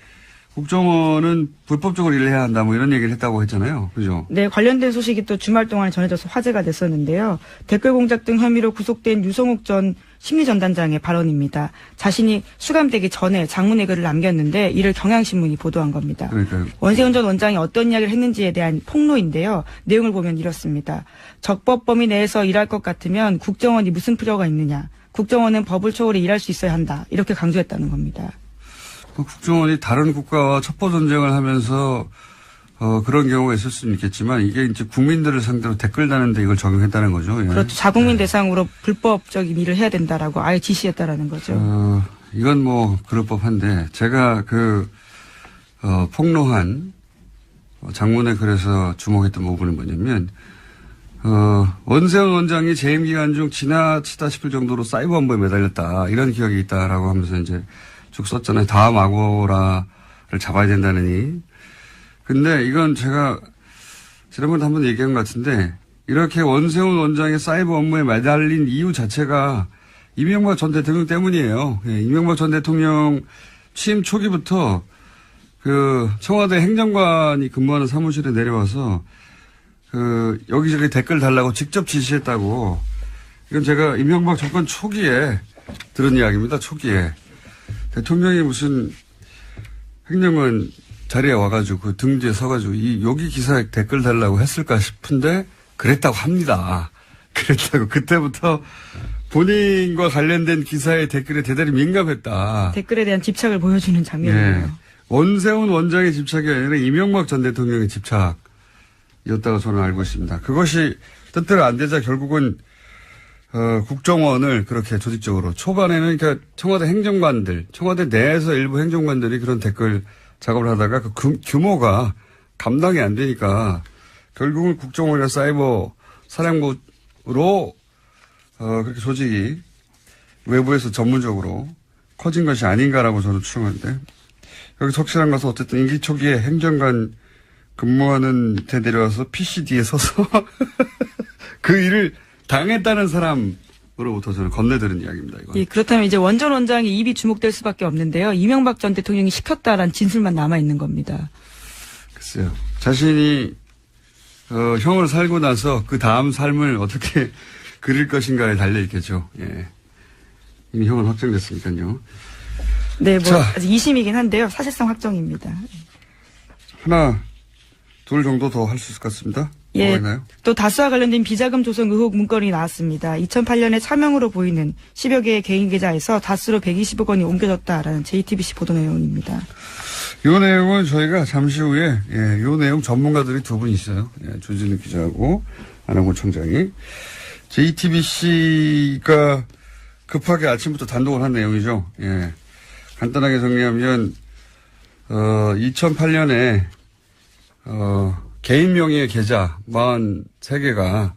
국정원은 불법적으로 일을 해야 한다 뭐 이런 얘기를 했다고 했잖아요. 그죠? 네, 관련된 소식이 또 주말 동안에 전해져서 화제가 됐었는데요. 댓글 공작 등 혐의로 구속된 유성욱 전 심리전단장의 발언입니다. 자신이 수감되기 전에 장문의 글을 남겼는데 이를 경향신문이 보도한 겁니다. 그러니까요. 원세훈 전 원장이 어떤 이야기를 했는지에 대한 폭로인데요. 내용을 보면 이렇습니다. 적법 범위 내에서 일할 것 같으면 국정원이 무슨 필요가 있느냐. 국정원은 법을 초월해 일할 수 있어야 한다. 이렇게 강조했다는 겁니다. 국정원이 다른 국가와 첩보 전쟁을 하면서 그런 경우가 있을 수는 있겠지만 이게 이제 국민들을 상대로 댓글 다는데 이걸 적용했다는 거죠. 예. 그렇죠. 자국민 대상으로 불법적인 일을 해야 된다라고 아예 지시했다라는 거죠. 이건 뭐 그럴 법한데 제가 폭로한 장문에 그래서 주목했던 부분은 뭐냐면 원세훈 원장이 재임 기간 중 지나치다 싶을 정도로 사이버 업무에 매달렸다 이런 기억이 있다라고 하면서 이제 쭉 썼잖아요. 다음 아고라를 잡아야 된다느니. 근데 이건 제가 지난번에 한번 얘기한 것 같은데 이렇게 원세훈 원장의 사이버 업무에 매달린 이유 자체가 이명박 전 대통령 때문이에요. 예, 이명박 전 대통령 취임 초기부터 그 청와대 행정관이 근무하는 사무실에 내려와서 그 여기저기 댓글 달라고 직접 지시했다고. 이건 제가 이명박 정권 초기에 들은 이야기입니다. 초기에 대통령이 무슨 행정관 자리에 와가지고 그 등 뒤에 서가지고 여기 기사에 댓글 달라고 했을까 싶은데 그랬다고 합니다. 그랬다고. 그때부터 본인과 관련된 기사의 댓글에 대단히 민감했다. 댓글에 대한 집착을 보여주는 장면이에요. 네. 원세훈 원장의 집착이 아니라 이명박 전 대통령의 집착이었다고 저는 알고 있습니다. 그것이 뜻대로 안 되자 결국은 국정원을 그렇게 조직적으로 초반에는 그러니까 청와대 행정관들, 청와대 내에서 일부 행정관들이 그런 댓글 작업을 하다가 그 규모가 감당이 안 되니까 결국은 국정원이나 사이버 사령부로 그렇게 조직이 외부에서 전문적으로 커진 것이 아닌가라고 저는 추정하는데 여기 확실한 것은 어쨌든 임기 초기에 행정관 근무하는 데 내려와서 PCD에 서서 그 일을 당했다는 사람으로부터 저는 건네들은 이야기입니다. 이건. 예, 그렇다면 이제 원전 원장의 입이 주목될 수밖에 없는데요. 이명박 전 대통령이 시켰다라는 진술만 남아 있는 겁니다. 글쎄요. 자신이 형을 살고 나서 그 다음 삶을 어떻게 그릴 것인가에 달려 있겠죠. 예. 이미 형은 확정됐으니까요. 네, 뭐 자. 아직 2심이긴 한데요. 사실상 확정입니다. 하나, 둘 정도 더 할 수 있을 것 같습니다. 예, 뭐가 있나요? 또 다스와 관련된 비자금 조성 의혹 문건이 나왔습니다. 2008년에 차명으로 보이는 10여 개의 개인 계좌에서 다스로 120억 원이 옮겨졌다라는 JTBC 보도 내용입니다. 이 내용은 저희가 잠시 후에 이 내용 전문가들이 두 분 있어요. 예, 조진우 기자하고 안홍근 총장이. JTBC가 급하게 아침부터 단독을 한 내용이죠. 예. 간단하게 정리하면 2008년에 개인 명의의 계좌 43개가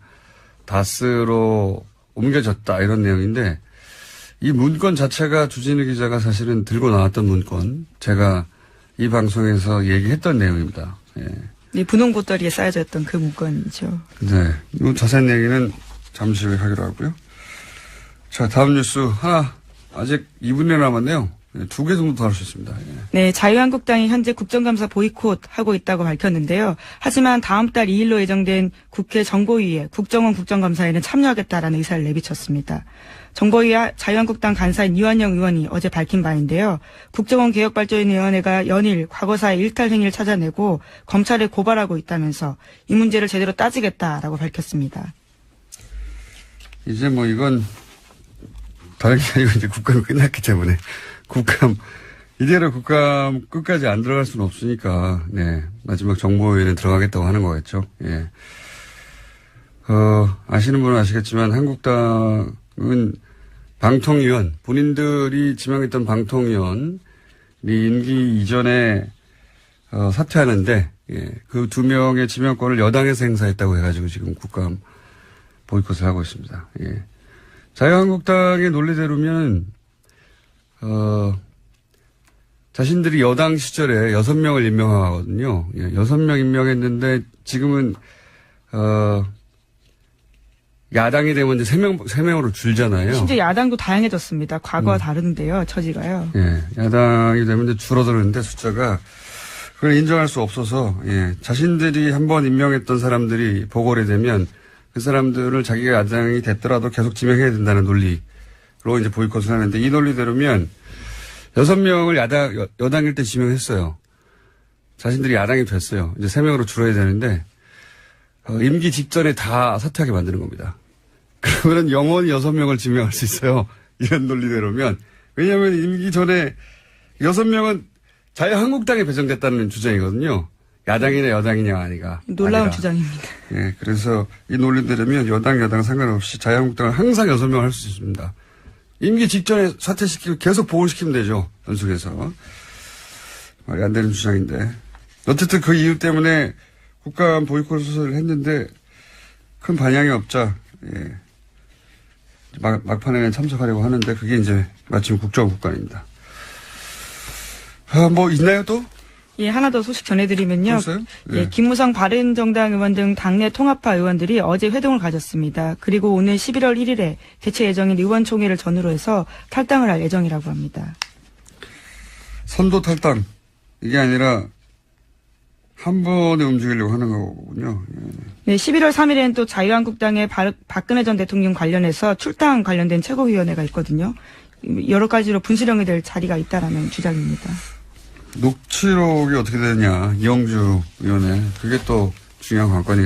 다스로 옮겨졌다 이런 내용인데 이 문건 자체가 주진우 기자가 사실은 들고 나왔던 문건 제가 이 방송에서 얘기했던 내용입니다. 예. 네, 분홍 보따리에 쌓여져 있던 그 문건이죠. 네, 이 자세한 얘기는 잠시 후에 하기로 하고요. 자, 다음 뉴스 하나 아직 2분이 남았네요. 2개 정도 더 할 수 있습니다. 예. 네, 자유한국당이 현재 국정감사 보이콧하고 있다고 밝혔는데요. 하지만 다음 달 2일로 예정된 국회 정보위에 국정원 국정감사에는 참여하겠다라는 의사를 내비쳤습니다. 정보위 자유한국당 간사인 이완영 의원이 어제 밝힌 바인데요. 국정원 개혁발전위원회가 연일 과거사의 일탈 행위를 찾아내고 검찰에 고발하고 있다면서 이 문제를 제대로 따지겠다라고 밝혔습니다. 이제 뭐 이건 다른 게 아니고 이제 국감이 끝났기 때문에 이대로 국감 끝까지 안 들어갈 수는 없으니까, 네. 마지막 정보위원회 들어가겠다고 하는 거겠죠. 예. 아시는 분은 아시겠지만 한국당은 방통위원, 본인들이 지명했던 방통위원이 임기 이전에, 사퇴하는데, 예. 그 2명의 지명권을 여당에서 행사했다고 해가지고 지금 국감 보이콧을 하고 있습니다. 예. 자유한국당의 논리대로면, 자신들이 여당 시절에 6명을 임명하거든요. 예, 6명 임명했는데 지금은, 야당이 되면 이제 3명으로 줄잖아요. 심지어 야당도 다양해졌습니다. 과거와 다른데요, 처지가요. 예, 야당이 되면 이제 줄어드는데 숫자가 그걸 인정할 수 없어서, 예, 자신들이 한번 임명했던 사람들이 보궐이 되면 그 사람들을 자기가 야당이 됐더라도 계속 지명해야 된다는 논리로 이제 보이콧을 하는데 이 논리대로면 6명을 여당일 때 지명했어요. 자신들이 야당이 됐어요. 이제 3명으로 줄어야 되는데, 임기 직전에 다 사퇴하게 만드는 겁니다. 그러면 영원히 6명을 지명할 수 있어요. 이런 논리대로면. 왜냐하면 임기 전에 6명은 자유한국당에 배정됐다는 주장이거든요. 야당이냐 여당이냐 아니가. 놀라운 주장입니다. 예, 그래서 이 논리대로면 여당 상관없이 자유한국당은 항상 6명 할 수 있습니다. 임기 직전에 사퇴시키고 계속 보궐시키면 되죠. 연속해서. 말이 안 되는 주장인데. 어쨌든 그 이유 때문에 국감 보이콧 수사를 했는데 큰 반향이 없자, 예. 막판에는 참석하려고 하는데 그게 이제 마침 국정국감입니다. 뭐 있나요 또? 예, 하나 더 소식 전해드리면요. 벌써요? 예, 네. 김무성 바른정당 의원 등 당내 통합파 의원들이 어제 회동을 가졌습니다. 그리고 오늘 11월 1일에 개최 예정인 의원총회를 전후로 해서 탈당을 할 예정이라고 합니다. 선도 탈당. 이게 아니라 한 번에 움직이려고 하는 거군요. 예. 네, 11월 3일에는 또 자유한국당의 박근혜 전 대통령 관련해서 출당 관련된 최고위원회가 있거든요. 여러 가지로 분수령이 될 자리가 있다라는 주장입니다. 녹취록이 어떻게 되느냐. 이영주 의원의. 그게 또 중요한 관건이